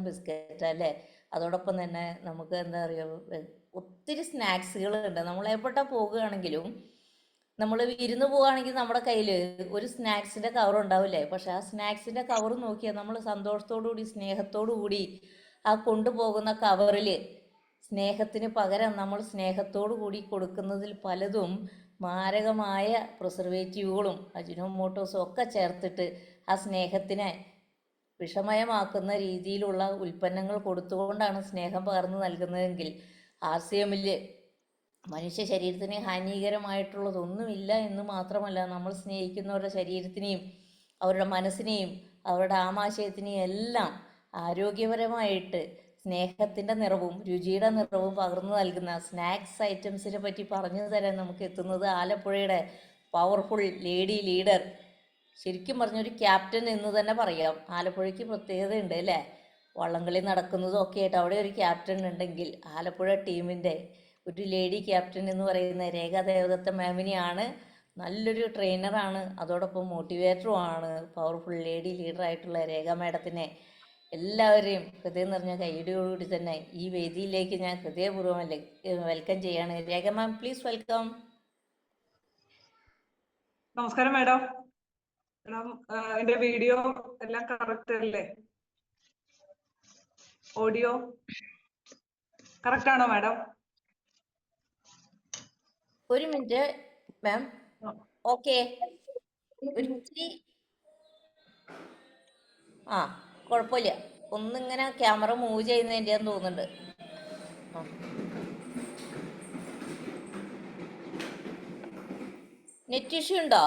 Biscuit അല്ലേ. അതോടൊപ്പം തന്നെ നമുക്ക് എന്താ പറയുക, ഒത്തിരി സ്നാക്സുകളുണ്ട്. നമ്മൾ എവിടെ പോകുകയാണെങ്കിലും, നമ്മൾ വിരുന്ന് പോവുകയാണെങ്കിൽ നമ്മുടെ കയ്യിൽ ഒരു സ്നാക്സിൻ്റെ കവർ ഉണ്ടാവില്ലേ. പക്ഷെ ആ സ്നാക്സിൻ്റെ കവർ നോക്കിയാൽ നമ്മൾ സന്തോഷത്തോടു കൂടി സ്നേഹത്തോടു കൂടി ആ കൊണ്ടുപോകുന്ന കവറിൽ സ്നേഹത്തിന് പകരം നമ്മൾ സ്നേഹത്തോടു കൂടി കൊടുക്കുന്നതിൽ പലതും മാരകമായ പ്രിസർവേറ്റീവുകളും അജിനോമോട്ടോസും ഒക്കെ ചേർത്തിട്ട് ആ സ്നേഹത്തിനെ വിഷമയമാക്കുന്ന രീതിയിലുള്ള ഉൽപ്പന്നങ്ങൾ കൊടുത്തുകൊണ്ടാണ് സ്നേഹം പകർന്നു നൽകുന്നതെങ്കിൽ RCMൽ മനുഷ്യ ശരീരത്തിന് ഹാനികരമായിട്ടുള്ളതൊന്നുമില്ല എന്ന് മാത്രമല്ല, നമ്മൾ സ്നേഹിക്കുന്നവരുടെ ശരീരത്തിനെയും അവരുടെ മനസ്സിനെയും അവരുടെ ആമാശയത്തിനെയും എല്ലാം ആരോഗ്യപരമായിട്ട് സ്നേഹത്തിൻ്റെ നിറവും രുചിയുടെ നിറവും പകർന്നു നൽകുന്ന സ്നാക്സ് ഐറ്റംസിനെ പറ്റി പറഞ്ഞു തരാൻ നമുക്ക് എത്തുന്നത് ആലപ്പുഴയുടെ പവർഫുൾ ലേഡി ലീഡർ, ശരിക്കും പറഞ്ഞൊരു ക്യാപ്റ്റൻ എന്ന് തന്നെ പറയാം. ആലപ്പുഴയ്ക്ക് പ്രത്യേകതയുണ്ട് അല്ലേ. വള്ളംകളി നടക്കുന്നതും ഒക്കെ ആയിട്ട് അവിടെ ഒരു ക്യാപ്റ്റൻ ഉണ്ടെങ്കിൽ ആലപ്പുഴ ടീമിൻ്റെ ഒരു ലേഡി ക്യാപ്റ്റൻ എന്ന് പറയുന്ന രേഖ ദേവദത്ത മാമിനെയാണ്. നല്ലൊരു ട്രെയിനറാണ്, അതോടൊപ്പം മോട്ടിവേറ്ററും ആണ്. പവർഫുൾ ലേഡി ലീഡറായിട്ടുള്ള രേഖ മാഡത്തിനെ എല്ലാവരെയും ഹൃദയം നിറഞ്ഞ കൈയ്യടിയോടുകൂടി തന്നെ ഈ വേദിയിലേക്ക് ഞാൻ ഹൃദയപൂർവ്വം വെൽക്കം ചെയ്യാണ്. രേഖ മാം, പ്ലീസ് വെൽക്കം. നമസ്കാരം മാഡം. മാഡം, എന്റെ വീഡിയോ എല്ലാം കറക്റ്റ് അല്ലേ? ഓഡിയോ കറക്റ്റ് ആണോ മാഡം? ഒരു മിനിറ്റ് മാം. ഓക്കെ, ഒരിച്ചിരി കുഴപ്പമില്ല. ഒന്നിങ്ങനെ ക്യാമറ മൂവ് ചെയ്യുന്നതിൻ്റെയാന്ന് തോന്നുന്നുണ്ട്. നെറ്റ് ഇഷ്യൂ ഉണ്ടോ?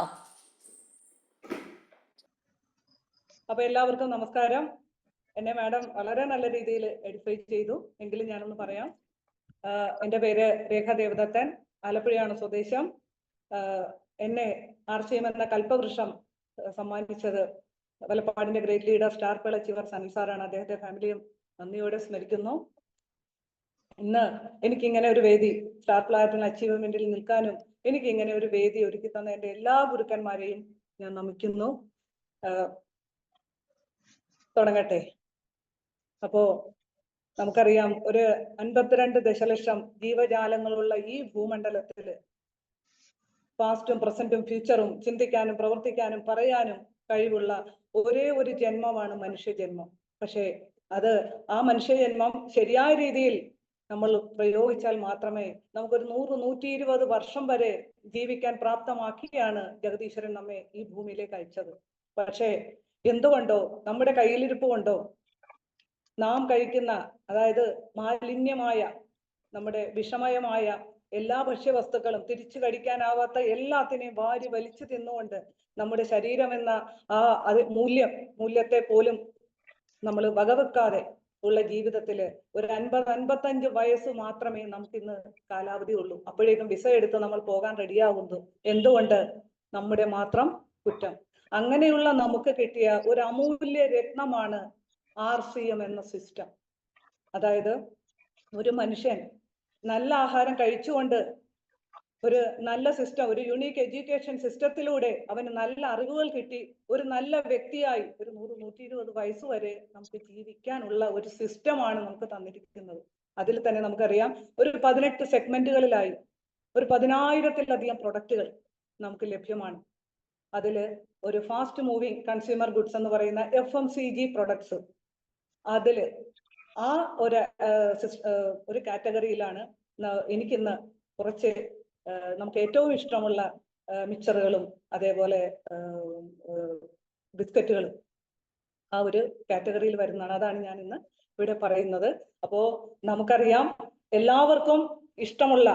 അപ്പൊ എല്ലാവർക്കും നമസ്കാരം. എന്നെ മാഡം വളരെ നല്ല രീതിയിൽ എഡിഫൈ ചെയ്തു. എങ്കിലും ഞാനൊന്ന് പറയാം. എന്റെ പേര് രേഖ ദേവദത്തൻ, ആലപ്പുഴയാണ് സ്വദേശം. എന്നെ RCM എന്ന കൽപ്പവൃക്ഷം സമ്മാനിച്ചത് വലപ്പാടിന്റെ great leader star pearl achiever Sanil സാറാണ്. അദ്ദേഹത്തെ ഫാമിലിയും നന്ദിയോടെ സ്മരിക്കുന്നു. ഇന്ന് എനിക്കിങ്ങനെ ഒരു വേദി, സ്റ്റാർ പ്ലാറ്റിനം അച്ചീവ്മെന്റിൽ നിൽക്കാനും എനിക്ക് ഇങ്ങനെ ഒരു വേദി ഒരുക്കി തന്ന എന്റെ എല്ലാ ഗുരുക്കന്മാരെയും ഞാൻ നമിക്കുന്നു. തുടങ്ങട്ടെ. അപ്പോ നമുക്കറിയാം, ഒരു 52 ദശലക്ഷം ജീവജാലങ്ങളുള്ള ഈ ഭൂമണ്ഡലത്തില് പാസ്റ്റും പ്രസന്റും ഫ്യൂച്ചറും ചിന്തിക്കാനും പ്രവർത്തിക്കാനും പറയാനും കഴിവുള്ള ഒരേ ഒരു ജന്മമാണ് മനുഷ്യജന്മം. പക്ഷേ അത് ആ മനുഷ്യജന്മം ശരിയായ രീതിയിൽ നമ്മൾ പ്രയോഗിച്ചാൽ മാത്രമേ നമുക്കൊരു 100-120 വർഷം വരെ ജീവിക്കാൻ പ്രാപ്തമാക്കിയാണ് ജഗദീശ്വരൻ നമ്മെ ഈ ഭൂമിയിലേക്ക് അയച്ചത്. പക്ഷേ എന്തുകൊണ്ടോ, നമ്മുടെ കയ്യിലിരിപ്പ് കൊണ്ടോ നാം കഴിക്കുന്ന, അതായത് മാലിന്യമായ, നമ്മുടെ വിഷമയമായ എല്ലാ ഭക്ഷ്യവസ്തുക്കളും, തിരിച്ചു കഴിക്കാനാവാത്ത എല്ലാത്തിനെയും വാരി വലിച്ചു തിന്നുകൊണ്ട് നമ്മുടെ ശരീരം എന്ന ആ മൂല്യത്തെ പോലും നമ്മൾ വകവെക്കാതെ ഉള്ള ജീവിതത്തില് ഒരു 50-55 വയസ്സ് മാത്രമേ നമുക്കിന്ന് കാലാവധി ഉള്ളൂ. അപ്പോഴേക്കും വിസ എടുത്ത് നമ്മൾ പോകാൻ റെഡിയാകുന്നു. എന്തുകൊണ്ട്? നമ്മുടെ മാത്രം കുറ്റം. അങ്ങനെയുള്ള നമുക്ക് കിട്ടിയ ഒരു അമൂല്യ രത്നമാണ് RCM എന്ന സിസ്റ്റം. അതായത് ഒരു മനുഷ്യൻ നല്ല ആഹാരം കഴിച്ചുകൊണ്ട് ഒരു നല്ല സിസ്റ്റം, ഒരു യുണീക്ക് എഡ്യൂക്കേഷൻ സിസ്റ്റത്തിലൂടെ അവന് നല്ല അറിവുകൾ കിട്ടി ഒരു നല്ല വ്യക്തിയായി ഒരു 100-120 വയസ്സ് വരെ നമുക്ക് ജീവിക്കാനുള്ള ഒരു സിസ്റ്റമാണ് നമുക്ക് തന്നിരിക്കുന്നത്. അതിൽ തന്നെ നമുക്കറിയാം, ഒരു 18 സെഗ്മെന്റുകളിലായി ഒരു 10,000-ത്തിലധികം പ്രൊഡക്റ്റുകൾ നമുക്ക് ലഭ്യമാണ്. അതില് ഒരു ഫാസ്റ്റ് മൂവിങ് കൺസ്യൂമർ ഗുഡ്സ് എന്ന് പറയുന്ന FMCG പ്രൊഡക്ട്സ്, അതില് ആ ഒരു കാറ്റഗറിയിലാണ് എനിക്കിന്ന് കുറച്ച് നമുക്ക് ഏറ്റവും ഇഷ്ടമുള്ള മിക്സറുകളും അതേപോലെ ബിസ്ക്കറ്റുകളും ആ ഒരു കാറ്റഗറിയിൽ വരുന്നതാണ്. അതാണ് ഞാൻ ഇന്ന് ഇവിടെ പറയുന്നത്. അപ്പോ നമുക്കറിയാം, എല്ലാവർക്കും ഇഷ്ടമുള്ള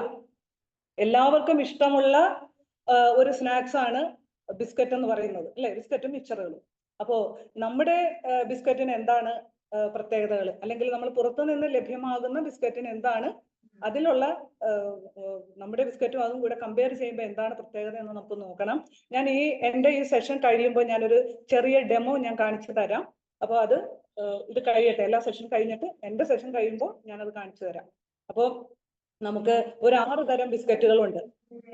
ഒരു സ്നാക്സ് ആണ് ബിസ്ക്കറ്റ് എന്ന് പറയുന്നത്, അല്ലെ? ബിസ്ക്കറ്റും മിക്സറുകളും. അപ്പോ നമ്മുടെ ബിസ്ക്കറ്റിന് എന്താണ് പ്രത്യേകതകൾ, അല്ലെങ്കിൽ നമ്മൾ പുറത്തുനിന്ന് ലഭ്യമാകുന്ന ബിസ്ക്കറ്റിന് എന്താണ് അതിലുള്ള നമ്മുടെ ബിസ്ക്കറ്റും അതും കൂടെ കമ്പയർ ചെയ്യുമ്പോൾ എന്താണ് പ്രത്യേകത എന്ന് നമുക്ക് നോക്കണം. ഞാൻ എന്റെ ഈ സെഷൻ കഴിയുമ്പോൾ ഞാനൊരു ചെറിയ ഡെമോ ഞാൻ കാണിച്ചു തരാം. അപ്പോൾ ഇത് കഴിയട്ടെ, എല്ലാ സെഷൻ കഴിഞ്ഞിട്ട് എന്റെ സെഷൻ കഴിയുമ്പോൾ ഞാനത് കാണിച്ചു തരാം. അപ്പോൾ നമുക്ക് ഒരു 6 തരം ബിസ്ക്കറ്റുകളുണ്ട്.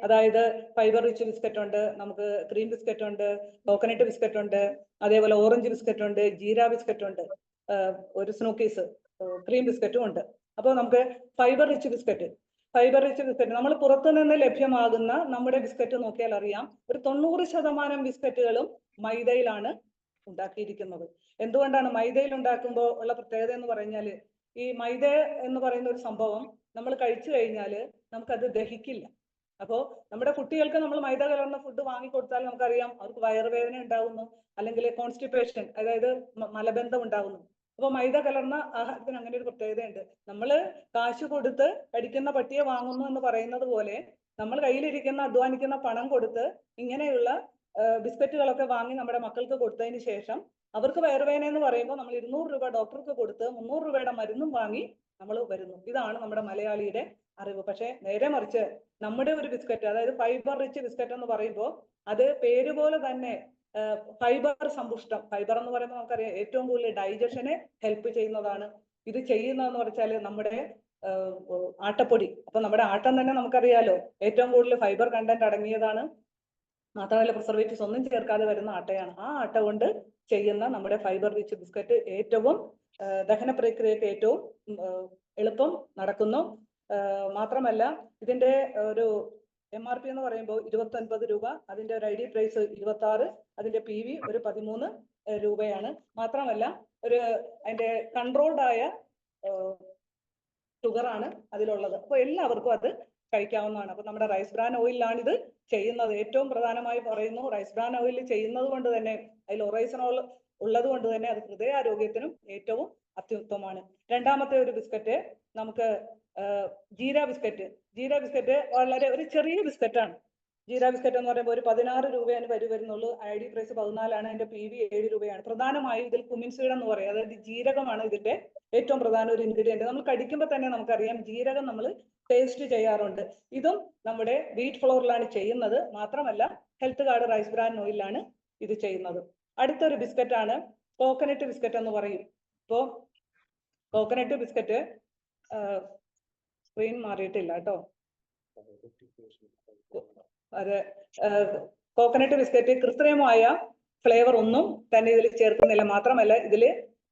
അതായത് ഫൈബർ റിച്ച് ബിസ്ക്കറ്റ് ഉണ്ട്, നമുക്ക് ക്രീം ബിസ്ക്കറ്റ് ഉണ്ട്, കോക്കനട്ട് ബിസ്ക്കറ്റ് ഉണ്ട്, അതേപോലെ ഓറഞ്ച് ബിസ്ക്കറ്റ് ഉണ്ട്, ജീര ബിസ്ക്കറ്റ് ഉണ്ട്. ഒരു സ്നൂക്കീസ് ക്രീം ബിസ്ക്കറ്റും ഉണ്ട്. അപ്പോൾ നമുക്ക് ഫൈബർ റിച്ച് ബിസ്ക്കറ്റ് നമ്മൾ പുറത്തു നിന്ന് ലഭ്യമാകുന്ന നമ്മുടെ ബിസ്ക്കറ്റ് നോക്കിയാൽ അറിയാം, ഒരു 90% ബിസ്ക്കറ്റുകളും മൈദയിലാണ് ഉണ്ടാക്കിയിരിക്കുന്നത്. എന്തുകൊണ്ടാണ് മൈദയിൽ ഉണ്ടാക്കുമ്പോൾ ഉള്ള പ്രത്യേകത എന്ന് പറഞ്ഞാൽ, ഈ മൈദ എന്ന് പറയുന്ന ഒരു സംഭവം നമ്മൾ കഴിച്ചു കഴിഞ്ഞാൽ നമുക്കത് ദഹിക്കില്ല. അപ്പോൾ നമ്മുടെ കുട്ടികൾക്ക് നമ്മൾ മൈദ കലർന്ന ഫുഡ് വാങ്ങിക്കൊടുത്താൽ നമുക്കറിയാം അവർക്ക് വയറുവേദന ഉണ്ടാകുന്നു, അല്ലെങ്കിൽ കോൺസ്റ്റിപ്പേഷൻ, അതായത് മലബന്ധം ഉണ്ടാകുന്നു. അപ്പോൾ മൈദ കലർന്ന ആഹാരത്തിന് അങ്ങനെ ഒരു പ്രത്യേകതയുണ്ട്. നമ്മൾ കാശ് കൊടുത്ത് കടിക്കുന്ന പട്ടിയെ വാങ്ങുന്നു എന്ന് പറയുന്നത് പോലെ നമ്മൾ കയ്യിലിരിക്കുന്ന അധ്വാനിക്കുന്ന പണം കൊടുത്ത് ഇങ്ങനെയുള്ള ബിസ്ക്കറ്റുകളൊക്കെ വാങ്ങി നമ്മുടെ മക്കൾക്ക് കൊടുത്തതിന് ശേഷം അവർക്ക് വയറുവേദന എന്ന് പറയുമ്പോൾ നമ്മൾ 200 രൂപ ഡോക്ടർക്ക് കൊടുത്ത് 300 രൂപയുടെ മരുന്നും വാങ്ങി നമ്മൾ വരുന്നു. ഇതാണ് നമ്മുടെ മലയാളിയുടെ അറിവ്. പക്ഷേ നേരെ മറിച്ച് നമ്മുടെ ഒരു ബിസ്ക്കറ്റ്, അതായത് ഫൈബർ റിച്ച് ബിസ്ക്കറ്റ് എന്ന് പറയുമ്പോൾ അത് പേര് പോലെ തന്നെ ഫൈബർ സമ്പുഷ്ടം. ഫൈബർ എന്ന് പറയുമ്പോൾ നമുക്കറിയാം ഏറ്റവും കൂടുതൽ ഡൈജഷനെ ഹെൽപ്പ് ചെയ്യുന്നതാണ്. ഇത് ചെയ്യുന്നതെന്ന് വെച്ചാൽ നമ്മുടെ ആട്ടപ്പൊടി. അപ്പൊ നമ്മുടെ ആട്ടം തന്നെ നമുക്കറിയാലോ ഏറ്റവും കൂടുതൽ ഫൈബർ കണ്ടന്റ് അടങ്ങിയതാണ്. മാത്രമല്ല പ്രിസർവേറ്റീവ്സ് ഒന്നും ചേർക്കാതെ വരുന്ന ആട്ടയാണ്. ആ ആട്ട കൊണ്ട് ചെയ്യുന്ന നമ്മുടെ ഫൈബർ റിച്ച് ബിസ്ക്കറ്റ് ഏറ്റവും ദഹന പ്രക്രിയക്ക് ഏറ്റവും എളുപ്പം നടക്കുന്നു. മാത്രമല്ല ഇതിന്റെ ഒരു MRP എന്ന് പറയുമ്പോൾ 29 രൂപ, അതിന്റെ ഒരു ID പ്രൈസ് 26, അതിന്റെ PV ഒരു 13 രൂപയാണ്. മാത്രമല്ല അതിന്റെ കൺട്രോൾഡ് ആയ ഷുഗറാണ് അതിലുള്ളത്. അപ്പോൾ എല്ലാവർക്കും അത് കഴിക്കാവുന്നതാണ്. അപ്പൊ നമ്മുടെ റൈസ് ബ്രാൻ ഓയിലാണ് ഇത് ചെയ്യുന്നത്. ഏറ്റവും പ്രധാനമായി പറയുന്നു, റൈസ് ബ്രാൻ ഓയിൽ ചെയ്യുന്നത് കൊണ്ട് തന്നെ അതിൽ ഒറൈസനോൾ ഉള്ളത് കൊണ്ട് തന്നെ അത് ഹൃദയാരോഗ്യത്തിനും ഏറ്റവും അത്യുത്തമമാണ്. രണ്ടാമത്തെ ഒരു ബിസ്ക്കറ്റ് നമുക്ക് ജീര ബിസ്ക്കറ്റ് വളരെ ഒരു ചെറിയ ബിസ്ക്കറ്റാണ്. ജീര ബിസ്ക്കറ്റ് എന്ന് പറയുമ്പോൾ ഒരു 16 രൂപയാണ് വരുന്നുള്ളൂ. ID പ്രൈസ് 14ആണ്. അതിന്റെ PV 7 രൂപയാണ്. പ്രധാനമായും ഇതിൽ കുമിൻ സീഡ് എന്ന് പറയും, അതായത് ജീരകമാണ് ഇതിന്റെ ഏറ്റവും പ്രധാന ഒരു ഇൻഗ്രീഡിയന്റ്. നമ്മൾ കഴിക്കുമ്പോൾ തന്നെ നമുക്കറിയാം ജീരകം നമ്മൾ ടേസ്റ്റ് ചെയ്യാറുണ്ട്. ഇതും നമ്മുടെ വീറ്റ് ഫ്ലോറിലാണ് ചെയ്യുന്നത്. മാത്രമല്ല ഹെൽത്ത് കാർഡ് റൈസ് ബ്രാൻ ഓയിലാണ് ഇത് ചെയ്യുന്നത്. അടുത്തൊരു ബിസ്ക്കറ്റാണ് കോക്കനട്ട് ബിസ്ക്കറ്റ് എന്ന് പറയും. ഇപ്പോൾ കോക്കനട്ട് ബിസ്ക്കറ്റ് സ്ക്രീൻ മാറിയിട്ടില്ല കേട്ടോ. അത് കോക്കനട്ട് ബിസ്ക്കറ്റ് കൃത്രിമമായ ഫ്ലേവർ ഒന്നും തന്നെ ഇതിൽ ചേർക്കുന്നില്ല. മാത്രമല്ല ഇതിൽ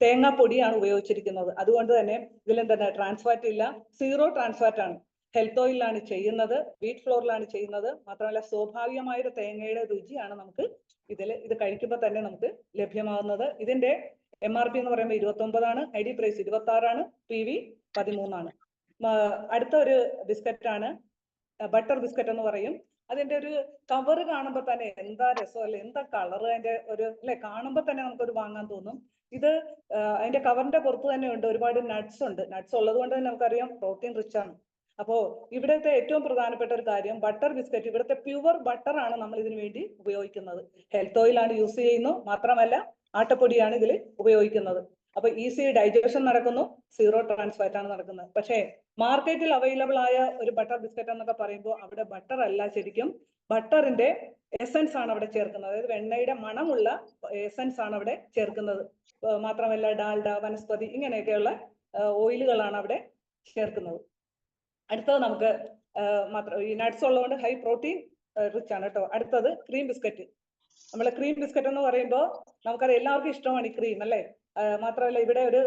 തേങ്ങാപ്പൊടിയാണ് ഉപയോഗിച്ചിരിക്കുന്നത്. അതുകൊണ്ട് തന്നെ ഇതിൽ എന്താണ് ട്രാൻസ്ഫാറ്റ് ഇല്ല, 0 ട്രാൻസ്ഫാറ്റ് ആണ്. ഹെൽത്ത് ഓയിലാണ് ചെയ്യുന്നത്, വീറ്റ് ഫ്ലോറിലാണ് ചെയ്യുന്നത്. മാത്രമല്ല സ്വാഭാവികമായ ഒരു തേങ്ങയുടെ രുചിയാണ് നമുക്ക് ഇത് കഴിക്കുമ്പോൾ തന്നെ നമുക്ക് ലഭ്യമാകുന്നത്. ഇതിന്റെ MRP എന്ന് പറയുമ്പോൾ 29ആണ്, ID പ്രൈസ് 26ആണ്, PV 13ആണ്. അടുത്ത ഒരു ബിസ്ക്കറ്റാണ് ബട്ടർ ബിസ്ക്കറ്റ് എന്ന് പറയും. അതിന്റെ ഒരു കവർ കാണുമ്പോൾ തന്നെ എന്താ രസം അല്ലെ, എന്താ കളർ, അതിന്റെ ഒരു അല്ലെ കാണുമ്പോൾ തന്നെ നമുക്കൊരു വാങ്ങാൻ തോന്നും. ഇത് അതിന്റെ കവറിന്റെ പുറത്ത് തന്നെ ഉണ്ട് ഒരുപാട് നട്ട്സ് ഉണ്ട്. നട്ട്സ് ഉള്ളത് കൊണ്ട് തന്നെ നമുക്കറിയാം പ്രോട്ടീൻ റിച്ച് ആണ്. അപ്പോ ഇവിടുത്തെ ഏറ്റവും പ്രധാനപ്പെട്ട ഒരു കാര്യം ബട്ടർ ബിസ്ക്കറ്റ്, ഇവിടുത്തെ പ്യുവർ ബട്ടർ ആണ് നമ്മൾ ഇതിനു വേണ്ടി ഉപയോഗിക്കുന്നത്. ഹെൽത്ത് ഓയിലാണ് യൂസ് ചെയ്യുന്നു. മാത്രമല്ല ആട്ടപ്പൊടിയാണ് ഇതിൽ ഉപയോഗിക്കുന്നത്. അപ്പൊ ഈസി ഡൈജഷൻ നടക്കുന്നു, 0 ട്രാൻസ്ഫാറ്റ് ആണ് നടക്കുന്നത്. പക്ഷേ മാർക്കറ്റിൽ അവൈലബിൾ ആയ ഒരു ബട്ടർ ബിസ്ക്കറ്റ് എന്നൊക്കെ പറയുമ്പോൾ അവിടെ ബട്ടർ അല്ല, ശരിക്കും ബട്ടറിന്റെ എസൻസ് ആണ് അവിടെ ചേർക്കുന്നത്. അതായത് വെണ്ണയുടെ മണമുള്ള എസൻസ് ആണ് അവിടെ ചേർക്കുന്നത്. മാത്രമല്ല ഡാൽഡ, വനസ്പതി ഇങ്ങനെയൊക്കെയുള്ള ഓയിലുകളാണ് അവിടെ ചേർക്കുന്നത്. അടുത്തത് നമുക്ക് ഈ നട്ട്സ് ഉള്ളതുകൊണ്ട് ഹൈ പ്രോട്ടീൻ റിച്ച് ആണ് കേട്ടോ. അടുത്തത് ക്രീം ബിസ്ക്കറ്റ്. നമ്മളെ ക്രീം ബിസ്ക്കറ്റ് എന്ന് പറയുമ്പോൾ നമുക്കറിയാം എല്ലാവർക്കും ഇഷ്ടമാണ് ഈ ക്രീം അല്ലേ. മാത്രമല്ല ഇവിടെ ഒരു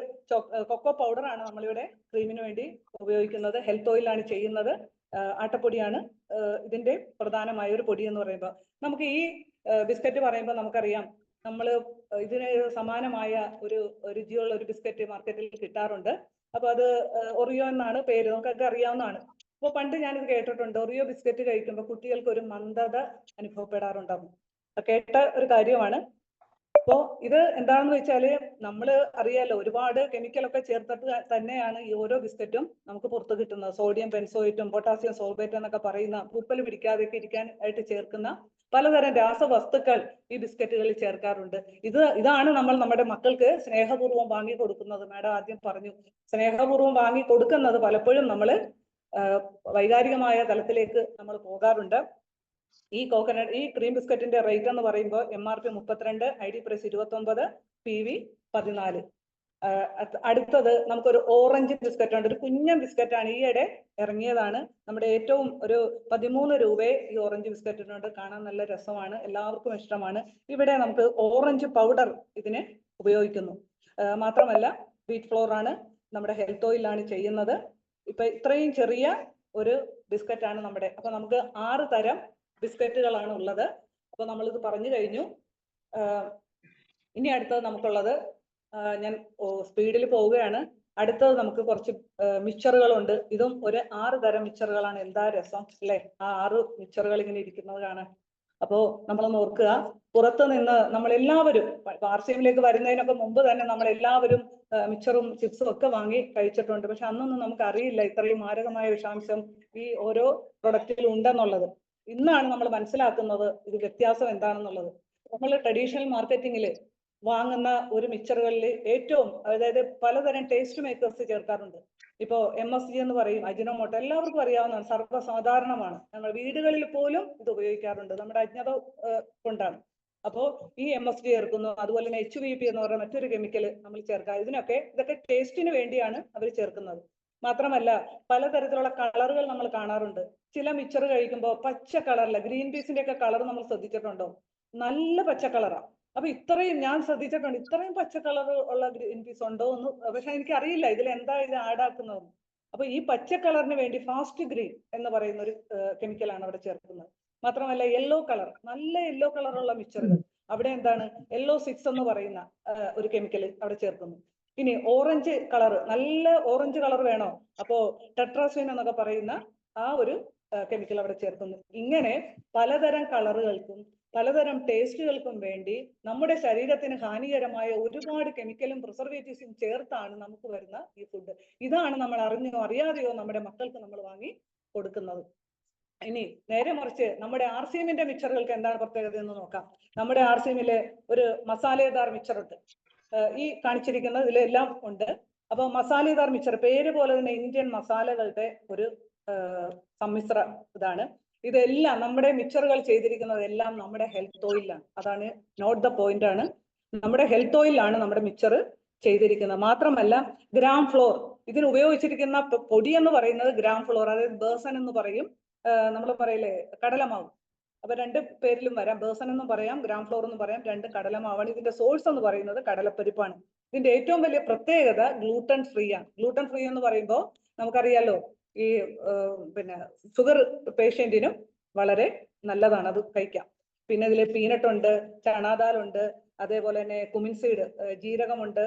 കൊക്കോ പൗഡർ ആണ് നമ്മളിവിടെ ക്രീമിന് വേണ്ടി ഉപയോഗിക്കുന്നത്. ഹെൽത്ത് ഓയിലാണ് ചെയ്യുന്നത്. ആട്ടപ്പൊടിയാണ് ഇതിന്റെ പ്രധാനമായ ഒരു പൊടി എന്ന് പറയുമ്പോൾ. നമുക്ക് ഈ ബിസ്ക്കറ്റ് പറയുമ്പോൾ നമുക്കറിയാം നമ്മൾ ഇതിന് സമാനമായ ഒരു രുചിയുള്ള ഒരു ബിസ്ക്കറ്റ് മാർക്കറ്റിൽ കിട്ടാറുണ്ട്. അപ്പൊ അത് ഒറിയോ എന്നാണ് പേര്, നമുക്കൊക്കെ അറിയാവുന്നതാണ്. അപ്പോൾ പണ്ട് ഞാനിത് കേട്ടിട്ടുണ്ട്, ഒറിയോ ബിസ്ക്കറ്റ് കഴിക്കുമ്പോൾ കുട്ടികൾക്ക് ഒരു മന്ദത അനുഭവപ്പെടാറുണ്ടാവും. കേട്ട ഒരു കാര്യമാണ്. അപ്പോ ഇത് എന്താണെന്ന് വെച്ചാല് നമ്മൾ അറിയാലോ ഒരുപാട് കെമിക്കലൊക്കെ ചേർത്തിട്ട് തന്നെയാണ് ഈ ഓരോ ബിസ്ക്കറ്റും നമുക്ക് പുറത്ത് കിട്ടുന്നത്. സോഡിയം ബെൻസോയേറ്റും പൊട്ടാസ്യം സോൾബേറ്റ് എന്നൊക്കെ പറയുന്ന പൂപ്പൽ പിടിക്കാതെയൊക്കെ ഇരിക്കാൻ ആയിട്ട് ചേർക്കുന്ന പലതരം രാസവസ്തുക്കൾ ഈ ബിസ്ക്കറ്റുകളിൽ ചേർക്കാറുണ്ട്. ഇതാണ് നമ്മൾ നമ്മുടെ മക്കൾക്ക് സ്നേഹപൂർവ്വം വാങ്ങി കൊടുക്കുന്നത്. മാഡം ആദ്യം പറഞ്ഞു, സ്നേഹപൂർവ്വം വാങ്ങി കൊടുക്കുന്നത് പലപ്പോഴും നമ്മൾ വൈകാരികമായ തലത്തിലേക്ക് നമ്മൾ പോകാറുണ്ട്. ഈ ക്രീം ബിസ്ക്കറ്റിന്റെ റേറ്റ് എന്ന് പറയുമ്പോൾ MRP 32, ID പ്രൈസ് 29, PV 14. അടുത്തത് നമുക്കൊരു ഓറഞ്ച് ബിസ്ക്കറ്റ് ഉണ്ട്. ഒരു കുഞ്ഞൻ ബിസ്ക്കറ്റാണ്, ഈയിടെ ഇറങ്ങിയതാണ്. നമ്മുടെ ഏറ്റവും ഒരു 13 രൂപയെ ഈ ഓറഞ്ച് ബിസ്ക്കറ്റിനുണ്ട്. കാണാൻ നല്ല രസമാണ്, എല്ലാവർക്കും ഇഷ്ടമാണ്. ഇവിടെ നമുക്ക് ഓറഞ്ച് പൗഡർ ഇതിന് ഉപയോഗിക്കുന്നു. മാത്രമല്ല വീറ്റ് ഫ്ലോർ ആണ്, നമ്മുടെ ഹെൽത്ത് ഓയിലാണ് ചെയ്യുന്നത്. ഇപ്പൊ ഇത്രയും ചെറിയ ഒരു ബിസ്ക്കറ്റ് ആണ് നമ്മുടെ. അപ്പൊ നമുക്ക് 6 തരം ബിസ്ക്കറ്റുകളാണ് ഉള്ളത്. അപ്പൊ നമ്മളിത് പറഞ്ഞു കഴിഞ്ഞു. ഇനി അടുത്തത് നമുക്കുള്ളത്, ഞാൻ സ്പീഡിൽ പോവുകയാണ്. അടുത്തത് നമുക്ക് കുറച്ച് മിക്സറുകളുണ്ട്. ഇതും ഒരു 6 തരം മിക്സറുകളാണ്. എന്താ രസം അല്ലെ, ആ 6 മിക്സറുകൾ ഇങ്ങനെ ഇരിക്കുന്നത് കാണാൻ. അപ്പോ നമ്മളൊന്ന് ഓർക്കുക, പുറത്തു നിന്ന് നമ്മളെല്ലാവരും RCMലേക്ക് വരുന്നതിനൊക്കെ മുമ്പ് തന്നെ നമ്മളെല്ലാവരും മിക്സറും ചിപ്സും ഒക്കെ വാങ്ങി കഴിച്ചിട്ടുണ്ട്. പക്ഷെ അന്നൊന്നും നമുക്ക് അറിയില്ല ഇത്രയും മാരകമായ വിഷാംശം ഈ ഓരോ പ്രൊഡക്റ്റിൽ ഉണ്ടെന്നുള്ളത്. ഇന്നാണ് നമ്മൾ മനസ്സിലാക്കുന്നത് ഇത് വ്യത്യാസം എന്താണെന്നുള്ളത്. നമ്മൾ ട്രഡീഷണൽ മാർക്കറ്റിംഗിൽ വാങ്ങുന്ന ഒരു മിക്സറുകളിൽ ഏറ്റവും, അതായത് പലതരം ടേസ്റ്റ് മേക്കേഴ്സ് ചേർക്കാറുണ്ട്. ഇപ്പോ MSG എന്ന് പറയും, അജിനോമോട്ടോ, എല്ലാവർക്കും അറിയാവുന്നതാണ്, സർവ്വസാധാരണമാണ്. ഞങ്ങൾ വീടുകളിൽ പോലും ഇത് ഉപയോഗിക്കാറുണ്ട്, നമ്മുടെ അജ്ഞത കൊണ്ടാണ്. അപ്പോ ഈ MSG ചേർക്കുന്നു. അതുപോലെ തന്നെ HVP എന്ന് പറയുന്ന മറ്റൊരു കെമിക്കൽ നമ്മൾ ചേർക്കാം. ഇതൊക്കെ ടേസ്റ്റിന് വേണ്ടിയാണ് അവർ ചേർക്കുന്നത്. മാത്രമല്ല പലതരത്തിലുള്ള കളറുകൾ നമ്മൾ കാണാറുണ്ട്. ചില മിക്സർ കഴിക്കുമ്പോൾ പച്ച കളറില്ല, ഗ്രീൻ പീസിന്റെ ഒക്കെ കളർ നമ്മൾ ശ്രദ്ധിച്ചിട്ടുണ്ടോ? നല്ല പച്ച കളറാ. അപ്പൊ ഇത്രയും ഞാൻ ശ്രദ്ധിച്ചിട്ടുണ്ട്, ഇത്രയും പച്ച കളർ ഉള്ള ഗ്രീൻ പീസ് ഉണ്ടോ എന്ന്. പക്ഷെ എനിക്ക് അറിയില്ല ഇതിൽ എന്താ ഇത് ആഡ് ആക്കുന്നത്. അപ്പൊ ഈ പച്ച കളറിന് വേണ്ടി ഫാസ്റ്റ് ഗ്രീൻ എന്ന് പറയുന്ന ഒരു കെമിക്കലാണ് അവിടെ ചേർക്കുന്നത്. മാത്രമല്ല യെല്ലോ കളർ, നല്ല യെല്ലോ കളറുള്ള മിക്സറുകൾ, അവിടെ എന്താണ് യെല്ലോ 6 എന്ന് പറയുന്ന ഒരു കെമിക്കൽ അവിടെ ചേർക്കുന്നു. ഇനി ഓറഞ്ച് കളർ, നല്ല ഓറഞ്ച് കളർ വേണോ, അപ്പോ ടെട്രാസ്വിൻ എന്നൊക്കെ പറയുന്ന ആ ഒരു കെമിക്കൽ അവിടെ ചേർക്കുന്നു. ഇങ്ങനെ പലതരം കളറുകൾക്കും പലതരം ടേസ്റ്റുകൾക്കും വേണ്ടി നമ്മുടെ ശരീരത്തിന് ഹാനികരമായ ഒരുപാട് കെമിക്കലും പ്രിസർവേറ്റീവ്സും ചേർത്താണ് നമുക്ക് വരുന്ന ഈ ഫുഡ്. ഇതാണ് നമ്മൾ അറിഞ്ഞോ അറിയാതെയോ നമ്മുടെ മക്കൾക്ക് നമ്മൾ വാങ്ങി കൊടുക്കുന്നത്. ഇനി നേരെ മറിച്ച് നമ്മുടെ RCMന്റെ മിക്സറുകൾക്ക് എന്താണ് പ്രത്യേകത എന്ന് നോക്കാം. നമ്മുടെ RCMലെ ഒരു മസാലദാർ മിക്സർ ഉണ്ട്, ഈ കാണിച്ചിരിക്കുന്ന ഇതിലെല്ലാം ഉണ്ട്. അപ്പൊ മസാലദാർ മിക്സർ, പേര് പോലെ തന്നെ ഇന്ത്യൻ മസാലകളുടെ ഒരു സമ്മിശ്ര ഇതാണ്. ഇതെല്ലാം നമ്മുടെ മിക്സറുകൾ ചെയ്തിരിക്കുന്നതെല്ലാം നമ്മുടെ ഹെൽത്ത് ഓയിലാണ്. അതാണ് നോട്ട് ദ പോയിന്റ് ആണ്, നമ്മുടെ ഹെൽത്ത് ഓയിലാണ് നമ്മുടെ മിക്സർ ചെയ്തിരിക്കുന്നത്. മാത്രമല്ല ഗ്രാം ഫ്ലോർ, ഇതിന് ഉപയോഗിച്ചിരിക്കുന്ന പൊടി എന്ന് പറയുന്നത് ഗ്രാം ഫ്ലോർ, അതായത് ബേസൻ എന്ന് പറയും, നമ്മൾ പറയില്ലേ കടലമാവ്. അപ്പൊ 2 പേരിലും വരാം, ബേസൻ എന്നും പറയാം, ഗ്രാം ഫ്ലോർ എന്നും പറയാം. 2 കടലമാവാണ്. ഇതിന്റെ സോഴ്സ് എന്ന് പറയുന്നത് കടലപ്പരിപ്പാണ്. ഇതിന്റെ ഏറ്റവും വലിയ പ്രത്യേകത ഗ്ലൂട്ടൻ ഫ്രീ ആണ്. ഗ്ലൂട്ടൻ ഫ്രീ എന്ന് പറയുമ്പോൾ നമുക്കറിയാലോ, ഈ പിന്നെ ഷുഗർ പേഷ്യന്റിനും വളരെ നല്ലതാണ്, അത് കഴിക്കാം. പിന്നെ ഇതിൽ പീനട്ട് ഉണ്ട്, ചണാദാൽ ഉണ്ട്, അതേപോലെ തന്നെ കുമിൻ സീഡ്, ജീരകമുണ്ട്,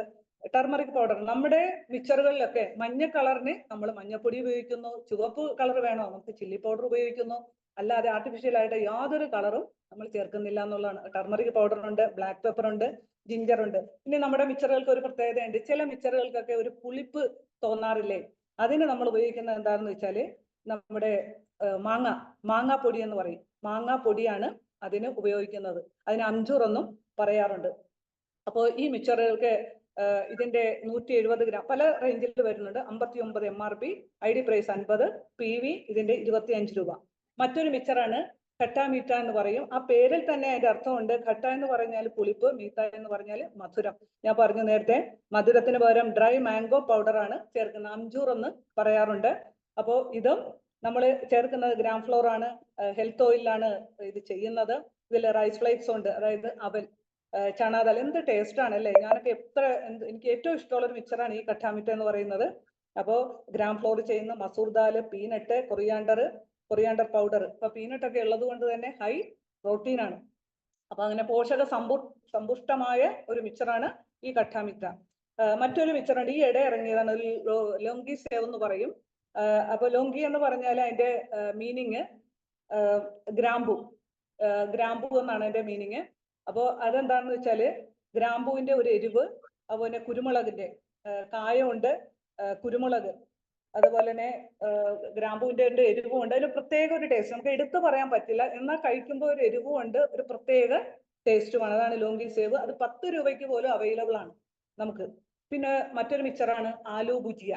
ടർമറിക് പൗഡർ. നമ്മുടെ മിക്സറുകളിലൊക്കെ മഞ്ഞ കളറിന് നമ്മൾ മഞ്ഞപ്പൊടി ഉപയോഗിക്കുന്നു, ചുവപ്പ് കളർ വേണോ നമുക്ക് ചില്ലി പൗഡർ ഉപയോഗിക്കുന്നു. അല്ലാതെ ആർട്ടിഫിഷ്യൽ ആയിട്ട് യാതൊരു കളറും നമ്മൾ ചേർക്കുന്നില്ല എന്നുള്ളതാണ്. ടർമറിക് പൗഡർ ഉണ്ട്, ബ്ലാക്ക് പെപ്പർ ഉണ്ട്, ജിഞ്ചർ ഉണ്ട്. പിന്നെ നമ്മുടെ മിക്സറുകൾക്ക് ഒരു പ്രത്യേകതയുണ്ട്, ചില മിക്സറുകൾക്കൊക്കെ ഒരു പുളിപ്പ് തോന്നാറില്ലേ, അതിന് നമ്മൾ ഉപയോഗിക്കുന്നത് എന്താണെന്ന് വെച്ചാല് നമ്മുടെ മാങ്ങാ പൊടി എന്ന് പറയും, മാങ്ങാ പൊടിയാണ് അതിന് ഉപയോഗിക്കുന്നത്. അതിന് അംജൂർ എന്നും പറയാറുണ്ട്. അപ്പോൾ ഈ മിക്സറുകൾക്ക് ഇതിന്റെ 170 ഗ്രാം പല റേഞ്ചിൽ വരുന്നുണ്ട്. 59 MRP, ID പ്രൈസ് 50, PV ഇതിന്റെ 25 രൂപ. മറ്റൊരു മിക്സറാണ് ഖട്ടാ മീറ്റ എന്ന് പറയും. ആ പേരിൽ തന്നെ അതിന്റെ അർത്ഥമുണ്ട്. ഖട്ട എന്ന് പറഞ്ഞാൽ പുളിപ്പ്, മീത്ത എന്ന് പറഞ്ഞാൽ മധുരം. ഞാൻ പറഞ്ഞു നേരത്തെ, മധുരത്തിന് പകരം ഡ്രൈ മാംഗോ പൗഡർ ആണ് ചേർക്കുന്നത്, അംജൂർ എന്ന് പറയാറുണ്ട്. അപ്പോൾ ഇതും നമ്മൾ ചേർക്കുന്നത് ഗ്രാം ഫ്ലോർ ആണ്, ഹെൽത്ത് ഓയിലാണ് ഇത് ചെയ്യുന്നത്. ഇതിൽ റൈസ് ഫ്ലേക്സ് ഉണ്ട്, അതായത് അവൽ, ചണാദാൽ. എന്ത് ടേസ്റ്റ് ആണ് അല്ലേ. ഞാനൊക്കെ എനിക്ക് ഏറ്റവും ഇഷ്ടമുള്ള ഒരു മിക്സറാണ് ഈ ഖട്ടാ മീറ്റ എന്ന് പറയുന്നത്. അപ്പോൾ ഗ്രാം ഫ്ലോർ ചെയ്യുന്ന masoor dal, peanut, coriander powder. ഇപ്പൊ പീനട്ട് ഒക്കെ ഉള്ളത് കൊണ്ട് തന്നെ ഹൈ പ്രോട്ടീൻ ആണ്. അപ്പൊ അങ്ങനെ പോഷക സമ്പുഷ്ടമായ ഒരു മിക്സറാണ് ഈ ഖട്ടാ മീറ്റ. മറ്റൊരു മിക്സറുണ്ട്, ഈ ഇട ഇറങ്ങിയതാണ്, ഒരു ലോങ്കി സേവ് എന്ന് പറയും. അപ്പൊ ലോങ്കി എന്ന് പറഞ്ഞാൽ അതിന്റെ മീനിങ് ഗ്രാമ്പു എന്നാണ് അതിന്റെ മീനിങ്. അപ്പോൾ അതെന്താണെന്ന് വെച്ചാല് ഗ്രാമ്പൂവിന്റെ ഒരു എരിവ്, അതുപോലെ കുരുമുളകിന്റെ കായമുണ്ട്, കുരുമുളക്, അതുപോലെ തന്നെ ഗ്രാമ്പൂവിന്റെ എരിവും ഉണ്ട്. അതിന് പ്രത്യേക ഒരു ടേസ്റ്റ്, നമുക്ക് എടുത്തു പറയാൻ പറ്റില്ല, എന്നാൽ കഴിക്കുമ്പോൾ ഒരു എരിവും ഉണ്ട്, ഒരു പ്രത്യേക ടേസ്റ്റുമാണ്. അതാണ് ലോങ്കി സേവ്. അത് 10 രൂപയ്ക്ക് പോലും അവൈലബിൾ ആണ് നമുക്ക്. പിന്നെ മറ്റൊരു മിക്സറാണ് ആലു ഭുജിയ.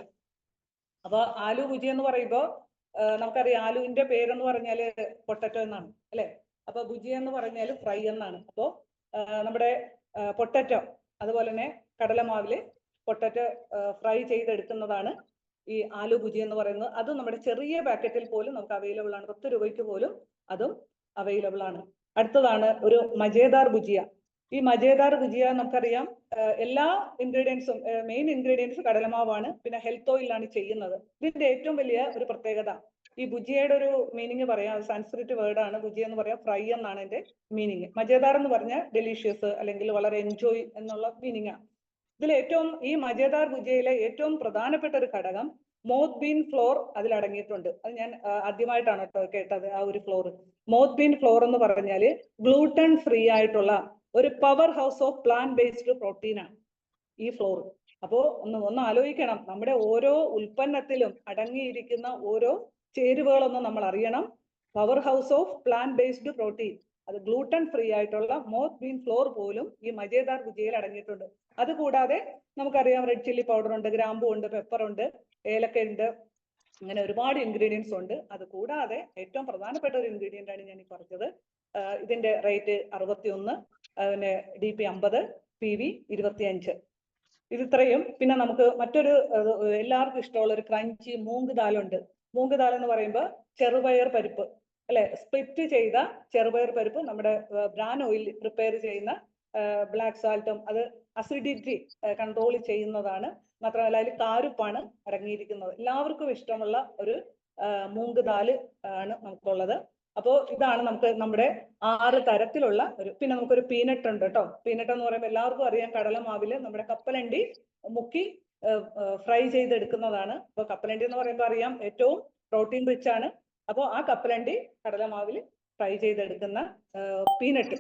അപ്പൊ ആലു ഭുജിയ എന്ന് പറയുമ്പോൾ നമുക്കറിയാം, ആലുവിന്റെ പേരെന്ന് പറഞ്ഞാല് പൊട്ടറ്റോ എന്നാണ് അല്ലെ. അപ്പൊ ഭുജിയ എന്ന് പറഞ്ഞാൽ ഫ്രൈ എന്നാണ്. അപ്പോ നമ്മുടെ പൊട്ടറ്റോ, അതുപോലെ തന്നെ കടലമാവില് പൊട്ടറ്റോ ഫ്രൈ ചെയ്തെടുക്കുന്നതാണ് ഈ ആലു ഭുജിയ എന്ന് പറയുന്നത്. അത് നമ്മുടെ ചെറിയ പാക്കറ്റിൽ പോലും നമുക്ക് അവൈലബിൾ ആണ്, 10 രൂപയ്ക്ക് പോലും അതും അവൈലബിൾ ആണ്. അടുത്തതാണ് ഒരു മജേദാർ ഭുജിയ. ഈ മജേദാർ ഭുജിയ നമുക്കറിയാം എല്ലാ ഇൻഗ്രീഡിയൻസും മെയിൻ ഇൻഗ്രീഡിയൻസ് കടലമാവാണ്, പിന്നെ ഹെൽത്ത് ഓയിലാണ് ചെയ്യുന്നത്. ഇതിന്റെ ഏറ്റവും വലിയ ഒരു പ്രത്യേകത, ഈ ഭുജിയയുടെ ഒരു മീനിങ് പറയാം, സാൻസ്ക്രിറ്റ് വേർഡാണ് ഭുജിയ എന്ന് പറയാം, ഫ്രൈ എന്നാണ് എന്റെ മീനിങ്. മജേദാർ എന്ന് പറഞ്ഞാൽ ഡെലീഷ്യസ് അല്ലെങ്കിൽ വളരെ എൻജോയ് എന്നുള്ള മീനിങ് ആണ്. ഇതിൽ ഏറ്റവും ഈ മജേദാർ ഭുജിയയിലെ ഏറ്റവും പ്രധാനപ്പെട്ട ഒരു ഘടകം മോത്ത് ബീൻ ഫ്ലോർ അതിൽ അടങ്ങിയിട്ടുണ്ട്. അത് ഞാൻ ആദ്യമായിട്ടാണ് കേട്ടത് ആ ഒരു ഫ്ലോർ. മോത്ത് ബീൻ ഫ്ലോർ എന്ന് പറഞ്ഞാല് ഗ്ലൂട്ടൺ ഫ്രീ ആയിട്ടുള്ള ഒരു power house of plant based protein ആണ് ഈ ഫ്ലോർ. അപ്പോ ഒന്ന് ആലോചിക്കണം, നമ്മുടെ ഓരോ ഉൽപ്പന്നത്തിലും അടങ്ങിയിരിക്കുന്ന ഓരോ ചേരുവകളൊന്നും നമ്മൾ അറിയണം. Power house of plant based protein, അത് ഗ്ലൂട്ടൺ ഫ്രീ ആയിട്ടുള്ള മോത്ത് ബീൻ ഫ്ലോർ പോലും ഈ മജേദാർ ഭുജിയയിൽ അടങ്ങിയിട്ടുണ്ട്. അതുകൂടാതെ നമുക്കറിയാം റെഡ് ചില്ലി പൗഡർ ഉണ്ട്, ഗ്രാമ്പു ഉണ്ട്, പെപ്പർ ഉണ്ട്, ഏലക്ക ഉണ്ട്, അങ്ങനെ ഒരുപാട് ഇൻഗ്രീഡിയൻസ് ഉണ്ട്. അത് കൂടാതെ ഏറ്റവും പ്രധാനപ്പെട്ട ഒരു ഇൻഗ്രീഡിയന്റ് ആണ് ഞാൻ ഈ പറഞ്ഞത്. ഇതിന്റെ റേറ്റ് 61, പിന്നെ DP 50, PV 25. ഇത് ഇത്രയും. പിന്നെ നമുക്ക് മറ്റൊരു എല്ലാവർക്കും ഇഷ്ടമുള്ള ഒരു ക്രഞ്ചി മൂങ്ക് ദാലുണ്ട്. മൂങ്ക് ദാൽ എന്ന് പറയുമ്പോൾ ചെറുപയർ പരിപ്പ് അല്ലെ, സ്പ്ലിറ്റ് ചെയ്ത ചെറുപയർ പരിപ്പ്, നമ്മുടെ ബ്രാൻ ഓയിൽ പ്രിപ്പയർ ചെയ്യുന്ന ബ്ലാക്ക് സാൾട്ടും, അത് അസിഡിറ്റി കൺട്രോൾ ചെയ്യുന്നതാണ്. മാത്രമല്ല അതിൽ കാരുപ്പാണ് അടങ്ങിയിരിക്കുന്നത്. എല്ലാവർക്കും ഇഷ്ടമുള്ള ഒരു മൂങ്ക് ദാല് ആണ് നമുക്കുള്ളത്. അപ്പോൾ ഇതാണ് നമുക്ക് നമ്മുടെ 6 തരത്തിലുള്ള ഒരു. പിന്നെ നമുക്കൊരു പീനട്ട് ഉണ്ട് കേട്ടോ. പീനട്ട് എന്ന് പറയുമ്പോൾ എല്ലാവർക്കും അറിയാം, കടലമാവില് നമ്മുടെ കപ്പലണ്ടി മുക്കി ഫ്രൈ ചെയ്തെടുക്കുന്നതാണ്. അപ്പൊ കപ്പലണ്ടി എന്ന് പറയുമ്പോൾ അറിയാം ഏറ്റവും പ്രോട്ടീൻ റിച്ച് ആണ്. അപ്പോൾ ആ കപ്പലണ്ടി കടലമാവിൽ ഫ്രൈ ചെയ്തെടുക്കുന്ന പീനട്ട്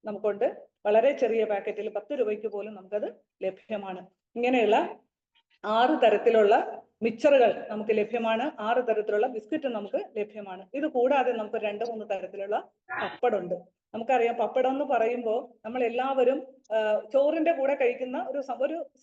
നമുക്കുണ്ട്. വളരെ ചെറിയ പാക്കറ്റിൽ 10 രൂപയ്ക്ക് പോലും നമുക്കത് ലഭ്യമാണ്. ഇങ്ങനെയുള്ള 6 തരത്തിലുള്ള മിക്സറുകൾ നമുക്ക് ലഭ്യമാണ്. 6 തരത്തിലുള്ള ബിസ്ക്കറ്റ് നമുക്ക് ലഭ്യമാണ്. ഇത് കൂടാതെ നമുക്ക് 2-3 തരത്തിലുള്ള പപ്പടമുണ്ട്. നമുക്കറിയാം പപ്പടം എന്ന് പറയുമ്പോൾ നമ്മൾ എല്ലാവരും ചോറിന്റെ കൂടെ കഴിക്കുന്ന ഒരു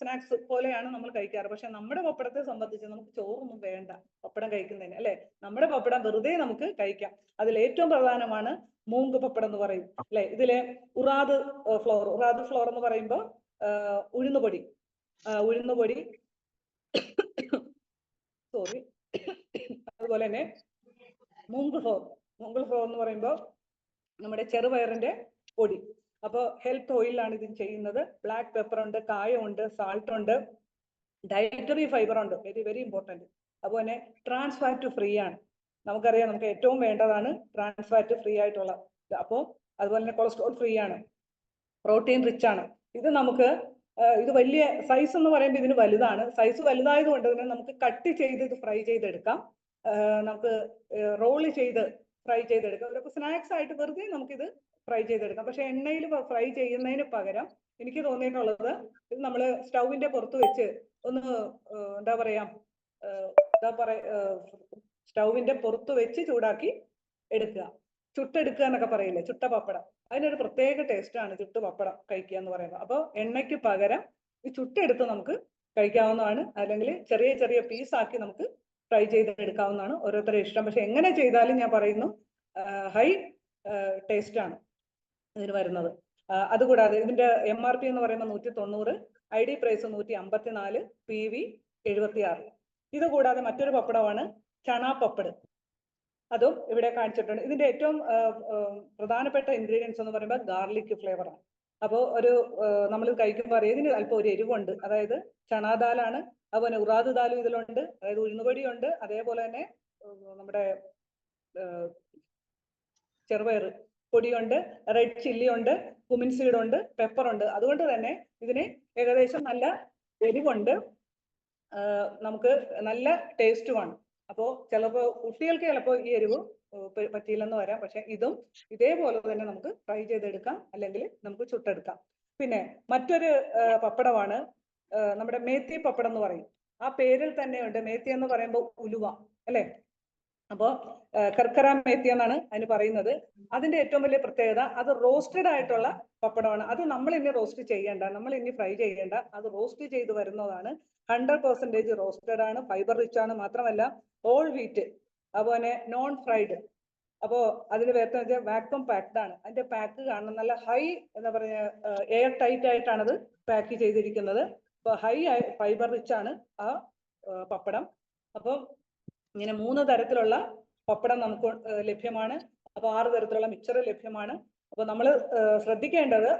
സ്നാക്സ് പോലെയാണ് നമ്മൾ കഴിക്കാറ്. പക്ഷെ നമ്മുടെ പപ്പടത്തെ സംബന്ധിച്ച് നമുക്ക് ചോറൊന്നും വേണ്ട പപ്പടം കഴിക്കുന്നതിന്, അല്ലെ? നമ്മുടെ പപ്പടം വെറുതെ നമുക്ക് കഴിക്കാം. അതിൽ ഏറ്റവും പ്രധാനമാണ് മൂങ്ക് പപ്പടം എന്ന് പറയും, അല്ലെ? ഇതിലെ ഉറാദ് ഫ്ലോർ എന്ന് പറയുമ്പോൾ ഉഴുന്നുപൊടി സോറി, അതുപോലെ തന്നെ മൂങ്ക് ഫ്ലോർ എന്ന് പറയുമ്പോൾ നമ്മുടെ ചെറുപയറിന്റെ പൊടി. അപ്പോൾ ഹെൽത്ത് ഓയിലാണ് ഇത് ചെയ്യുന്നത്. ബ്ലാക്ക് പെപ്പർ ഉണ്ട്, കായമുണ്ട്, സാൾട്ട് ഉണ്ട്, ഡയറ്ററി ഫൈബർ ഉണ്ട്, വെരി വെരി ഇമ്പോർട്ടൻറ്റ്. അതുപോലെ ട്രാൻസ് ഫാറ്റ് ഫ്രീ ആണ്. നമുക്കറിയാം നമുക്ക് ഏറ്റവും വേണ്ടതാണ് ട്രാൻസ് ഫാറ്റ് ഫ്രീ ആയിട്ടുള്ള. അപ്പോൾ അതുപോലെ തന്നെ കൊളസ്ട്രോൾ ഫ്രീ ആണ്, പ്രോട്ടീൻ റിച്ച് ആണ്. ഇത് നമുക്ക് ഇത് വലിയ സൈസ് എന്ന് പറയുമ്പോൾ ഇതിന് വലുതാണ്. സൈസ് വലുതായത് കൊണ്ട് തന്നെ നമുക്ക് കട്ട് ചെയ്ത് ഇത് ഫ്രൈ ചെയ്തെടുക്കാം, നമുക്ക് റോള് ചെയ്ത് ഫ്രൈ ചെയ്തെടുക്കാം. അതൊക്കെ സ്നാക്സ് ആയിട്ട് വെറുതെ നമുക്കിത് ഫ്രൈ ചെയ്തെടുക്കാം. പക്ഷെ എണ്ണയിൽ ഫ്രൈ ചെയ്യുന്നതിന് പകരം എനിക്ക് തോന്നിയിട്ടുള്ളത്, ഇത് നമ്മൾ സ്റ്റൗവിന്റെ പുറത്ത് വെച്ച് ഒന്ന് സ്റ്റൗവിന്റെ പുറത്ത് വെച്ച് ചൂടാക്കി എടുക്കുക, ചുട്ടെടുക്കുക എന്നൊക്കെ പറയില്ലേ, ചുട്ട പപ്പടം. അതിനൊരു പ്രത്യേക ടേസ്റ്റ് ആണ് ചുട്ടു പപ്പടം കഴിക്കുക എന്ന് പറയുന്നത്. അപ്പോൾ എണ്ണയ്ക്ക് പകരം ഈ ചുട്ടെടുത്ത് നമുക്ക് കഴിക്കാവുന്നതാണ്, അല്ലെങ്കിൽ ചെറിയ ചെറിയ പീസാക്കി നമുക്ക് ഫ്രൈ ചെയ്തെടുക്കാവുന്നതാണ്. ഓരോരുത്തരുടെ ഇഷ്ടം. പക്ഷെ എങ്ങനെ ചെയ്താലും ഞാൻ പറയുന്നു ഹൈ ടേസ്റ്റ് ആണ് ഇതിന് വരുന്നത്. അതുകൂടാതെ ഇതിന്റെ MRP എന്ന് പറയുമ്പോൾ 190, ID പ്രൈസ് 154, PV 76. ഇത് കൂടാതെ മറ്റൊരു പപ്പടമാണ് ചണ പപ്പട്, അതും ഇവിടെ കാണിച്ചിട്ടുണ്ട്. ഇതിന്റെ ഏറ്റവും പ്രധാനപ്പെട്ട ഇൻഗ്രീഡിയൻസ് എന്ന് പറയുമ്പോൾ ഗാർലിക് ഫ്ലേവർ ആണ്. അപ്പോൾ നമ്മൾ കഴിക്കുമ്പോൾ അറിയാം ഇതിന് അല്പം ഒരു എരിവുണ്ട്. അതായത് ചണാദാലാണ്, അതുപോലെ ഉറാദ് ദാലും ഇതിലുണ്ട്, അതായത് ഉഴുന്നുപൊടിയുണ്ട്, അതേപോലെ തന്നെ നമ്മുടെ ചെറുപയർ പൊടിയുണ്ട്, റെഡ് ചില്ലി ഉണ്ട്, കുമിൻ സീഡ് ഉണ്ട്, പെപ്പർ ഉണ്ട്. അതുകൊണ്ട് തന്നെ ഇതിന് ഏകദേശം നല്ല എരിവുണ്ട്, നമുക്ക് നല്ല ടേസ്റ്റുമാണ്. അപ്പോൾ ചിലപ്പോൾ കുട്ടികൾക്ക് ചിലപ്പോൾ ഈ എരിവ് പറ്റിയില്ലെന്ന് വരാം. പക്ഷെ ഇതും ഇതേപോലെ തന്നെ നമുക്ക് ഫ്രൈ ചെയ്തെടുക്കാം, അല്ലെങ്കിൽ നമുക്ക് ചുട്ടെടുക്കാം. പിന്നെ മറ്റൊരു പപ്പടമാണ് നമ്മുടെ മേത്തി പപ്പടം എന്ന് പറയും. ആ പേരിൽ തന്നെയുണ്ട്. മേത്തി എന്ന് പറയുമ്പോൾ ഉലുവ, അല്ലെ? അപ്പോൾ കർക്കര മേത്തി എന്നാണ് അതിന് പറയുന്നത്. അതിന്റെ ഏറ്റവും വലിയ പ്രത്യേകത അത് റോസ്റ്റഡ് ആയിട്ടുള്ള പപ്പടമാണ്. അത് നമ്മൾ ഇനി റോസ്റ്റ് ചെയ്യേണ്ട, നമ്മൾ ഇനി ഫ്രൈ ചെയ്യേണ്ട, അത് റോസ്റ്റ് ചെയ്ത് വരുന്നതാണ്. 100% റോസ്റ്റഡ് ആണ്, ഫൈബർ റിച്ച് ആണ്. മാത്രമല്ല ഹോൾ വീറ്റ്, അതുപോലെ നോൺ ഫ്രൈഡ്. അപ്പോൾ അതിന് വേറെ വെച്ചാൽ വാക്വം പാക്ഡ് ആണ്. അതിന്റെ പാക്ക് കാണണം, നല്ല ഹൈ എന്താ പറയുക, എയർ ടൈറ്റ് ആയിട്ടാണ് അത് പാക്ക് ചെയ്തിരിക്കുന്നത്. അപ്പോൾ ഹൈ ഫൈബർ റിച്ച് ആണ് ആ പപ്പടം. അപ്പം ഇങ്ങനെ 3 തരത്തിലുള്ള പപ്പടം നമുക്ക് ലഭ്യമാണ്. അപ്പോൾ 6 തരത്തിലുള്ള മിക്സർ ലഭ്യമാണ്. അപ്പോൾ നമ്മൾ ശ്രദ്ധിക്കേണ്ടത്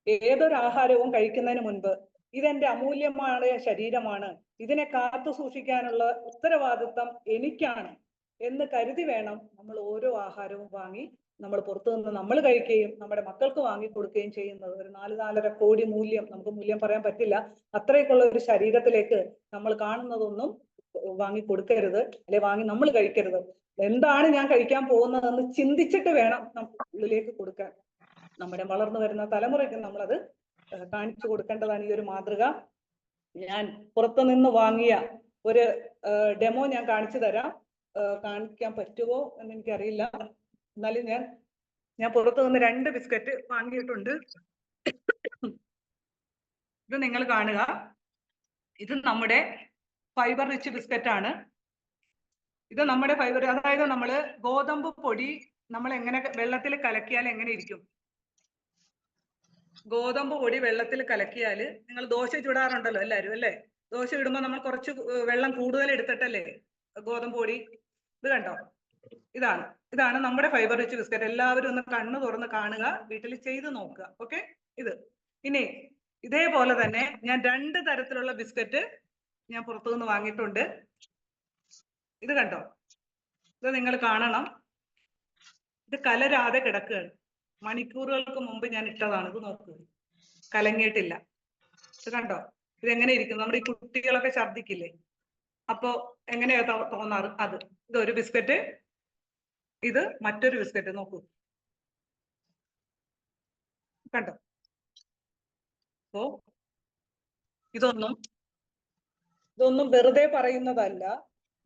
ഏതൊരു ആഹാരവും കഴിക്കുന്നതിന് മുൻപ് ഇതെന്റെ അമൂല്യമായ ശരീരമാണ്, ഇതിനെ കാത്തു സൂക്ഷിക്കാനുള്ള ഉത്തരവാദിത്തം എനിക്കാണ് എന്ന് കരുതി വേണം നമ്മൾ ഓരോ ആഹാരവും വാങ്ങി നമ്മൾ പുറത്തുനിന്ന് നമ്മൾ കഴിക്കുകയും നമ്മുടെ മക്കൾക്ക് വാങ്ങി കൊടുക്കുകയും ചെയ്യുന്നത്. ഒരു 4-4.5 കോടി മൂല്യം, നമുക്ക് മൂല്യം പറയാൻ പറ്റില്ല, അത്രയ്ക്കുള്ള ഒരു ശരീരത്തിലേക്ക് നമ്മൾ കാണുന്നതൊന്നും വാങ്ങി കൊടുക്കരുത്, അല്ലെ വാങ്ങി നമ്മൾ കഴിക്കരുത്. എന്താണ് ഞാൻ കഴിക്കാൻ പോകുന്നതെന്ന് ചിന്തിച്ചിട്ട് വേണം ഉള്ളിലേക്ക് കൊടുക്കാൻ. നമ്മുടെ വളർന്നു വരുന്ന തലമുറയ്ക്ക് നമ്മളത് കാണിച്ചു കൊടുക്കേണ്ടതാണ് ഈ ഒരു മാതൃക. ഞാൻ പുറത്തുനിന്ന് വാങ്ങിയ ഒരു ഡെമോ ഞാൻ കാണിച്ചു തരാം. കാണിക്കാൻ പറ്റുമോ എന്ന് എനിക്കറിയില്ല, എന്നാലും ഞാൻ പുറത്തു നിന്ന് 2 ബിസ്ക്കറ്റ് വാങ്ങിയിട്ടുണ്ട്. ഇത് നിങ്ങൾ കാണുക, ഇത് നമ്മുടെ ഫൈബർ റിച്ച് ബിസ്ക്കറ്റ് ആണ്. ഇത് നമ്മുടെ ഫൈബർ, അതായത് നമ്മള് ഗോതമ്പ് പൊടി നമ്മൾ എങ്ങനെ വെള്ളത്തിൽ കലക്കിയാൽ എങ്ങനെ ഇരിക്കും? ഗോതമ്പ് പൊടി വെള്ളത്തിൽ കലക്കിയാൽ, നിങ്ങൾ ദോശ ചുടാറുണ്ടല്ലോ എല്ലാവരും അല്ലേ? ദോശ ഇടുമ്പോൾ നമ്മൾ കുറച്ച് വെള്ളം കൂടുതൽ എടുത്തിട്ടല്ലേ ഗോതമ്പ് പൊടി. ഇത് കണ്ടോ, ഇതാണ് നമ്മുടെ ഫൈബർ റിച്ച് ബിസ്ക്കറ്റ്. എല്ലാവരും ഒന്ന് കണ്ണ് തുറന്ന് കാണുക, വീട്ടിൽ ചെയ്ത് നോക്കുക. ഓക്കെ, ഇനി ഇതേപോലെ തന്നെ ഞാൻ 2 തരത്തിലുള്ള ബിസ്ക്കറ്റ് ഞാൻ പുറത്തുനിന്ന് വാങ്ങിയിട്ടുണ്ട്. ഇത് കണ്ടോ, ഇത് നിങ്ങൾ കാണണം, ഇത് കലരാതെ കിടക്കുകയാണ്. മണിക്കൂറുകൾക്ക് മുമ്പ് ഞാൻ ഇട്ടതാണ്. ഇത് നോക്കുക, കലങ്ങിയിട്ടില്ല. ഇത് കണ്ടോ, ഇതെങ്ങനെ ഇരിക്കും? നമ്മുടെ ഈ കുട്ടികളൊക്കെ ഛർദ്ദിക്കില്ലേ, അപ്പോ എങ്ങനെയാ തോന്നാറ്? ഇതൊരു ബിസ്ക്കറ്റ്, ഇത് മറ്റൊരു ബിസ്ക്കറ്റ്. നോക്കൂ, കണ്ടോ? അപ്പോ ഇതൊന്നും വെറുതെ പറയുന്നതല്ല,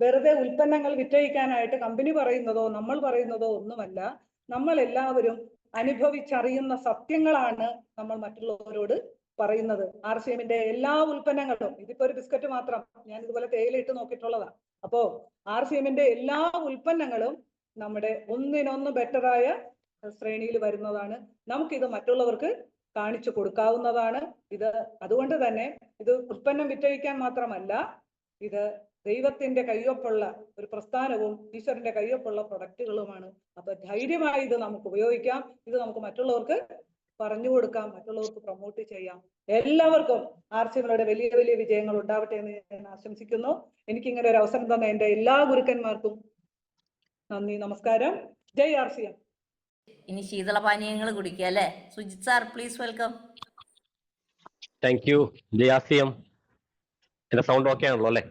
വെറുതെ ഉൽപ്പന്നങ്ങൾ വിറ്റഴിക്കാനായിട്ട് കമ്പനി പറയുന്നതോ നമ്മൾ പറയുന്നതോ ഒന്നുമല്ല. നമ്മൾ എല്ലാവരും അനുഭവിച്ചറിയുന്ന സത്യങ്ങളാണ് നമ്മൾ മറ്റുള്ളവരോട് പറയുന്നത്. RCMന്റെ എല്ലാ ഉൽപ്പന്നങ്ങളും, ഇതിപ്പോ ഒരു ബിസ്ക്കറ്റ് മാത്രം, ഞാൻ ഇതുപോലെ തേയില ഇട്ട് നോക്കിയിട്ടുള്ളതാണ്. അപ്പോ RCMന്റെ എല്ലാ ഉൽപ്പന്നങ്ങളും നമ്മുടെ ഒന്നിനൊന്ന് ബെറ്ററായ ശ്രേണിയിൽ വരുന്നതാണ്. നമുക്കിത് മറ്റുള്ളവർക്ക് കാണിച്ചു കൊടുക്കാവുന്നതാണ്. അതുകൊണ്ട് തന്നെ ഇത് ഉൽപ്പന്നം വിറ്റഴിക്കാൻ മാത്രമല്ല, ഇത് ദൈവത്തിന്റെ കയ്യൊപ്പുള്ള ഒരു പ്രസ്ഥാനവും ഈശ്വരന്റെ കയ്യൊപ്പുള്ള പ്രൊഡക്റ്റുകളുമാണ്. അപ്പൊ ധൈര്യമായി ഇത് നമുക്ക് ഉപയോഗിക്കാം, ഇത് നമുക്ക് മറ്റുള്ളവർക്ക് പറഞ്ഞു കൊടുക്കാം, മറ്റുള്ളവർക്ക് പ്രൊമോട്ട് ചെയ്യാം. എല്ലാവർക്കും RCMയുടെ വലിയ വലിയ വിജയങ്ങൾ ഉണ്ടാവട്ടെ എന്ന് ഞാൻ ആശംസിക്കുന്നു. എനിക്കിങ്ങനെ ഒരു അവസരം തന്ന എന്റെ എല്ലാ ഗുരുക്കന്മാർക്കും നന്ദി, നമസ്കാരം. ജയ് RCM. ഇനി ശീതളപാനീയങ്ങൾ കുടിക്കുക അല്ലേ? Sujith sir, please welcome. Thank you. Jai RCM. എന്റെ സൗണ്ട് ഓക്കെ ആണല്ലോ അല്ലേ?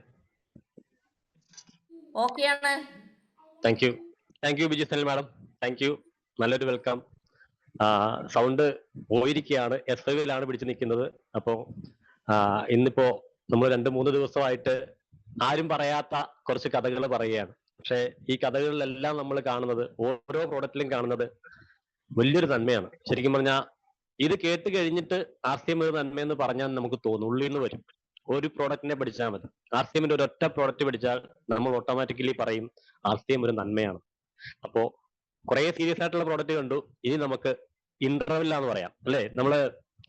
ഓക്കെയാണ്. Thank you Biju Sanal madam, thank you. നല്ലൊരു വെൽക്കം. സൗണ്ട് പോയിരിക്കുകയാണ്, SIVയിലാണ് പിടിച്ചു നിൽക്കുന്നത്. അപ്പോ ഇന്നിപ്പോ നമ്മൾ 2-3 ദിവസമായിട്ട് ആരും പറയാത്ത കുറച്ച് കഥകൾ പറയുകയാണ്. പക്ഷെ ഈ കഥകളിലെല്ലാം നമ്മൾ കാണുന്നത്, ഓരോ പ്രോഡക്റ്റിലും കാണുന്നത് വലിയൊരു നന്മയാണ്. ശരിക്കും പറഞ്ഞാൽ ഇത് കേട്ട് കഴിഞ്ഞിട്ട് RCM ഒരു നന്മയെന്ന് പറഞ്ഞാൽ നമുക്ക് തോന്നും, ഉള്ളിൽ നിന്ന് വരും. ഒരു പ്രോഡക്റ്റിനെ പഠിച്ചാൽ മതി, RCMന്റെ ഒരൊറ്റ പ്രോഡക്റ്റ് പഠിച്ചാൽ നമ്മൾ ഓട്ടോമാറ്റിക്കലി പറയും RCM ഒരു നന്മയാണ്. അപ്പോ കുറെ സീരിയസ് ആയിട്ടുള്ള പ്രോഡക്റ്റ് കണ്ടു. ഇനി നമുക്ക് ഇന്റർവെല്ലാന്ന് പറയാം അല്ലെ? നമ്മള്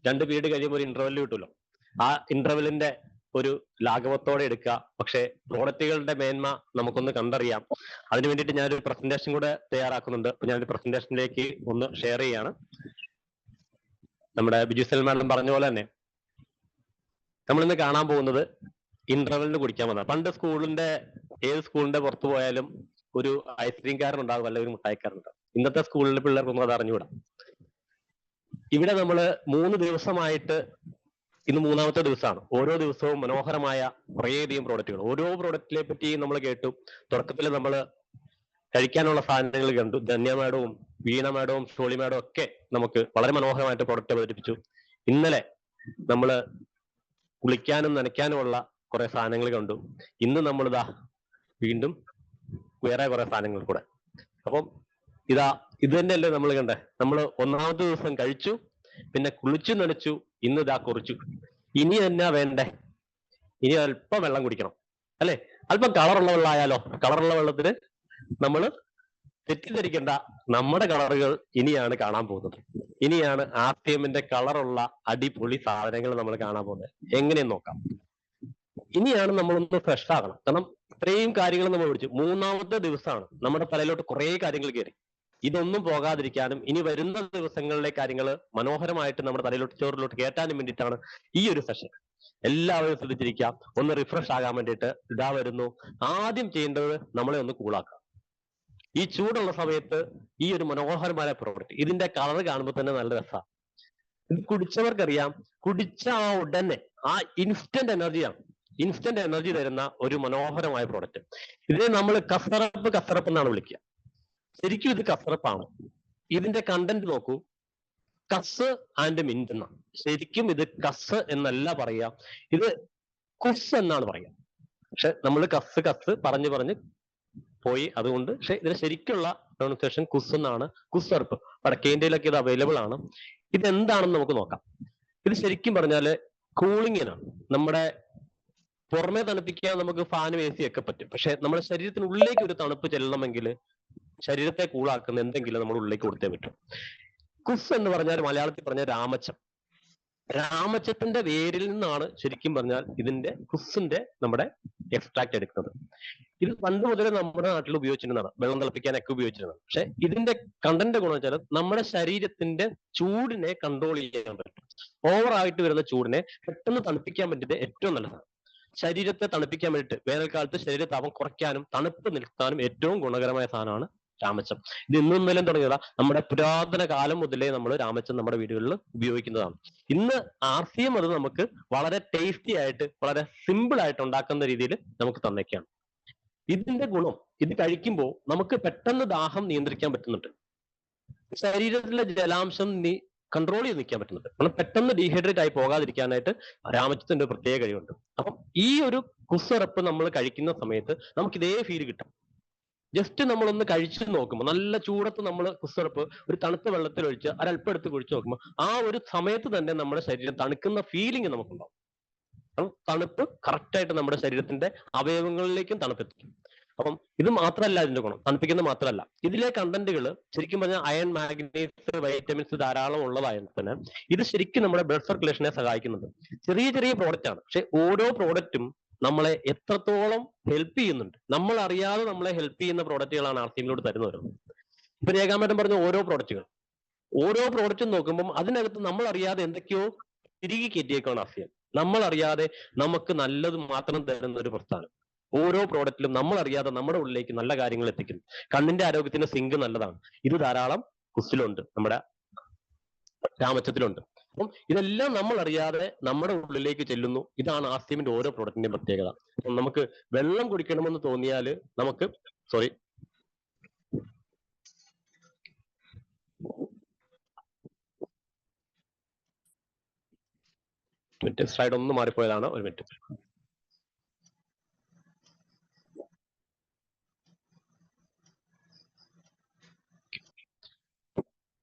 2 പീരീഡ് കഴിയുമ്പോൾ ഒരു ഇന്റർവെല് കിട്ടുമല്ലോ. ആ ഇന്റർവെല്ലിന്റെ ഒരു ലാഘവത്തോടെ എടുക്കുക. പക്ഷെ പ്രോഡക്റ്റുകളുടെ മേന്മ നമുക്കൊന്ന് കണ്ടറിയാം. അതിനു വേണ്ടിയിട്ട് ഞാനൊരു പ്രസന്റേഷൻ കൂടെ തയ്യാറാക്കുന്നുണ്ട്. അപ്പൊ ഞാനൊരു പ്രസന്റേഷനിലേക്ക് ഒന്ന് ഷെയർ ചെയ്യാണ്. നമ്മുടെ ബിജു സൽമാൻ പറഞ്ഞ പോലെ തന്നെ നമ്മളിന്ന് കാണാൻ പോകുന്നത് ഇന്റർവെല്ലിന് കുടിക്കാൻ വന്ന. പണ്ട് ഏത് സ്കൂളിന്റെ പുറത്തു പോയാലും ഒരു ഐസ്ക്രീംകാരൻ ഉണ്ടാകും, അല്ലെങ്കിൽ ഒരു മുട്ടായിക്കാരൻ ഉണ്ടാകും. ഇന്നത്തെ സ്കൂളിലെ പിള്ളേർക്കൊന്നും അത് അറിഞ്ഞുകൂടാ. ഇവിടെ നമ്മള് 3 ദിവസമായിട്ട്, ഇന്ന് 3ാമത്തെ ദിവസമാണ്. ഓരോ ദിവസവും മനോഹരമായ കുറേയധികം പ്രോഡക്റ്റുകൾ. ഓരോ പ്രോഡക്റ്റിനെ പറ്റി നമ്മൾ കേട്ടു. തുടക്കത്തിൽ നമ്മൾ കഴിക്കാനുള്ള സാധനങ്ങൾ കണ്ടു. ധന്യ മാഡവും വീണ മാഡവും സോളി മാഡവും ഒക്കെ നമുക്ക് വളരെ മനോഹരമായിട്ട് പ്രോഡക്റ്റ് അവതരിപ്പിച്ചു. ഇന്നലെ നമ്മള് കുളിക്കാനും നനയ്ക്കാനുമുള്ള കുറെ സാധനങ്ങൾ കണ്ടു. ഇന്ന് നമ്മളിതാ വീണ്ടും വേറെ കുറെ സാധനങ്ങൾ കൂടെ. അപ്പം ഇത് തന്നെയല്ലേ നമ്മൾ കണ്ടേ? നമ്മൾ 1ാമത്തെ ദിവസം കഴിച്ചു, പിന്നെ കുളിച്ചു നനച്ചു, ഇന്ന് ഇതാ കുറിച്ചു. ഇനി എന്നാ വേണ്ടേ? ഇനി അല്പം വെള്ളം കുടിക്കണം അല്ലെ? അല്പം കളറുള്ള വെള്ളമായാലോ? കളറുള്ള വെള്ളത്തിന് നമ്മൾ തെറ്റിദ്ധരിക്കേണ്ട, നമ്മുടെ കളറുകൾ ഇനിയാണ് കാണാൻ പോകുന്നത്. ഇനിയാണ് RCMന്റെ കളറുള്ള അടിപൊളി സാധനങ്ങൾ നമ്മൾ കാണാൻ പോകുന്നത്. എങ്ങനെയെന്ന് നോക്കാം. ഇനിയാണ് നമ്മളൊന്ന് ഫ്രഷ് ആകണം. കാരണം ഇത്രയും കാര്യങ്ങൾ നമ്മൾ പഠിച്ചു. 3ാമത്തെ ദിവസമാണ്. നമ്മുടെ തലയിലോട്ട് കുറെ കാര്യങ്ങൾ കയറി. ഇതൊന്നും പോകാതിരിക്കാനും ഇനി വരുന്ന ദിവസങ്ങളിലെ കാര്യങ്ങൾ മനോഹരമായിട്ട് നമ്മുടെ തലയിലോട്ട് ചോറിലോട്ട് കയറ്റാനും വേണ്ടിയിട്ടാണ് ഈ ഒരു സെഷൻ. എല്ലാവരും ശ്രദ്ധിച്ചിരിക്കാം, ഒന്ന് റിഫ്രഷ് ആകാൻ വേണ്ടിയിട്ട്. ഇതാ വരുന്നു. ആദ്യം ചെയ്യേണ്ടത് നമ്മളെ ഒന്ന് കൂളാക്കുക. ഈ ചൂടുള്ള സമയത്ത് ഈ ഒരു മനോഹരമായ പ്രോഡക്റ്റ്, ഇതിന്റെ കളർ കാണുമ്പോൾ തന്നെ നല്ല രസമാണ്. ഇത് കുടിച്ചവർക്കറിയാം, കുടിച്ച ആ ഉടനെ ആ ഇൻസ്റ്റന്റ് എനർജിയാണ്, ഇൻസ്റ്റന്റ് എനർജി തരുന്ന ഒരു മനോഹരമായ പ്രോഡക്റ്റ്. ഇതിനെ നമ്മൾ കസറപ്പ് എന്നാണ് വിളിക്കുക. ശരിക്കും ഇത് കസറപ്പാണ്. ഇതിന്റെ കണ്ടന്റ് നോക്കൂ, കസ് ആൻഡ് മിന്റ് എന്നാണ്. ശരിക്കും ഇത് കസ് എന്നല്ല പറയാ, ഇത് കുസ് എന്നാണ് പറയാ. പക്ഷെ നമ്മൾ കസ് പറഞ്ഞ് പോയി, അതുകൊണ്ട്. പക്ഷെ ഇതിന് ശരിക്കുള്ള പ്രൊണൗൺസിയേഷൻ കുസ് എന്നാണ്. കുസർപ്പ്. വടക്കേ ഇന്ത്യയിലൊക്കെ ഇത് അവൈലബിൾ ആണ്. ഇത് എന്താണെന്ന് നമുക്ക് നോക്കാം. ഇത് ശരിക്കും പറഞ്ഞാല് കൂളിങ്ങിനാണ്. നമ്മുടെ പുറമെ തണുപ്പിക്കാൻ നമുക്ക് ഫാനും AC ഒക്കെ പറ്റും. പക്ഷെ നമ്മുടെ ശരീരത്തിനുള്ളിലേക്ക് ഒരു തണുപ്പ് ചെല്ലണമെങ്കിൽ, ശരീരത്തെ കൂളാക്കുന്ന എന്തെങ്കിലും നമ്മുടെ ഉള്ളിലേക്ക് കൊടുത്തേ പറ്റും. കുസ് എന്ന് പറഞ്ഞാൽ മലയാളത്തിൽ പറഞ്ഞ രാമച്ചം. രാമച്ചത്തിന്റെ വേരിൽ നിന്നാണ് ശരിക്കും പറഞ്ഞാൽ ഇതിന്റെ കുസിന്റെ നമ്മുടെ എക്സ്ട്രാക്ട് എടുക്കുന്നത്. ഇത് പണ്ട് മുതലേ നമ്മുടെ നാട്ടിൽ ഉപയോഗിച്ചിരുന്നതാണ്, വെള്ളം തിളപ്പിക്കാനൊക്കെ ഉപയോഗിച്ചിരുന്നതാണ്. പക്ഷെ ഇതിന്റെ കണ്ടന്റ് ഗുണം വെച്ചാൽ നമ്മുടെ ശരീരത്തിന്റെ ചൂടിനെ കൺട്രോൾ ചെയ്യാൻ പറ്റും. ഓവറായിട്ട് വരുന്ന ചൂടിനെ പെട്ടെന്ന് തണുപ്പിക്കാൻ പറ്റിയത് ഏറ്റവും നല്ലതാണ്. ശരീരത്തെ തണുപ്പിക്കാൻ വേണ്ടിയിട്ട് വേനൽക്കാലത്ത് ശരീരതാപം കുറയ്ക്കാനും തണുപ്പ് നിൽക്കാനും ഏറ്റവും ഗുണകരമായ സാധനമാണ് രാമച്ചം. ഇത് ഇന്നും ഇന്നലെയും തുടങ്ങിയതാ, നമ്മുടെ പുരാതന കാലം മുതലേ നമ്മൾ രാമച്ചം നമ്മുടെ വീടുകളിൽ ഉപയോഗിക്കുന്നതാണ്. ഇന്ന് RCM അത് നമുക്ക് വളരെ ടേസ്റ്റി ആയിട്ട് വളരെ സിമ്പിൾ ആയിട്ട് ഉണ്ടാക്കുന്ന രീതിയിൽ നമുക്ക് തന്നേക്കാണ്. ഇതിന്റെ ഗുണം, ഇത് കഴിക്കുമ്പോൾ നമുക്ക് പെട്ടെന്ന് ദാഹം നിയന്ത്രിക്കാൻ പറ്റുന്നുണ്ട്. ശരീരത്തിലെ ജലാംശം കൺട്രോൾ ചെയ്ത് നിൽക്കാൻ പറ്റുന്നുണ്ട്. നമ്മൾ പെട്ടെന്ന് ഡീഹൈഡ്രേറ്റ് ആയി പോകാതിരിക്കാനായിട്ട് രാമച്ചത്തിന്റെ ഒരു പ്രത്യേക കഴിവുണ്ട്. അപ്പം ഈ ഒരു കുസറപ്പ് നമ്മൾ കഴിക്കുന്ന സമയത്ത് നമുക്ക് ഇതേ ഫീൽ കിട്ടും. ജസ്റ്റ് നമ്മളൊന്ന് കഴിച്ചു നോക്കുമ്പോൾ, നല്ല ചൂടത്ത് നമ്മൾ കുസറപ്പ് ഒരു തണുത്ത വെള്ളത്തിൽ ഒഴിച്ച് ഒരല്പം എടുത്ത് കുഴിച്ചു നോക്കുമ്പോൾ ആ ഒരു സമയത്ത് തന്നെ നമ്മുടെ ശരീരം തണുക്കുന്ന ഫീലിംഗ് നമുക്കുണ്ടാവും. തണുപ്പ് കറക്റ്റായിട്ട് നമ്മുടെ ശരീരത്തിന്റെ അവയവങ്ങളിലേക്കും തണുപ്പെത്തിക്കും. അപ്പം ഇത് മാത്രമല്ല ഇതിന്റെ ഗുണം, തണുപ്പിക്കുന്നത് മാത്രമല്ല, ഇതിലെ കണ്ടന്റുകൾ ശരിക്കും പറഞ്ഞാൽ അയൺ, മാഗ്നീസ്, വൈറ്റമിൻസ് ധാരാളം ഉള്ളതായതിനാൽ തന്നെ ഇത് ശരിക്കും നമ്മുടെ ബ്ലഡ് സർക്കുലേഷനെ സഹായിക്കുന്നുണ്ട്. ചെറിയ ചെറിയ പ്രോഡക്റ്റ് ആണ്, പക്ഷെ ഓരോ പ്രോഡക്റ്റും നമ്മളെ എത്രത്തോളം ഹെൽപ്പ് ചെയ്യുന്നുണ്ട്. നമ്മൾ അറിയാതെ നമ്മളെ ഹെൽപ്പ് ചെയ്യുന്ന പ്രോഡക്റ്റുകളാണ് RCMിലോട്ട് തരുന്നത്. ഇപ്പൊ രേഖാമേട്ടൻ പറഞ്ഞ ഓരോ പ്രോഡക്റ്റും നോക്കുമ്പോൾ അതിനകത്ത് നമ്മൾ അറിയാതെ എന്തൊക്കെയോ തിരികെ കയറ്റിയേക്കാണ് RCM. നമ്മൾ അറിയാതെ നമുക്ക് നല്ലത് മാത്രം തരുന്ന ഒരു പ്രസ്ഥാനം. ഓരോ പ്രോഡക്റ്റിലും നമ്മൾ അറിയാതെ നമ്മുടെ ഉള്ളിലേക്ക് നല്ല കാര്യങ്ങൾ എത്തിക്കുന്നു. കണ്ണിന്റെ ആരോഗ്യത്തിന് സിങ്ക് നല്ലതാണ്. ഇത് ധാരാളം കുസിലുണ്ട്, നമ്മുടെ രാമച്ചത്തിലുണ്ട്. അപ്പം ഇതെല്ലാം നമ്മൾ അറിയാതെ നമ്മുടെ ഉള്ളിലേക്ക് ചെല്ലുന്നു. ഇതാണ് RCMന്റെ ഓരോ പ്രോഡക്റ്റിന്റെയും പ്രത്യേകത. നമുക്ക് വെള്ളം കുടിക്കണമെന്ന് തോന്നിയാൽ നമുക്ക് സ്ലൈഡ് ഒന്ന് മാറിപ്പോയതാണ്, ഒരു മിനിറ്റ്.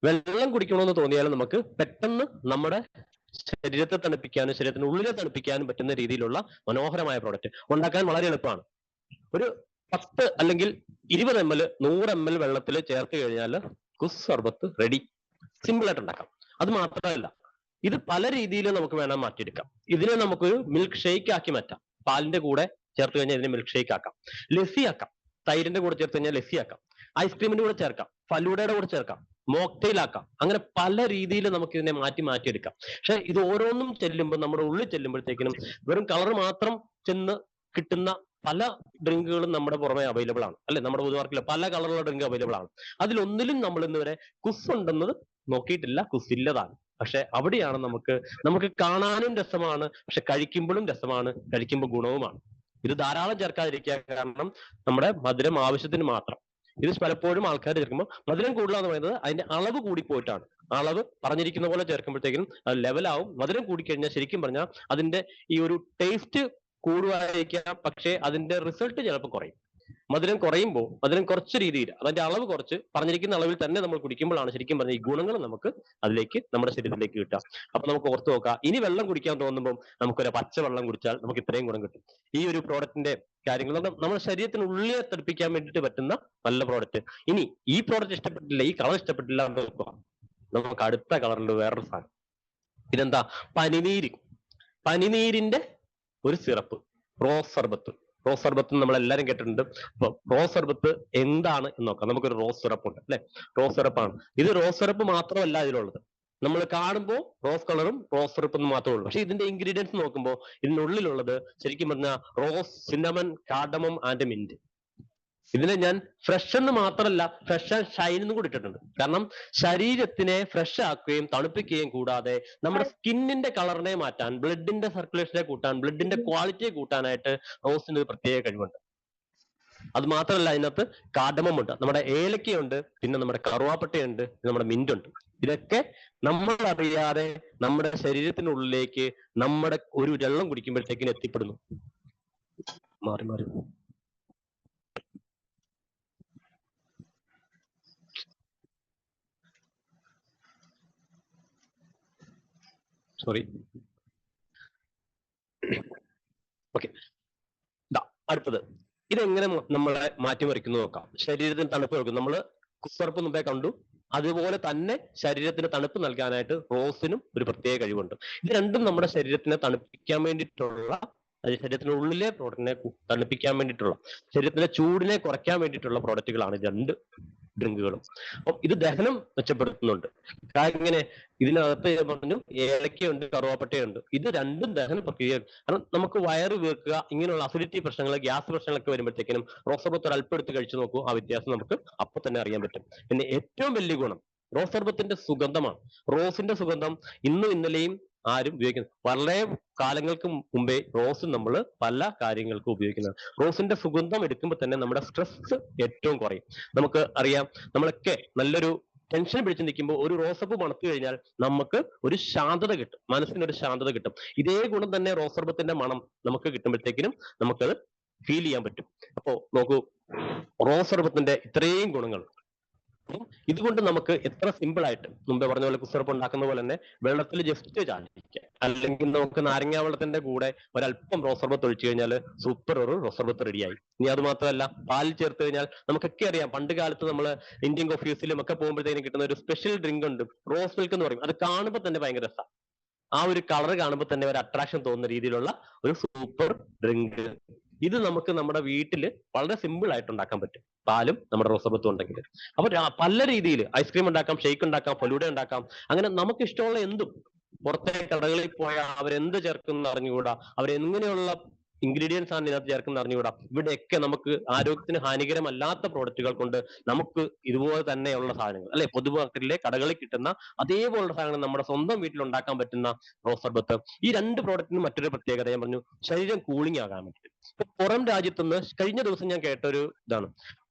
വെള്ളം കുടിക്കണമെന്ന് തോന്നിയാൽ നമുക്ക് പെട്ടെന്ന് നമ്മുടെ ശരീരത്തെ തണുപ്പിക്കാനും ശരീരത്തിന് ഉള്ളിലെ തണുപ്പിക്കാനും പറ്റുന്ന രീതിയിലുള്ള മനോഹരമായ പ്രോഡക്റ്റ് ഉണ്ടാക്കാൻ വളരെ എളുപ്പമാണ്. ഒരു 10 അല്ലെങ്കിൽ 20 ml 100 ml വെള്ളത്തിൽ ചേർത്ത് കഴിഞ്ഞാൽ കുസ് സർബത്ത് റെഡി. സിമ്പിൾ ആയിട്ട് ഉണ്ടാക്കാം. അത് മാത്രമല്ല, ഇത് പല രീതിയിൽ നമുക്ക് വേണം മാറ്റിയെടുക്കാം. ഇതിനെ നമുക്കൊരു മിൽക്ക് ഷേക്ക് ആക്കി മാറ്റാം. പാലിന്റെ കൂടെ ചേർത്ത് കഴിഞ്ഞാൽ ഇതിനെ മിൽക്ക് ഷേക്ക് ആക്കാം, ലസ്സി ആക്കാം, തൈരിന്റെ കൂടെ ചേർത്ത് കഴിഞ്ഞാൽ ലസ്സി ആക്കാം, ഐസ്ക്രീമിന്റെ കൂടെ ചേർക്കാം, ഫലൂഡയുടെ കൂടെ ചേർക്കാം, മോക്ടെയിൽ ആക്കാം. അങ്ങനെ പല രീതിയിൽ നമുക്ക് ഇതിനെ മാറ്റിയെടുക്കാം. പക്ഷെ ഇത് ഓരോന്നും ചെല്ലുമ്പോൾ, നമ്മുടെ ഉള്ളിൽ ചെല്ലുമ്പോഴത്തേക്കിനും വെറും കളർ മാത്രം ചെന്ന് കിട്ടുന്ന പല ഡ്രിങ്കുകളും നമ്മുടെ പുറമെ അവൈലബിൾ ആണ്, അല്ലെ? നമ്മുടെ പൊതുമാർക്കിൽ പല കളറുള്ള ഡ്രിങ്ക് അവൈലബിൾ ആണ്. അതിലൊന്നിലും നമ്മൾ ഇന്ന് വരെ കുസ് ഉണ്ടെന്നത് നോക്കിയിട്ടില്ല, കുസ് ഇല്ലതാണ്. പക്ഷെ അവിടെയാണ് നമുക്ക് കാണാനും രസമാണ്, പക്ഷെ കഴിക്കുമ്പോഴും രസമാണ്, കഴിക്കുമ്പോൾ ഗുണവുമാണ്. ഇത് ധാരാളം ചേർക്കാതിരിക്കുക, കാരണം നമ്മുടെ മധുരം ആവശ്യത്തിന് മാത്രം. ഇത് പലപ്പോഴും ആൾക്കാർ ചേർക്കുമ്പോൾ മധുരം കൂടുതലാന്ന് പറയുന്നത് അതിന്റെ അളവ് കൂടി പോയിട്ടാണ്. അളവ് പറഞ്ഞിരിക്കുന്ന പോലെ ചേർക്കുമ്പോഴത്തേക്കും അത് ലെവലാവും. മധുരം കൂടിക്കഴിഞ്ഞാൽ ശരിക്കും പറഞ്ഞാൽ അതിന്റെ ഈ ഒരു ടേസ്റ്റ് കൂടുവായിരിക്കാം, പക്ഷേ അതിന്റെ റിസൾട്ട് ചിലപ്പോൾ കുറയും. മധുരം കുറയുമ്പോൾ മധുരം കുറച്ച് രീതിയിൽ അതിന്റെ അളവ് കുറച്ച് പറഞ്ഞിരിക്കുന്ന അളവിൽ തന്നെ നമ്മൾ കുടിക്കുമ്പോഴാണ് ശരിക്കും പറഞ്ഞാൽ ഈ ഗുണങ്ങൾ നമുക്ക് അതിലേക്ക് നമ്മുടെ ശരീരത്തിലേക്ക് കിട്ടുക. അപ്പൊ നമുക്ക് ഓർത്ത് നോക്കാം, ഇനി വെള്ളം കുടിക്കാൻ തോന്നുമ്പോൾ നമുക്കൊരു പച്ച വെള്ളം കുടിച്ചാൽ നമുക്ക് ഇത്രയും ഗുണം കിട്ടും. ഈ ഒരു പ്രോഡക്റ്റിന്റെ കാര്യങ്ങൾ നമ്മുടെ ശരീരത്തിന് ഉള്ളിലെ തടുപ്പിക്കാൻ വേണ്ടിയിട്ട് പറ്റുന്ന നല്ല പ്രോഡക്റ്റ്. ഇനി ഈ പ്രോഡക്റ്റ് ഇഷ്ടപ്പെട്ടില്ല, ഈ കളർ ഇഷ്ടപ്പെട്ടില്ല എന്ന് നോക്കുക, നമുക്ക് അടുത്ത കളറിൽ വേറൊരു സാധനം. ഇതെന്താ? പനിനീരിന്റെ ഒരു സിറപ്പ്, റോസ് സർബത്ത്. റോസ് സർബത്ത് നമ്മൾ എല്ലാവരും കേട്ടിട്ടുണ്ട്. അപ്പൊ റോസ് സർബത്ത് എന്താണ് എന്ന് നോക്കാം. നമുക്കൊരു റോസ് സിറപ്പ് ഉണ്ട് അല്ലെ, റോസ് സിറപ്പാണ് ഇത്. റോസ് സിറപ്പ് മാത്രമല്ല ഇതിലുള്ളത്. നമ്മൾ കാണുമ്പോൾ റോസ് കളറും റോസ് സിറപ്പ് എന്ന് മാത്രമേ ഉള്ളൂ. പക്ഷെ ഇതിന്റെ ഇൻഗ്രീഡിയൻസ് നോക്കുമ്പോൾ ഇതിനുള്ളിലുള്ളത് ശരിക്കും പറഞ്ഞാൽ rose, cinnamon, cardamom and mint. ഇതിനെ ഞാൻ ഫ്രഷ് എന്ന് മാത്രമല്ല ഫ്രഷ് ആൻഡ് ഷൈൻ എന്നും കൂടി ഇട്ടിട്ടുണ്ട്. കാരണം ശരീരത്തിനെ ഫ്രഷ് ആക്കുകയും തണുപ്പിക്കുകയും കൂടാതെ നമ്മുടെ സ്കിന്നിന്റെ കളറിനെ മാറ്റാൻ, ബ്ലഡിന്റെ സർക്കുലേഷനെ കൂട്ടാൻ, ബ്ലഡിന്റെ ക്വാളിറ്റിയെ കൂട്ടാനായിട്ട് റോസിന് ഒരു പ്രത്യേക കഴിവുണ്ട്. അത് മാത്രമല്ല, അതിനകത്ത് കാർഡമം ഉണ്ട്, നമ്മുടെ ഏലക്കയുണ്ട്, പിന്നെ നമ്മുടെ കറുവാപ്പട്ടയുണ്ട്, നമ്മുടെ മിന്റ് ഉണ്ട്. ഇതൊക്കെ നമ്മൾ അറിയാതെ നമ്മുടെ ശരീരത്തിനുള്ളിലേക്ക് നമ്മുടെ ഒരു വെള്ളം കുടിക്കുമ്പോഴത്തേക്കിന് എത്തിപ്പെടുന്നു. മാറി മാറി സോറി. ഓക്കെ, അടുത്തത് ഇതെങ്ങനെ നമ്മളെ മാറ്റിമറിക്കുന്നു നോക്കാം. ശരീരത്തിന് തണുപ്പ് കൊടുക്കും. നമ്മൾ കുസർപ്പ് മുമ്പേ കണ്ടു, അതുപോലെ തന്നെ ശരീരത്തിന് തണുപ്പ് നൽകാനായിട്ട് റോസിനും ഒരു പ്രത്യേക കഴിവുണ്ട്. ഇത് രണ്ടും നമ്മുടെ ശരീരത്തിനെ തണുപ്പിക്കാൻ വേണ്ടിയിട്ടുള്ള, ശരീരത്തിനുള്ളിലെ പ്രോഡക്റ്റിനെ തണുപ്പിക്കാൻ വേണ്ടിയിട്ടുള്ള, ശരീരത്തിലെ ചൂടിനെ കുറയ്ക്കാൻ വേണ്ടിയിട്ടുള്ള പ്രോഡക്റ്റുകളാണ് രണ്ട് ഡ്രിങ്കുകളും. അപ്പം ഇത് ദഹനം മെച്ചപ്പെടുത്തുന്നുണ്ട്. ഇങ്ങനെ ഇതിനകത്ത് പറഞ്ഞു ഏലക്കയുണ്ട്, കറുവാപ്പട്ടയുണ്ട്. ഇത് രണ്ടും ദഹന പ്രക്രിയ. കാരണം നമുക്ക് വയറ് വീർക്കുക, ഇങ്ങനെയുള്ള അസിഡിറ്റി പ്രശ്നങ്ങൾ, ഗ്യാസ് പ്രശ്നങ്ങളൊക്കെ വരുമ്പോഴത്തേക്കിനും റോസ് സർബത്ത് ഒരല്പം എടുത്ത് കഴിച്ചു നോക്കൂ, ആ വ്യത്യാസം നമുക്ക് അപ്പൊ തന്നെ അറിയാൻ പറ്റും. പിന്നെ ഏറ്റവും വലിയ ഗുണം റോസ് സർബത്തിന്റെ സുഗന്ധമാണ്. റോസിന്റെ സുഗന്ധം ഇന്നും ഇന്നലെയും ആരും ഉപയോഗിക്കുന്നത്. വളരെ കാലങ്ങൾക്ക് മുമ്പേ റോസ് നമ്മൾ പല കാര്യങ്ങൾക്കും ഉപയോഗിക്കുന്നത്. റോസിന്റെ സുഗന്ധം എടുക്കുമ്പോൾ തന്നെ നമ്മുടെ സ്ട്രെസ് ഏറ്റവും കുറയും. നമുക്ക് അറിയാം, നമ്മളൊക്കെ നല്ലൊരു ടെൻഷൻ പിടിച്ച് നിൽക്കുമ്പോൾ ഒരു റോസപ്പ് മണത്തു കഴിഞ്ഞാൽ നമുക്ക് ഒരു ശാന്തത കിട്ടും, മനസ്സിനൊരു ശാന്തത കിട്ടും. ഇതേ ഗുണം തന്നെ റോസ് സർബത്തിന്റെ മണം നമുക്ക് കിട്ടുമ്പോഴത്തേക്കിനും നമുക്കത് ഫീൽ ചെയ്യാൻ പറ്റും. അപ്പോ നോക്കൂ, റോസ് സർബത്തിന്റെ ഇത്രയും ഗുണങ്ങൾ. ഇതുകൊണ്ട് നമുക്ക് എത്ര സിമ്പിൾ ആയിട്ട്, മുമ്പേ പറഞ്ഞ പോലെ കുസർപ്പ് ഉണ്ടാക്കുന്ന പോലെ തന്നെ വെള്ളത്തിൽ ജസ്റ്റ് ചാലിക്കാം, അല്ലെങ്കിൽ നമുക്ക് നാരങ്ങാ വെള്ളത്തിന്റെ കൂടെ ഒരല്പം റോസ് സർബത്ത് ഒഴിച്ചു കഴിഞ്ഞാൽ സൂപ്പർ ഒരു റോസ് സർബത്ത് റെഡിയായി. ഇനി അത് മാത്രമല്ല, പാലിൽ ചേർത്ത് കഴിഞ്ഞാൽ നമുക്കൊക്കെ അറിയാം, പണ്ട് കാലത്ത് നമ്മൾ ഇന്ത്യൻ കോഫീസിലും ഒക്കെ പോകുമ്പോഴത്തേക്കും കിട്ടുന്ന ഒരു സ്പെഷ്യൽ ഡ്രിങ്ക് ഉണ്ട്, റോസ് മിൽക്ക് എന്ന് പറയും. അത് കാണുമ്പോൾ തന്നെ ഭയങ്കര രസമാണ്. ആ ഒരു കളർ കാണുമ്പോൾ തന്നെ ഒരു അട്രാക്ഷൻ തോന്നുന്ന രീതിയിലുള്ള ഒരു സൂപ്പർ ഡ്രിങ്ക്. ഇത് നമുക്ക് നമ്മുടെ വീട്ടിൽ വളരെ സിമ്പിൾ ആയിട്ട് ഉണ്ടാക്കാൻ പറ്റും, പാലും നമ്മുടെ റോസ് സർബത്തും ഉണ്ടെങ്കിൽ. അപ്പൊ പല രീതിയിൽ ഐസ്ക്രീം ഉണ്ടാക്കാം, ഷേക്ക് ഉണ്ടാക്കാം, ഫലൂഡ ഉണ്ടാക്കാം, അങ്ങനെ നമുക്ക് ഇഷ്ടമുള്ള എന്തും. പുറത്തെ കടകളിൽ പോയാൽ അവരെന്ത് ചേർക്കുന്ന അറിഞ്ഞുകൂടാ, അവരെങ്ങനെയുള്ള ഇൻഗ്രീഡിയൻസ് ആണ് ഇതിനകത്ത് ചേർക്കുന്ന അറിഞ്ഞുകൂടാ. ഇവിടെയൊക്കെ നമുക്ക് ആരോഗ്യത്തിന് ഹാനികരമല്ലാത്ത പ്രോഡക്റ്റുകൾ കൊണ്ട് നമുക്ക് ഇതുപോലെ തന്നെയുള്ള സാധനങ്ങൾ അല്ലെ, പൊതുമാർക്കറ്റിലെ കടകളിൽ കിട്ടുന്ന അതേപോലുള്ള സാധനങ്ങൾ നമ്മുടെ സ്വന്തം വീട്ടിൽ ഉണ്ടാക്കാൻ പറ്റുന്ന റോസ് സർബത്ത്. ഈ രണ്ട് പ്രോഡക്റ്റിന് മറ്റൊരു പ്രത്യേകത ഞാൻ പറഞ്ഞു, ശരീരം കൂളിംഗ് ആകാൻ പറ്റും. പുറം രാജ്യത്തുനിന്ന് കഴിഞ്ഞ ദിവസം ഞാൻ കേട്ടൊരു ഇതാണ്,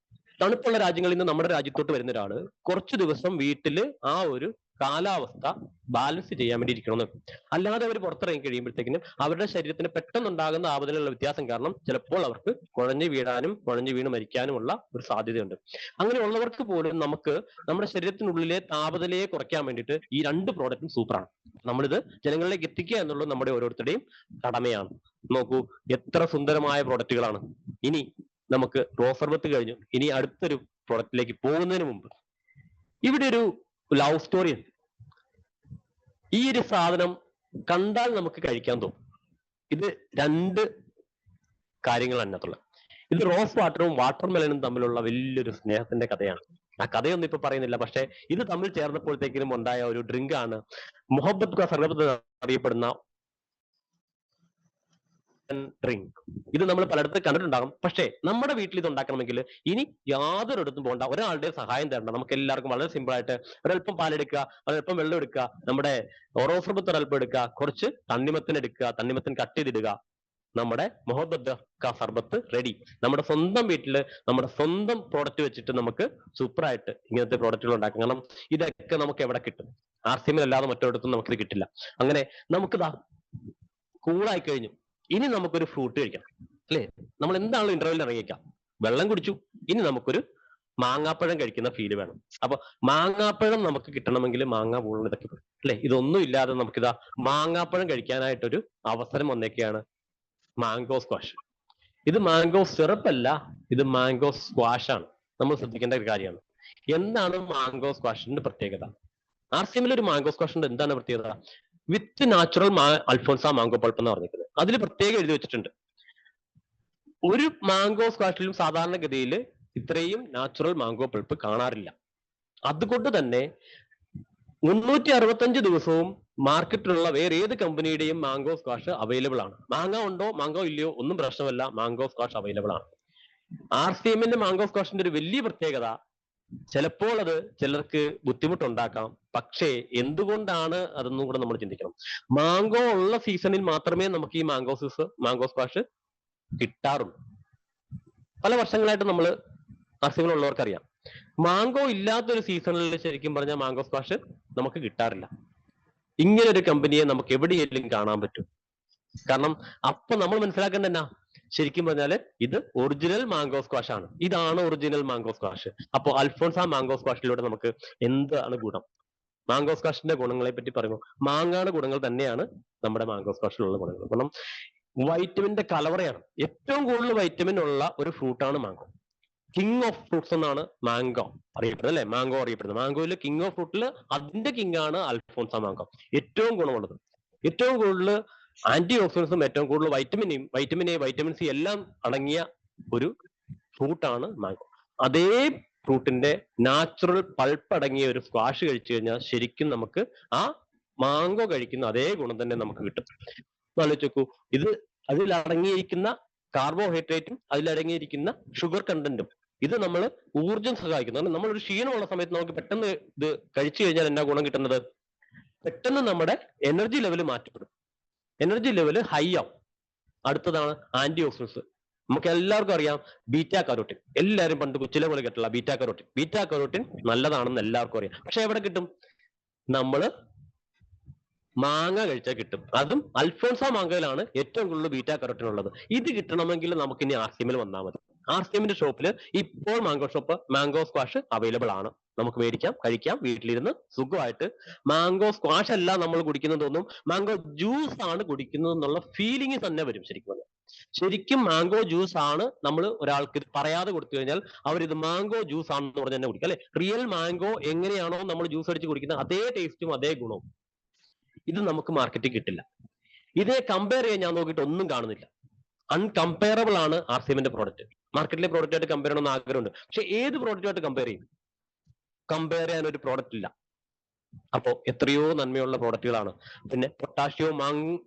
തണുപ്പുള്ള രാജ്യങ്ങളിൽ നിന്ന് നമ്മുടെ രാജ്യത്തോട്ട് വരുന്ന ഒരാള് കുറച്ചു ദിവസം വീട്ടില് ആ ഒരു കാലാവസ്ഥ ബാലൻസ് ചെയ്യാൻ വേണ്ടി ഇരിക്കണമെന്ന്. അല്ലാതെ അവർ പുറത്തിറങ്ങി കഴിയുമ്പോഴത്തേക്കിനും അവരുടെ ശരീരത്തിന് പെട്ടെന്നുണ്ടാകുന്ന ആപത്തിലുള്ള വ്യത്യാസം കാരണം ചിലപ്പോൾ അവർക്ക് കുഴഞ്ഞു വീണ് മരിക്കാനുമുള്ള ഒരു സാധ്യതയുണ്ട്. അങ്ങനെയുള്ളവർക്ക് പോലും നമുക്ക് നമ്മുടെ ശരീരത്തിനുള്ളിലെ താപനിലയെ കുറയ്ക്കാൻ വേണ്ടിയിട്ട് ഈ രണ്ട് പ്രോഡക്റ്റും സൂപ്പറാണ്. നമ്മളിത് ജനങ്ങളിലേക്ക് എത്തിക്കുക എന്നുള്ളത് നമ്മുടെ ഓരോരുത്തരുടെയും കടമയാണ്. നോക്കൂ, എത്ര സുന്ദരമായ പ്രോഡക്റ്റുകളാണ്. ഇനി നമുക്ക് റോസ് സർബത്ത് കഴിഞ്ഞു, ഇനി അടുത്തൊരു പ്രോഡക്റ്റിലേക്ക് പോകുന്നതിന് മുമ്പ് ഇവിടെ ഒരു ലവ് സ്റ്റോറി ഉണ്ട്. ഈ ഒരു സാധനം കണ്ടാൽ നമുക്ക് കഴിക്കാൻ തോന്നും. ഇത് രണ്ട് കാര്യങ്ങൾ അതിനകത്തുള്ള. ഇത് റോസ് വാട്ടറും വാട്ടർ മെലനും തമ്മിലുള്ള വലിയൊരു സ്നേഹത്തിന്റെ കഥയാണ്. ആ കഥയൊന്നും ഇപ്പൊ പറയുന്നില്ല, പക്ഷെ ഇത് തമ്മിൽ ചേർന്നപ്പോഴത്തേക്കിനും ഉണ്ടായ ഒരു ഡ്രിങ്ക് ആണ് മുഹബത്ത് കാ സർബത്ത് അറിയപ്പെടുന്ന ഡ്രിങ്ക്. ഇത് നമ്മൾ പലയിടത്ത് കണ്ടിട്ടുണ്ടാകും. പക്ഷേ നമ്മുടെ വീട്ടിൽ ഇത് ഉണ്ടാക്കണമെങ്കിൽ ഇനി യാതൊരിടത്തും പോകണ്ട, ഒരാളുടെ സഹായം തേടണ്ട. നമുക്ക് എല്ലാവർക്കും വളരെ സിമ്പിൾ ആയിട്ട് ഒരല്പം പാലെടുക്കുക, ഒരല്പം വെള്ളം എടുക്കുക, നമ്മുടെ റോസ് സർബത്ത് ഒരല്പം എടുക്കുക, കുറച്ച് തണ്ണിമത്തൻ എടുക്കുക, തണ്ണിമത്തൻ കട്ട് ചെയ്തിടുക, നമ്മുടെ മുഹബത്ത് കാ സർബത്ത് റെഡി. നമ്മുടെ സ്വന്തം വീട്ടില് നമ്മുടെ സ്വന്തം പ്രോഡക്റ്റ് വെച്ചിട്ട് നമുക്ക് സൂപ്പറായിട്ട് ഇങ്ങനത്തെ പ്രോഡക്റ്റുകൾ ഉണ്ടാക്കാം. കാരണം ഇതൊക്കെ നമുക്ക് എവിടെ കിട്ടും? RCM അല്ലാതെ മറ്റൊരിടത്തും നമുക്കിത് കിട്ടില്ല. അങ്ങനെ നമുക്കിതാ കൂളായി കഴിഞ്ഞു. ഇനി നമുക്കൊരു ഫ്രൂട്ട് കഴിക്കാം അല്ലേ? നമ്മൾ എന്താണല്ലോ ഇന്റർവെല്ലിൽ ഇറങ്ങിക്കാം, വെള്ളം കുടിച്ചു, ഇനി നമുക്കൊരു മാങ്ങാപ്പഴം കഴിക്കുന്ന ഫീല് വേണം. അപ്പൊ മാങ്ങാപ്പഴം നമുക്ക് കിട്ടണമെങ്കിൽ മാങ്ങ പൂളും ഇതൊക്കെ അല്ലെ, ഇതൊന്നും ഇല്ലാതെ നമുക്കിതാ മാങ്ങാപ്പഴം കഴിക്കാനായിട്ടൊരു അവസരം വന്നേക്കെയാണ് മാംഗോ സ്ക്വാഷ്. ഇത് മാംഗോ സിറപ്പ് അല്ല, ഇത് മാംഗോ സ്ക്വാഷ് ആണ്. നമ്മൾ ശ്രദ്ധിക്കേണ്ട ഒരു കാര്യമാണ്. എന്താണ് മാംഗോ സ്ക്വാഷിന്റെ പ്രത്യേകത? RCM ഒരു മാംഗോ സ്ക്വാഷിന്റെ എന്താണ് പ്രത്യേകത? വിത്ത് നാച്ചുറൽ അൽഫോൻസ മാംഗോ പൾപ്പ് എന്ന് പറഞ്ഞിരിക്കുന്നത്. അതിൽ പ്രത്യേകം എഴുതി വെച്ചിട്ടുണ്ട്, ഒരു മാംഗോ സ്ക്വാഷിലും സാധാരണഗതിയിൽ ഇത്രയും നാച്ചുറൽ മാംഗോ പൾപ്പ് കാണാറില്ല. അതുകൊണ്ട് തന്നെ 365 ദിവസവും മാർക്കറ്റിലുള്ള വേറെ ഏത് കമ്പനിയുടെയും മാംഗോ സ്ക്വാഷ് അവൈലബിൾ ആണ്. മാങ്ങ ഉണ്ടോ മാംഗോ ഇല്ലയോ ഒന്നും പ്രശ്നമല്ല, മാംഗോ സ്ക്വാഷ് അവൈലബിൾ ആണ്. RCMന്റെ മാംഗോ സ്ക്വാഷിന്റെ ഒരു വലിയ പ്രത്യേകത, ചിലപ്പോൾ അത് ചിലർക്ക് ബുദ്ധിമുട്ടുണ്ടാക്കാം, പക്ഷേ എന്തുകൊണ്ടാണ് അതൊന്നും കൂടെ നമ്മൾ ചിന്തിക്കണം. മാംഗോ ഉള്ള സീസണിൽ മാത്രമേ നമുക്ക് ഈ മാംഗോ സ്ക്വാഷ് കിട്ടാറുള്ളൂ. പല വർഷങ്ങളായിട്ട് നമ്മൾ RCM ഉള്ളവർക്ക് അറിയാം, മാംഗോ ഇല്ലാത്തൊരു സീസണിൽ ശരിക്കും പറഞ്ഞാൽ മാംഗോ സ്ക്വാഷ് നമുക്ക് കിട്ടാറില്ല. ഇങ്ങനെ ഒരു കമ്പനിയെ നമുക്ക് എവിടെയെങ്കിലും കാണാൻ പറ്റും. കാരണം അപ്പൊ നമ്മൾ മനസ്സിലാക്കേണ്ട എന്നാ, ശരിക്കും പറഞ്ഞാല് ഇത് ഒറിജിനൽ മാംഗോ സ്ക്വാഷ് ആണ്. ഇതാണ് ഒറിജിനൽ മാംഗോ സ്ക്വാഷ്. അപ്പോൾ അൽഫോൺസ മാംഗോ സ്ക്വാഷിലൂടെ നമുക്ക് എന്താണ് ഗുണം? മാംഗോ സ്ക്വാഷിന്റെ ഗുണങ്ങളെ പറ്റി പറയുമ്പോൾ മാങ്ങയുടെ ഗുണങ്ങൾ തന്നെയാണ് നമ്മുടെ മാംഗോ സ്ക്വാഷിലുള്ള ഗുണങ്ങൾ. കാരണം വൈറ്റമിന്റെ കലവറയാണ്. ഏറ്റവും കൂടുതൽ വൈറ്റമിൻ ഉള്ള ഒരു ഫ്രൂട്ടാണ് മാംഗോ. കിങ് ഓഫ് ഫ്രൂട്ട്സ് എന്നാണ് മാംഗോ അറിയപ്പെടുന്നത്, അല്ലെ? മാംഗോ അറിയപ്പെടുന്നത്. മാംഗോയിൽ കിങ് ഓഫ് ഫ്രൂട്ടിൽ അതിന്റെ കിങ് ആണ് അൽഫോൺസ മാംഗോ. ഏറ്റവും ഗുണമുള്ളത്, ഏറ്റവും കൂടുതൽ ആന്റി ഓക്സിഡൻസും, ഏറ്റവും കൂടുതൽ വൈറ്റമിൻ എ, വൈറ്റമിൻ സി എല്ലാം അടങ്ങിയ ഒരു ഫ്രൂട്ടാണ് മാംഗോ. അതേ ഫ്രൂട്ടിന്റെ നാച്ചുറൽ പൾപ്പ് അടങ്ങിയ ഒരു സ്ക്വാഷ് കഴിച്ചു കഴിഞ്ഞാൽ ശരിക്കും നമുക്ക് ആ മാംഗോ കഴിക്കുന്ന അതേ ഗുണം തന്നെ നമുക്ക് കിട്ടും. ആലോചിച്ച് നോക്കൂ, ഇത് അതിൽ അടങ്ങിയിരിക്കുന്ന കാർബോഹൈഡ്രേറ്റും അതിലടങ്ങിയിരിക്കുന്ന ഷുഗർ കണ്ടന്റും ഇത് നമ്മൾ ഊർജ്ജം സഹായിക്കുന്നു. കാരണം നമ്മളൊരു ക്ഷീണമുള്ള സമയത്ത് നമുക്ക് പെട്ടെന്ന് ഇത് കഴിച്ചു കഴിഞ്ഞാൽ എന്നാ ഗുണം കിട്ടുന്നത്? പെട്ടെന്ന് നമ്മുടെ എനർജി ലെവൽ മാറ്റപ്പെടും, എനർജി ലെവൽ ഹൈ ആവും. അടുത്തതാണ് ആന്റി ഓക്സിഡൻസ്. നമുക്ക് എല്ലാവർക്കും അറിയാം ബീറ്റാ കരോട്ടിൻ. എല്ലാവരും പണ്ട് കൊച്ചിലെ പോലെ കേട്ടുള്ള ബീറ്റാ കരോട്ടിൻ. ബീറ്റാ കരോട്ടിൻ നല്ലതാണെന്ന് എല്ലാവർക്കും അറിയാം. പക്ഷെ എവിടെ കിട്ടും? നമ്മള് മാങ്ങ കഴിച്ചാൽ കിട്ടും. അതും അൽഫോൺസ മാങ്കയിലാണ് ഏറ്റവും കൂടുതൽ ബീറ്റാ കരോട്ടിൻ ഉള്ളത്. ഇത് കിട്ടണമെങ്കിൽ നമുക്ക് ഇനി RCMൽ വന്നാൽ മതി. RCMന്റെ ഷോപ്പിൽ ഇപ്പോൾ മാംഗോ സ്ക്വാഷ് അവൈലബിൾ ആണ്. നമുക്ക് മേടിക്കാം, കഴിക്കാം, വീട്ടിലിരുന്ന് സുഖമായിട്ട്. മാംഗോ സ്ക്വാഷ് അല്ല നമ്മൾ കുടിക്കുന്നതൊന്നും, മാംഗോ ജ്യൂസ് ആണ് കുടിക്കുന്നത് എന്നുള്ള ഫീലിംഗ് തന്നെ വരും. ശരിക്കും മാംഗോ ജ്യൂസ് ആണ് നമ്മൾ ഒരാൾക്ക് ഇത് പറയാതെ കൊടുത്തു കഴിഞ്ഞാൽ അവരിത് മാംഗോ ജ്യൂസ് ആണെന്ന് പറഞ്ഞ് തന്നെ കുടിക്കും, അല്ലെ? റിയൽ മാംഗോ എങ്ങനെയാണോ നമ്മൾ ജ്യൂസ് അടിച്ച് കുടിക്കുന്നത് അതേ ടേസ്റ്റും അതേ ഗുണവും ഇത് നമുക്ക് മാർക്കറ്റിൽ കിട്ടില്ല. ഇതേ കമ്പയർ ചെയ്യാൻ ഞാൻ നോക്കിയിട്ട് ഒന്നും കാണുന്നില്ല. അൺകമ്പയറബിൾ ആണ് RCMന്റെ പ്രോഡക്റ്റ്. മാർക്കറ്റിലെ പ്രോഡക്റ്റായിട്ട് കമ്പയർ ചെയ്യണമെന്ന് ആഗ്രഹമുണ്ട്, പക്ഷെ ഏത് പ്രോഡക്റ്റുമായിട്ട് കമ്പയർ ചെയ്യും? കമ്പയർ ചെയ്യാൻ ഒരു പ്രോഡക്റ്റ് ഇല്ല. അപ്പോ എത്രയോ നന്മയുള്ള പ്രോഡക്റ്റുകളാണ്. പിന്നെ പൊട്ടാഷ്യവും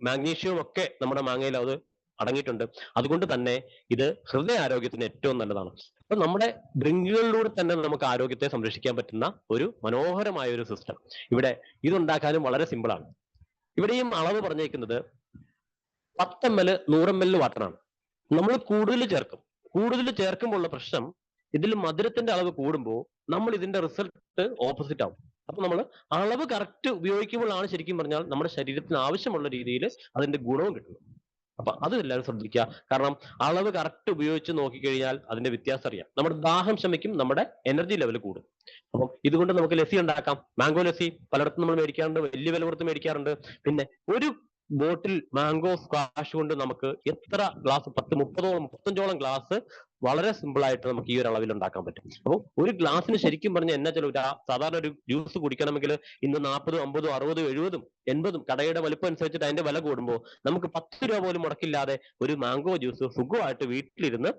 മാഗ്നീഷ്യവും ഒക്കെ നമ്മുടെ മാങ്ങയിൽ അത് അടങ്ങിയിട്ടുണ്ട്. അതുകൊണ്ട് തന്നെ ഇത് ഹൃദയാരോഗ്യത്തിന് ഏറ്റവും നല്ലതാണ്. അപ്പൊ നമ്മുടെ ഡ്രിങ്കുകളിലൂടെ തന്നെ നമുക്ക് ആരോഗ്യത്തെ സംരക്ഷിക്കാൻ പറ്റുന്ന ഒരു മനോഹരമായ ഒരു സിസ്റ്റം ഇവിടെ ഇതുണ്ടാക്കാനും വളരെ സിമ്പിൾ ആണ്. ഇവിടെയും അളവ് പറഞ്ഞേക്കുന്നത് 10 ml 100 ml വാട്ടറാണ്. നമ്മൾ കൂടുതൽ ചേർക്കുമ്പോൾ ഉള്ള പ്രശ്നം, ഇതിൽ മധുരത്തിന്റെ അളവ് കൂടുമ്പോൾ നമ്മൾ ഇതിന്റെ റിസൾട്ട് ഓപ്പോസിറ്റ് ആവും. അപ്പൊ നമ്മൾ അളവ് കറക്റ്റ് ഉപയോഗിക്കുമ്പോഴാണ് ശരിക്കും പറഞ്ഞാൽ നമ്മുടെ ശരീരത്തിന് ആവശ്യമുള്ള രീതിയിൽ അതിന്റെ ഗുണവും കിട്ടുന്നത്. അപ്പൊ അത് എല്ലാവരും ശ്രദ്ധിക്കുക. കാരണം അളവ് കറക്റ്റ് ഉപയോഗിച്ച് നോക്കിക്കഴിഞ്ഞാൽ അതിന്റെ വ്യത്യാസം അറിയാം. നമ്മുടെ ദാഹം ശമിക്കും, നമ്മുടെ എനർജി ലെവൽ കൂടും. അപ്പം ഇതുകൊണ്ട് നമുക്ക് ലസ്സി ഉണ്ടാക്കാം. മാംഗോ ലസ്സി പലയിടത്തും നമ്മൾ മേടിക്കാറുണ്ട്, വലിയ വില കൊടുത്ത് മേടിക്കാറുണ്ട്. പിന്നെ ഒരു ബോട്ടിൽ മാംഗോ സ്ക്വാഷ് കൊണ്ട് നമുക്ക് എത്ര ഗ്ലാസ്, 10, 30, 35ഓളം ഗ്ലാസ് വളരെ സിമ്പിൾ ആയിട്ട് നമുക്ക് ഈ ഒരു അളവിൽ ഉണ്ടാക്കാൻ പറ്റും. അപ്പോൾ ഒരു ഗ്ലാസ്സിന് ശരിക്കും പറഞ്ഞാൽ എന്നാ ചില സാധാരണ ഒരു ജ്യൂസ് കുടിക്കണമെങ്കിൽ ഇന്ന് 40, 50, 60, 70, 80 കടയുടെ വലുപ്പം അനുസരിച്ചിട്ട് അതിന്റെ വില കൂടുമ്പോൾ നമുക്ക് 10 രൂപ പോലും മുടക്കില്ലാതെ ഒരു മാംഗോ ജ്യൂസ് സുഖമായിട്ട് വീട്ടിലിരുന്ന്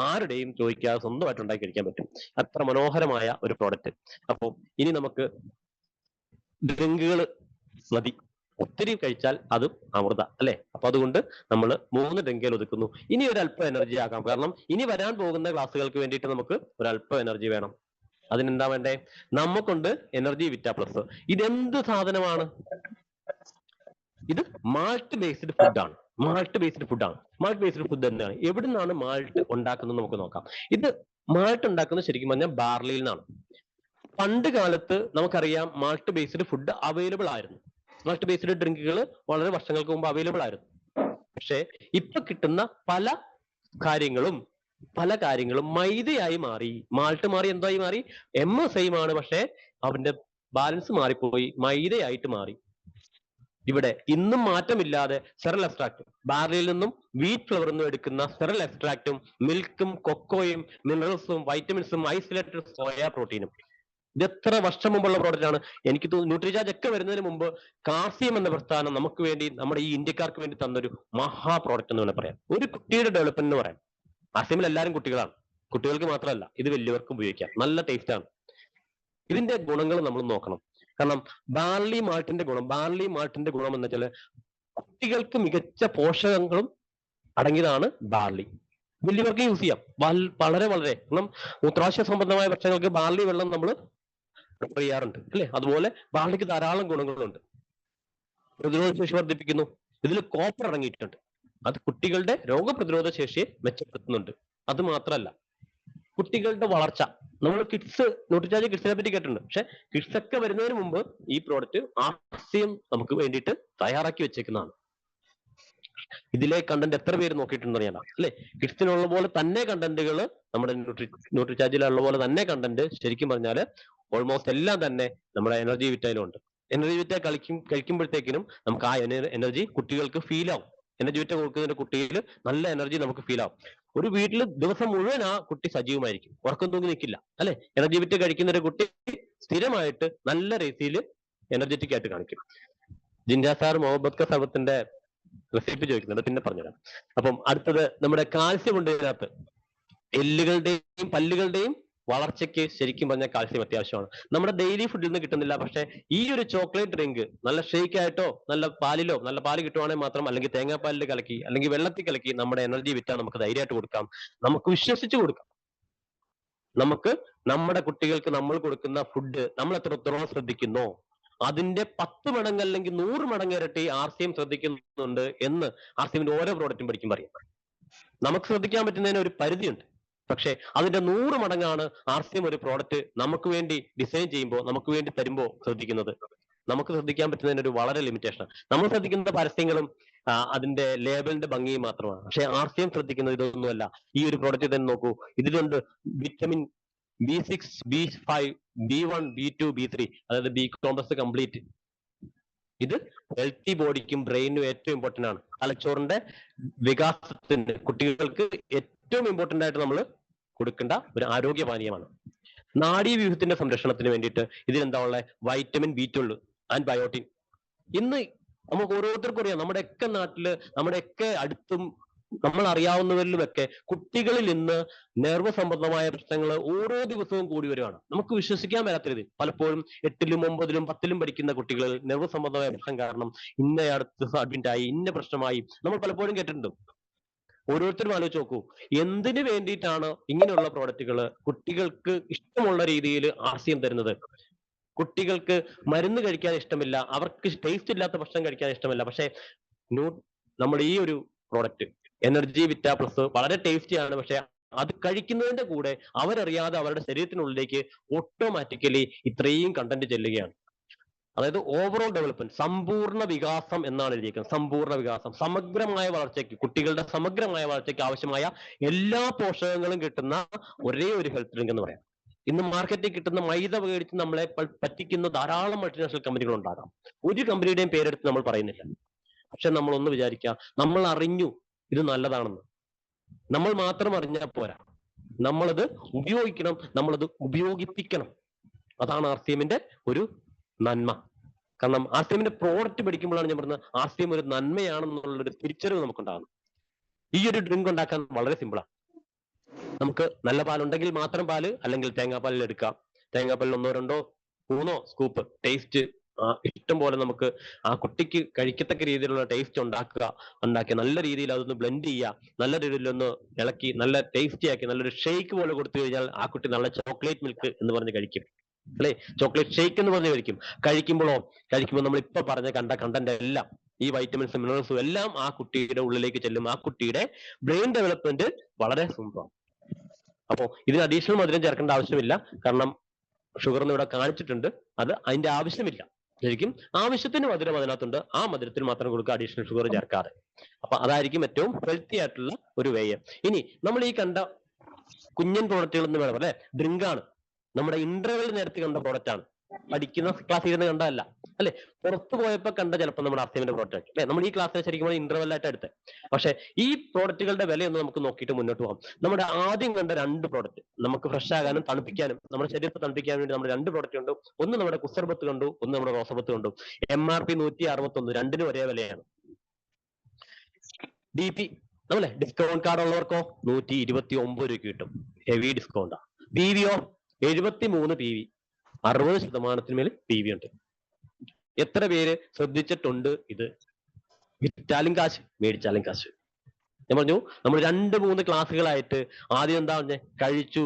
ആരുടെയും ചോദിക്കാതെ സ്വന്തമായിട്ട് ഉണ്ടാക്കി കഴിക്കാൻ പറ്റും. അത്ര മനോഹരമായ ഒരു പ്രോഡക്റ്റ്. അപ്പോൾ ഇനി നമുക്ക് ഡ്രിങ്കുകൾ മതി, ഒത്തിരി കഴിച്ചാൽ അതും അമൃത, അല്ലെ? അപ്പൊ അതുകൊണ്ട് നമ്മൾ 3 ഡ്രിങ്കിൽ ഒതുക്കുന്നു. ഇനി ഒരു അല്പം എനർജി ആക്കാം. കാരണം ഇനി വരാൻ പോകുന്ന ക്ലാസ്സുകൾക്ക് വേണ്ടിയിട്ട് നമുക്ക് ഒരല്പം എനർജി വേണം. അതിനെന്താ വേണ്ടേ? നമുക്കുണ്ട് എനർജി വിറ്റാ പ്ലസ്. ഇതെന്ത് സാധനമാണ്? ഇത് മാൾട്ട് ബേസ്ഡ് ഫുഡാണ്. മാൾട്ട് ബേസ്ഡ് ഫുഡ് എന്താണ്? എവിടെ നിന്നാണ് മാൾട്ട് ഉണ്ടാക്കുന്നത് നമുക്ക് നോക്കാം. ഇത് മാൾട്ട് ഉണ്ടാക്കുന്നത് ശരിക്കും പറഞ്ഞാൽ ബാർലിയിൽ നിന്നാണ്. പണ്ട് കാലത്ത് നമുക്കറിയാം മാൾട്ട് ബേസ്ഡ് ഫുഡ് അവൈലബിൾ ആയിരുന്നു. മാൾട്ട് ബേസ്ഡ് ഡ്രിങ്കുകൾ വളരെ വർഷങ്ങൾക്ക് മുമ്പ് അവൈലബിൾ ആയിരുന്നു. പക്ഷെ ഇപ്പൊ കിട്ടുന്ന പല കാര്യങ്ങളും മൈദയായി മാറി. മാൾട്ട് മാറി എന്തായി മാറി? MSI ആണ്. പക്ഷെ അവന്റെ ബാലൻസ് മാറിപ്പോയി, മൈദയായിട്ട് മാറി. ഇവിടെ ഇന്നും മാറ്റമില്ലാതെ സെറൽ എക്സ്ട്രാക്ട്, ബാർലിയിൽ നിന്നും വീറ്റ് ഫ്ലവറിൽ നിന്നും എടുക്കുന്ന സെറൽ എക്സ്ട്രാക്റ്റും മിൽക്കും കൊക്കോയും മിനറൽസും വൈറ്റമിൻസും ഐസൊലേറ്റഡ് സോയ പ്രോട്ടീനും. ഇത് എത്ര വർഷം മുമ്പുള്ള പ്രോഡക്റ്റ് ആണ്. എനിക്ക് തോന്നുന്നു ന്യൂട്രിചാർജ് ഒക്കെ വരുന്നതിന് മുമ്പ് കാർസിയം എന്ന പ്രസ്ഥാനം നമുക്ക് വേണ്ടി, നമ്മുടെ ഈ ഇന്ത്യക്കാർക്ക് വേണ്ടി തന്നൊരു മഹാ പ്രോഡക്റ്റ് എന്ന് വേണം പറയാം. ഒരു കുട്ടിയുടെ ഡെവലപ്മെന്റ് എന്ന് പറയാം. ആർസിഎമ്മിൽ എല്ലാവരും കുട്ടികളാണ്. കുട്ടികൾക്ക് മാത്രമല്ല, ഇത് വലിയവർക്കും ഉപയോഗിക്കാം. നല്ല ടേസ്റ്റ് ആണ്. ഇതിന്റെ ഗുണങ്ങൾ നമ്മൾ നോക്കണം. കാരണം ബാർലി മാൾട്ടിന്റെ ഗുണം എന്ന് വെച്ചാൽ കുട്ടികൾക്ക് മികച്ച പോഷകങ്ങളും അടങ്ങിയതാണ് ബാർലി. വലിയവർക്ക് യൂസ് ചെയ്യാം. വളരെ കാരണം മൂത്രാശയ സംബന്ധമായ പ്രശ്നങ്ങൾക്ക് ബാർലി വെള്ളം നമ്മൾ പ്രിഫർ ചെയ്യാറുണ്ട് അല്ലെ. അതുപോലെ ബാർലിക്ക് ധാരാളം ഗുണങ്ങളുണ്ട്. പ്രതിരോധ ശേഷി വർദ്ധിപ്പിക്കുന്നു. ഇതിൽ കോപ്പർ അടങ്ങിയിട്ടുണ്ട്. അത് കുട്ടികളുടെ രോഗപ്രതിരോധ ശേഷിയെ മെച്ചപ്പെടുത്തുന്നുണ്ട്. അത് മാത്രമല്ല, കുട്ടികളുടെ വളർച്ച, നമ്മൾ ന്യൂട്രിചാർജ് കിഡ്സിനെ പറ്റി കേട്ടിട്ടുണ്ട്. പക്ഷെ കിഡ്സ് ഒക്കെ വരുന്നതിന് മുമ്പ് ഈ പ്രോഡക്റ്റ് ആർസിഎം നമുക്ക് വേണ്ടിയിട്ട് തയ്യാറാക്കി വെച്ചേക്കുന്നതാണ്. ഇതിലെ കണ്ടന്റ് എത്ര പേര് നോക്കിയിട്ടുണ്ടെന്ന് അറിയാം അല്ലെ. കിഡ്സിനുള്ള പോലെ തന്നെ കണ്ടന്റുകൾ നമ്മുടെ ന്യൂട്രിചാർജിലുള്ള പോലെ തന്നെ കണ്ടന്റ് ശരിക്കും പറഞ്ഞാൽ ഓൾമോസ്റ്റ് എല്ലാം തന്നെ നമ്മുടെ എനർജി വിറ്റയിലുണ്ട്. എനർജി വിറ്റ കഴിക്കുമ്പോഴത്തേക്കിനും നമുക്ക് ആ എനർജി കുട്ടികൾക്ക് ഫീൽ ആവും. എനർജി വിറ്റ കൊടുക്കുന്ന കുട്ടിയിൽ നല്ല എനർജി നമുക്ക് ഫീൽ ആവും. ഒരു വീട്ടിൽ ദിവസം മുഴുവൻ ആ കുട്ടി സജീവമായിരിക്കും, ഉറക്കം തൂങ്ങി നിൽക്കില്ല അല്ലെ. എനർജി വിറ്റ് കഴിക്കുന്ന ഒരു കുട്ടി സ്ഥിരമായിട്ട് നല്ല രീതിയിൽ എനർജറ്റിക് ആയിട്ട് കാണിക്കും. ജിൻജ സാർ മുഹബത്ത് സർബത്തിന്റെ റെസിപ്പി ചോദിക്കുന്നുണ്ട്, പിന്നെ പറഞ്ഞുതരാം. അപ്പം അടുത്തത് നമ്മുടെ കാൽസ്യം ഉണ്ട് ഇതിനകത്ത്. എല്ലുകളുടെയും പല്ലുകളുടെയും വളർച്ചയ്ക്ക് ശരിക്കും പറഞ്ഞാൽ കാൽസ്യം അത്യാവശ്യമാണ്. നമ്മുടെ ഡെയിലി ഫുഡിൽ നിന്ന് കിട്ടുന്നില്ല. പക്ഷെ ഈ ഒരു ചോക്ലേറ്റ് ഡ്രിങ്ക് നല്ല ഷേക്ക് ആയിട്ടോ നല്ല പാല് കിട്ടുവാണെങ്കിൽ മാത്രം, അല്ലെങ്കിൽ തേങ്ങാപ്പാലിൽ കലക്കി അല്ലെങ്കിൽ വെള്ളത്തിൽ കലക്കി നമ്മുടെ എനർജി വിറ്റാൽ നമുക്ക് ധൈര്യമായിട്ട് കൊടുക്കാം. നമുക്ക് വിശ്വസിച്ച് കൊടുക്കാം. നമുക്ക് നമ്മുടെ കുട്ടികൾക്ക് നമ്മൾ കൊടുക്കുന്ന ഫുഡ് നമ്മൾ എത്രത്തോളം ശ്രദ്ധിക്കുന്നോ അതിന്റെ 10 മടങ്ങ് അല്ലെങ്കിൽ 100 മടങ്ങ് ഇരട്ടി ആർസിഎം ശ്രദ്ധിക്കുന്നുണ്ട് എന്ന് ആർസിഎമ്മിന്റെ ഓരോ പ്രോഡക്റ്റും പഠിക്കും പറയാം. നമുക്ക് ശ്രദ്ധിക്കാൻ പറ്റുന്നതിന് ഒരു പരിധിയുണ്ട്. പക്ഷെ അതിന്റെ 100 മടങ്ങാണ് ആർസിഎം ഒരു പ്രോഡക്റ്റ് നമുക്ക് വേണ്ടി ഡിസൈൻ ചെയ്യുമ്പോൾ, നമുക്ക് വേണ്ടി തരുമ്പോൾ ശ്രദ്ധിക്കുന്നത്. നമുക്ക് ശ്രദ്ധിക്കാൻ പറ്റുന്നതിന് ഒരു വളരെ ലിമിറ്റേഷൻ. നമ്മൾ ശ്രദ്ധിക്കുന്ന പരസ്യങ്ങളും അതിന്റെ ലേബലിന്റെ ഭംഗിയും മാത്രമാണ്. പക്ഷെ ആർസിഎം ശ്രദ്ധിക്കുന്നത് ഇതൊന്നുമല്ല. ഈ ഒരു പ്രോഡക്റ്റ് തന്നെ നോക്കൂ. ഇതിലുണ്ട് vitamin B6, B5, B1, B2, B3, അതായത് ബി കോംപ്ലക്സ് കംപ്ലീറ്റ്. ഇത് ഹെൽത്തി ബോഡിക്കും ബ്രെയിനും ഏറ്റവും ഇമ്പോർട്ടന്റ് ആണ്. തലച്ചോറിന്റെ വികാസത്തിന് കുട്ടികൾക്ക് ഏറ്റവും ഇമ്പോർട്ടന്റ് ആയിട്ട് നമ്മൾ കൊടുക്കേണ്ട ഒരു ആരോഗ്യപാനീയമാണ്. നാഡീവ്യൂഹത്തിന്റെ സംരക്ഷണത്തിന് വേണ്ടിയിട്ട് ഇതിലെന്താ ഉള്ളത്? Vitamin B12 and biotin. ഇന്ന് നമുക്ക് ഓരോരുത്തർക്കും അറിയാം, നമ്മുടെയൊക്കെ നാട്ടില് നമ്മുടെയൊക്കെ അടുത്തും നമ്മൾ അറിയാവുന്നവരിലുമൊക്കെ കുട്ടികളിൽ ഇന്ന് നെർവ് സംബന്ധമായ പ്രശ്നങ്ങൾ ഓരോ ദിവസവും കൂടി വരുവാണ്. നമുക്ക് വിശ്വസിക്കാൻ വരാത്ത രീതിയിൽ പലപ്പോഴും 8ലും 9ലും 10ലും പഠിക്കുന്ന കുട്ടികൾ നെർവ് സംബന്ധമായ പ്രശ്നം കാരണം ഇന്ന അടുത്ത് അഡ്മിറ്റ് ആയി, ഇന്ന പ്രശ്നമായി നമ്മൾ പലപ്പോഴും കേട്ടിട്ടുണ്ട്. ഓരോരുത്തരും ആലോചിച്ച് നോക്കൂ, എന്തിനു വേണ്ടിയിട്ടാണ് ഇങ്ങനെയുള്ള പ്രോഡക്റ്റുകൾ കുട്ടികൾക്ക് ഇഷ്ടമുള്ള രീതിയിൽ ആർസിഎം തരുന്നത്? കുട്ടികൾക്ക് മരുന്ന് കഴിക്കാൻ ഇഷ്ടമില്ല, അവർക്ക് ടേസ്റ്റ് ഇല്ലാത്ത ഭക്ഷണം കഴിക്കാൻ ഇഷ്ടമില്ല. പക്ഷെ നമ്മുടെ ഈ ഒരു പ്രോഡക്റ്റ് എനർജി വിറ്റ പ്ലസ് വളരെ ടേസ്റ്റിയാണ്. പക്ഷെ അത് കഴിക്കുന്നതിന്റെ കൂടെ അവരറിയാതെ അവരുടെ ശരീരത്തിനുള്ളിലേക്ക് ഓട്ടോമാറ്റിക്കലി ഇത്രയും കണ്ടന്റ് ചെല്ലുകയാണ്. അതായത് ഓവറോൾ ഡെവലപ്മെന്റ്, സമ്പൂർണ്ണ വികാസം എന്നാണ് എഴുതിയിരിക്കുന്നത്. സമ്പൂർണ്ണ വികാസം, സമഗ്രമായ വളർച്ചയ്ക്ക്, കുട്ടികളുടെ സമഗ്രമായ വളർച്ചയ്ക്ക് ആവശ്യമായ എല്ലാ പോഷകങ്ങളും കിട്ടുന്ന ഒരേ ഒരു ഹെൽത്ത് ഡ്രിങ്ക് എന്ന് പറയാം. ഇന്ന് മാർക്കറ്റിൽ കിട്ടുന്ന മൈദ മേടിച്ച് നമ്മളെ പറ്റിക്കുന്ന ധാരാളം മൾട്ടിനാഷണൽ കമ്പനികൾ ഉണ്ടാകാം. ഒരു കമ്പനിയുടെയും പേരെടുത്ത് നമ്മൾ പറയുന്നില്ല. പക്ഷെ നമ്മൾ ഒന്ന് വിചാരിക്കുക, നമ്മൾ അറിഞ്ഞു ഇത് നല്ലതാണെന്ന്. നമ്മൾ മാത്രം അറിഞ്ഞാൽ പോരാ, നമ്മളത് ഉപയോഗിക്കണം, നമ്മളത് ഉപയോഗിപ്പിക്കണം. അതാണ് ആർസിഎമ്മിന്റെ ഒരു നന്മ. കാരണം ആർസിഎമ്മിന്റെ പ്രോഡക്റ്റ് പഠിക്കുമ്പോഴാണ് ഞാൻ പറഞ്ഞത് ആർസിഎം ഒരു നന്മയാണെന്നുള്ളൊരു തിരിച്ചറിവ് നമുക്കുണ്ടാകുന്നത്. ഈ ഒരു ഡ്രിങ്ക് ഉണ്ടാക്കാൻ വളരെ സിമ്പിളാണ്. നമുക്ക് നല്ല പാലുണ്ടെങ്കിൽ മാത്രം പാല്, അല്ലെങ്കിൽ തേങ്ങാപ്പാലിൽ എടുക്കാം. തേങ്ങാപ്പാലിൽ 1, 2, 3 സ്കൂപ്പ് ടേസ്റ്റ് ഇഷ്ടം പോലെ നമുക്ക് ആ കുട്ടിക്ക് കഴിക്കത്തക്ക രീതിയിലുള്ള ടേസ്റ്റ് ഉണ്ടാക്കി നല്ല രീതിയിൽ അതൊന്ന് ബ്ലെൻഡ് ചെയ്യുക, നല്ല രീതിയിൽ ഒന്ന് ഇളക്കി നല്ല ടേസ്റ്റി ആക്കി നല്ലൊരു ഷേക്ക് പോലെ കൊടുത്തു കഴിഞ്ഞാൽ ആ കുട്ടി നല്ല ചോക്ലേറ്റ് മിൽക്ക് എന്ന് പറഞ്ഞ് കഴിക്കും അല്ലെ. ചോക്ലേറ്റ് ഷേക്ക് എന്ന് പറഞ്ഞ് കഴിക്കുമ്പോൾ നമ്മൾ ഇപ്പൊ പറഞ്ഞ കണ്ടന്റ് എല്ലാം, ഈ വൈറ്റമിൻസും മിനറൽസും എല്ലാം ആ കുട്ടിയുടെ ഉള്ളിലേക്ക് ചെല്ലും. ആ കുട്ടിയുടെ ബ്രെയിൻ ഡെവലപ്മെന്റ് വളരെ സുന്ദരമാണ്. അപ്പോ ഇതിന് അഡീഷണൽ മധുരം ചേർക്കേണ്ട ആവശ്യമില്ല. കാരണം ഷുഗർ ഇവിടെ കാണിച്ചിട്ടുണ്ട്, അത് അതിന്റെ ആവശ്യമില്ല. ശരിക്കും ആവശ്യത്തിന് മധുരം അതിനകത്തുണ്ട്. ആ മധുരത്തിന് മാത്രം കൊടുക്കുക, അഡീഷണൽ ഷുഗർ ചേർക്കാതെ. അപ്പൊ അതായിരിക്കും ഏറ്റവും ഹെൽത്തി ആയിട്ടുള്ള ഒരു വേ. ഇനി നമ്മൾ ഈ കണ്ട കുഞ്ഞൻ പ്രോഡക്റ്റുകൾ എന്ന് വേണം അല്ലെ, ഡ്രിങ്കാണ്. നമ്മുടെ ഇന്റർവെൽ നേരത്തെ കണ്ട പ്രോഡക്റ്റ് ആണ്, പഠിക്കുന്ന ക്ലാസ്സിൽ ഇരുന്ന് കണ്ടതല്ല അല്ലെ. പുറത്തു പോയപ്പോൾ കണ്ട ചിലപ്പോൾ നമ്മുടെ ആർസിഎമ്മിന്റെ പ്രോഡക്റ്റ് അല്ലെ. നമ്മൾ ഈ ക്ലാസ്സിൽ ശരിക്കും ഇന്റർവെൽ ആയിട്ട് എടുത്ത്. പക്ഷെ ഈ പ്രോഡക്റ്റുകളുടെ വിലയൊന്ന് നമുക്ക് നോക്കിയിട്ട് മുന്നോട്ട് പോകാം. നമ്മുടെ ആദ്യം കണ്ട 2 പ്രോഡക്റ്റ് നമുക്ക് ഫ്രഷ് ആകാനും തണുപ്പിക്കാനും നമ്മുടെ ശരീരത്തെ തണുപ്പിക്കാനും വേണ്ടി നമ്മുടെ 2 പ്രോഡക്റ്റ് കണ്ടു. ഒന്ന് നമ്മുടെ കുസർബത്ത് കണ്ടു, ഒന്ന് നമ്മുടെ റോസബത്ത് കണ്ടു. MRP 161, രണ്ടിനും ഒരേ വിലയാണ്. DP നമ്മളെ ഡിസ്കൗണ്ട് കാർഡ് ഉള്ളവർക്കോ 129 രൂപ കിട്ടും. ഹെവി ഡിസ്കൗണ്ടാ. PV യോ 73 PV, 60% മേൽ PV ഉണ്ട്. എത്ര പേര് ശ്രദ്ധിച്ചിട്ടുണ്ട് ഇത്? വിറ്റാലും കാശ്, മേടിച്ചാലും കാശ്. ഞാൻ പറഞ്ഞു, നമ്മൾ 2-3 ക്ലാസ്സുകളായിട്ട് ആദ്യം എന്താ പറഞ്ഞേ, കഴിച്ചു,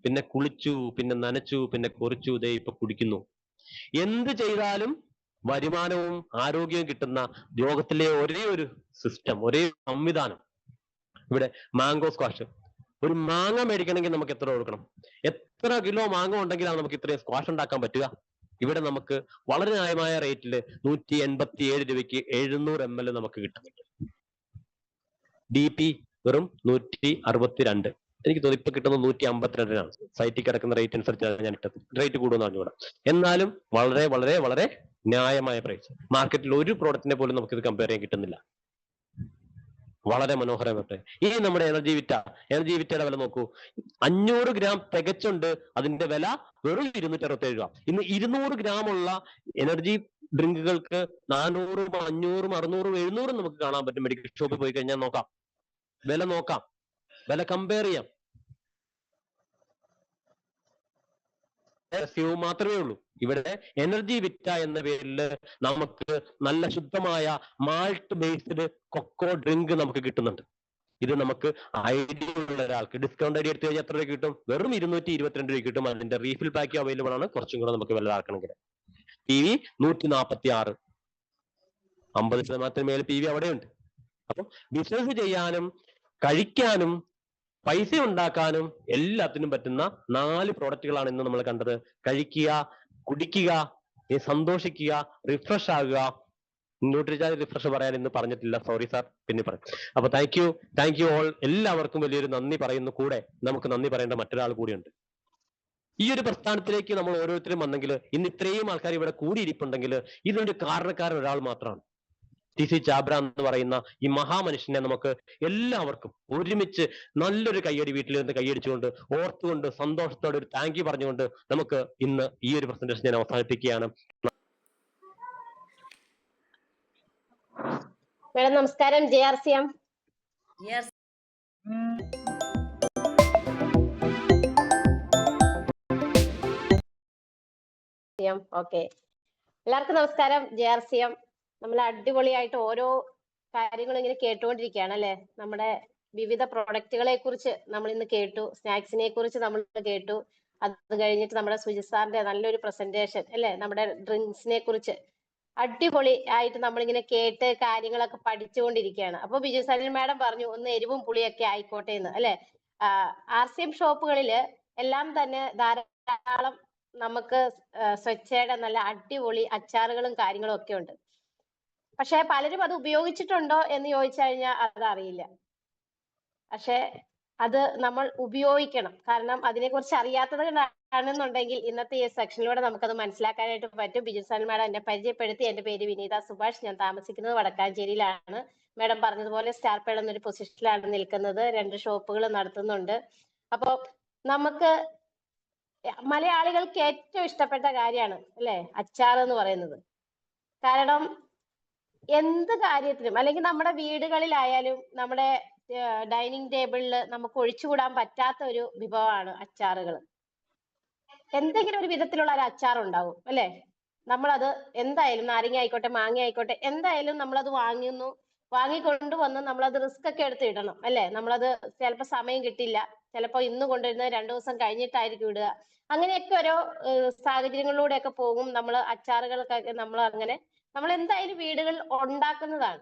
പിന്നെ കുളിച്ചു, പിന്നെ നനച്ചു, പിന്നെ കുറിച്ചു, ദേ ഇപ്പൊ കുടിക്കുന്നു. എന്ത് ചെയ്താലും വരുമാനവും ആരോഗ്യവും കിട്ടുന്ന ലോകത്തിലെ ഒരേ ഒരു സിസ്റ്റം, ഒരേ സംവിധാനം ഇവിടെ മാംഗോ സ്ക്വാഷ്. ഒരു മാങ്ങ മേടിക്കണമെങ്കിൽ നമുക്ക് എത്ര കൊടുക്കണം? എത്ര കിലോ മാങ്ങ ഉണ്ടെങ്കിലാണ് നമുക്ക് ഇത്രയും സ്ക്വാഷ് ഉണ്ടാക്കാൻ പറ്റുക? ഇവിടെ നമുക്ക് വളരെ ന്യായമായ റേറ്റിൽ 187 രൂപയ്ക്ക് 700 ml നമുക്ക് കിട്ടുന്നുണ്ട്. DP വെറും 162. എനിക്ക് തോന്നി ഇപ്പൊ കിട്ടുന്നത് 152-നാണ്. സൈറ്റിൽ കിടക്കുന്ന റേറ്റ് അനുസരിച്ചാണ് ഞാൻ ഇട്ടത്. റേറ്റ് കൂടുമെന്ന് അറിഞ്ഞുകൂടാ. എന്നാലും വളരെ വളരെ വളരെ ന്യായമായ പ്രൈസ്. മാർക്കറ്റിൽ ഒരു പ്രോഡക്റ്റിനെ പോലും നമുക്ക് ഇത് കമ്പയർ ചെയ്യാൻ കിട്ടുന്നില്ല. വളരെ മനോഹരമായിട്ട്. ഇനി നമ്മുടെ എനർജി വിറ്റയുടെ വില നോക്കൂ. 500 ഗ്രാം തികച്ചുണ്ട്, അതിന്റെ വില വെറും 267 രൂപ. ഇന്ന് 200 ഗ്രാം ഉള്ള എനർജി ഡ്രിങ്കുകൾക്ക് 400, 500, 600, 700 നമുക്ക് കാണാൻ പറ്റും. മെഡിക്കൽ ഷോപ്പിൽ പോയി കഴിഞ്ഞാൽ നോക്കാം, വില കമ്പയർ ചെയ്യാം. മാത്രമേ ഉള്ളൂ. ഇവിടെ എനർജി വിറ്റ എന്ന പേരിൽ നമുക്ക് നല്ല ശുദ്ധമായ മാൾട്ട് ബേസ്ഡ് കൊക്കോ ഡ്രിങ്ക് നമുക്ക് കിട്ടുന്നുണ്ട്. ഇത് നമുക്ക് ഐഡിയ ഉള്ള ഒരാൾക്ക് ഡിസ്കൗണ്ട് ഐഡിയ എടുത്തു കഴിഞ്ഞാൽ എത്ര രൂപ കിട്ടും? വെറും 222 രൂപ കിട്ടും. അതിന്റെ റീഫിൽ പാക്ക് അവൈലബിൾ ആണ്. കുറച്ചും കൂടെ നമുക്ക് വലുതാക്കണമെങ്കിൽ. PV 146, 50% മേലെ PV അവിടെയുണ്ട്. അപ്പം ബിസിനസ് ചെയ്യാനും കഴിക്കാനും പൈസ ഉണ്ടാക്കാനും എല്ലാത്തിനും പറ്റുന്ന 4 പ്രോഡക്റ്റുകളാണ് ഇന്ന് നമ്മൾ കണ്ടത്. കഴിക്കുക, കുടിക്കുക, സന്തോഷിക്കുക, റിഫ്രഷ് ആകുക. ന്യൂട്രിചാർജ് റിഫ്രഷ് പറയാൻ ഇന്ന് പറഞ്ഞിട്ടില്ല, സോറി സാർ, പിന്നെ പറയും. അപ്പൊ താങ്ക് യു ഓൾ. എല്ലാവർക്കും വലിയൊരു നന്ദി പറയുന്നു. കൂടെ നമുക്ക് നന്ദി പറയേണ്ട മറ്റൊരാൾ കൂടിയുണ്ട്. ഈ ഒരു പ്രസ്ഥാനത്തിലേക്ക് നമ്മൾ ഓരോരുത്തരും വന്നെങ്കിൽ, ഇന്ന് ഇത്രയും ആൾക്കാർ ഇവിടെ കൂടിയിരിപ്പുണ്ടെങ്കിൽ ഇതിനൊരു കാരണക്കാരൻ ഒരാൾ മാത്രമാണ്. TC ചാബ്ര എന്ന് പറയുന്ന ഈ മഹാമനുഷ്യനെ നമുക്ക് എല്ലാവർക്കും ഒരുമിച്ച് നല്ലൊരു കയ്യടി, വീട്ടിലിരുന്ന് കൈയടിച്ചുകൊണ്ട്, ഓർത്തുകൊണ്ട്, സന്തോഷത്തോടെ ഒരു താങ്ക് യു പറഞ്ഞുകൊണ്ട് നമുക്ക് ഇന്ന് ഈ ഒരു പ്രസന്റേഷൻ ഞാൻ അവസാനിപ്പിക്കുകയാണ്. മേഡം നമസ്കാരം. JRCM. യെസ്. ഓക്കെ, എല്ലാവർക്കും നമസ്കാരം. JRCM. നമ്മൾ അടിപൊളിയായിട്ട് ഓരോ കാര്യങ്ങളും ഇങ്ങനെ കേട്ടുകൊണ്ടിരിക്കുകയാണ് അല്ലെ. നമ്മുടെ വിവിധ പ്രൊഡക്റ്റുകളെ കുറിച്ച് നമ്മൾ ഇന്ന് കേട്ടു, സ്നാക്സിനെ കുറിച്ച് നമ്മൾ കേട്ടു. അത് കഴിഞ്ഞിട്ട് നമ്മുടെ സുജിത് സാറിന്റെ നല്ലൊരു പ്രസന്റേഷൻ അല്ലെ, നമ്മുടെ ഡ്രിങ്ക്സിനെ കുറിച്ച് അടിപൊളി ആയിട്ട് നമ്മളിങ്ങനെ കേട്ട് കാര്യങ്ങളൊക്കെ പഠിച്ചുകൊണ്ടിരിക്കുകയാണ്. അപ്പൊ ബിജു സലിൻ മാഡം പറഞ്ഞു ഒന്ന് എരിവും പുളിയൊക്കെ ആയിക്കോട്ടെ എന്ന് അല്ലെ. RCM ഷോപ്പുകളില് എല്ലാം തന്നെ ധാരാളം നമുക്ക് സ്വച്ഛയുടെ നല്ല അടിപൊളി അച്ചാറുകളും കാര്യങ്ങളും ഒക്കെ ഉണ്ട്. പക്ഷെ പലരും അത് ഉപയോഗിച്ചിട്ടുണ്ടോ എന്ന് ചോദിച്ചു കഴിഞ്ഞാൽ അതറിയില്ല. പക്ഷെ അത് നമ്മൾ ഉപയോഗിക്കണം. കാരണം അതിനെക്കുറിച്ച് അറിയാത്തത് ആണെന്നുണ്ടെങ്കിൽ ഇന്നത്തെ ഈ സെക്ഷനിലൂടെ നമുക്കത് മനസ്സിലാക്കാനായിട്ട് പറ്റും. ബിജു സലിൻ മാഡം എന്നെ പരിചയപ്പെടുത്തി. എന്റെ പേര് വിനീത സുഭാഷ്. ഞാൻ താമസിക്കുന്നത് വടക്കാഞ്ചേരിയിലാണ്. മാഡം പറഞ്ഞതുപോലെ സ്റ്റാർപ്പേഡ് എന്നൊരു പൊസിഷനിലാണ് നിൽക്കുന്നത്. 2 ഷോപ്പുകൾ നടത്തുന്നുണ്ട്. അപ്പൊ നമുക്ക് മലയാളികൾക്ക് ഏറ്റവും ഇഷ്ടപ്പെട്ട കാര്യമാണ് അല്ലെ അച്ചാർ എന്ന് പറയുന്നത്. കാരണം എന്ത് കാര്യത്തിലും, അല്ലെങ്കിൽ നമ്മുടെ വീടുകളിലായാലും നമ്മുടെ ഡൈനിങ് ടേബിളിൽ നമുക്ക് ഒഴിച്ചുകൂടാൻ പറ്റാത്ത ഒരു വിഭവമാണ് അച്ചാറുകൾ. എന്തെങ്കിലും ഒരു വിധത്തിലുള്ള ഒരു അച്ചാർ ഉണ്ടാവും അല്ലെ. നമ്മളത് എന്തായാലും നാരങ്ങ ആയിക്കോട്ടെ, മാങ്ങ ആയിക്കോട്ടെ, എന്തായാലും നമ്മളത് വാങ്ങിക്കൊണ്ടുവന്ന് നമ്മളത് റിസ്ക് ഒക്കെ എടുത്ത് ഇടണം അല്ലെ. നമ്മളത് ചിലപ്പോൾ സമയം കിട്ടില്ല, ചിലപ്പോൾ ഇന്ന് കൊണ്ടുവരുന്നത് 2 ദിവസം കഴിഞ്ഞിട്ടായിരിക്കും ഇടുക. അങ്ങനെയൊക്കെ ഓരോ സാഹചര്യങ്ങളിലൂടെയൊക്കെ പോകും. നമ്മൾ അച്ചാറുകൾക്കൊക്കെ നമ്മൾ എന്തായാലും വീടുകളിൽ ഉണ്ടാക്കുന്നതാണ്.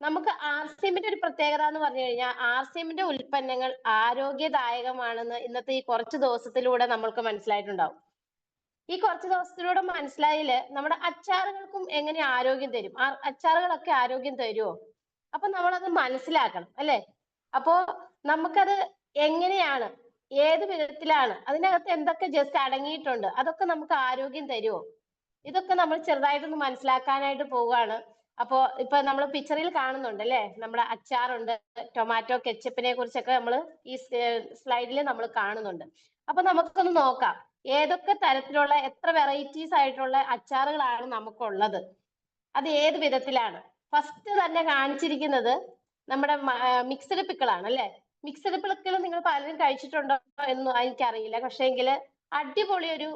നമുക്ക് RCMന്റെ ഒരു പ്രത്യേകത എന്ന് പറഞ്ഞു കഴിഞ്ഞാൽ RCMന്റെ ഉൽപ്പന്നങ്ങൾ ആരോഗ്യദായകമാണെന്ന് ഇന്നത്തെ ഈ കുറച്ച് ദിവസത്തിലൂടെ നമ്മൾക്ക് മനസ്സിലായിട്ടുണ്ടാവും. ഈ കുറച്ച് ദിവസത്തിലൂടെ മനസ്സിലായാല് നമ്മുടെ അച്ചാറുകൾക്കും എങ്ങനെ ആരോഗ്യം തരും, അച്ചാറുകളൊക്കെ ആരോഗ്യം തരുമോ? അപ്പൊ നമ്മളത് മനസ്സിലാക്കണം അല്ലെ. അപ്പോ നമുക്കത് എങ്ങനെയാണ്, ഏത് വിധത്തിലാണ്, അതിനകത്ത് എന്തൊക്കെ ജസ്റ്റ് അടങ്ങിയിട്ടുണ്ട്, അതൊക്കെ നമുക്ക് ആരോഗ്യം തരുമോ? ഇതൊക്കെ നമ്മൾ ചെറുതായിട്ടൊന്ന് മനസ്സിലാക്കാനായിട്ട് പോവുകയാണ്. അപ്പോ ഇപ്പൊ നമ്മൾ പിക്ചറിൽ കാണുന്നുണ്ട് അല്ലെ, നമ്മുടെ അച്ചാറുണ്ട്, ടൊമാറ്റോ കെച്ചപ്പിനെ കുറിച്ചൊക്കെ നമ്മൾ ഈ സ്ലൈഡിൽ നമ്മൾ കാണുന്നുണ്ട്. അപ്പൊ നമുക്കൊന്ന് നോക്കാം ഏതൊക്കെ തരത്തിലുള്ള എത്ര വെറൈറ്റീസ് ആയിട്ടുള്ള അച്ചാറുകളാണ് നമുക്കുള്ളത്, അത് ഏത് വിധത്തിലാണ്. ഫസ്റ്റ് തന്നെ കാണിച്ചിരിക്കുന്നത് നമ്മുടെ മിക്സഡ് പിക്കിളാണ് അല്ലെ. മിക്സഡ് പിക്കിൾ നിങ്ങൾ പലരും കഴിച്ചിട്ടുണ്ടോ എന്ന് എനിക്കറിയില്ല. പക്ഷേങ്കിൽ അടിപൊളി ഒരു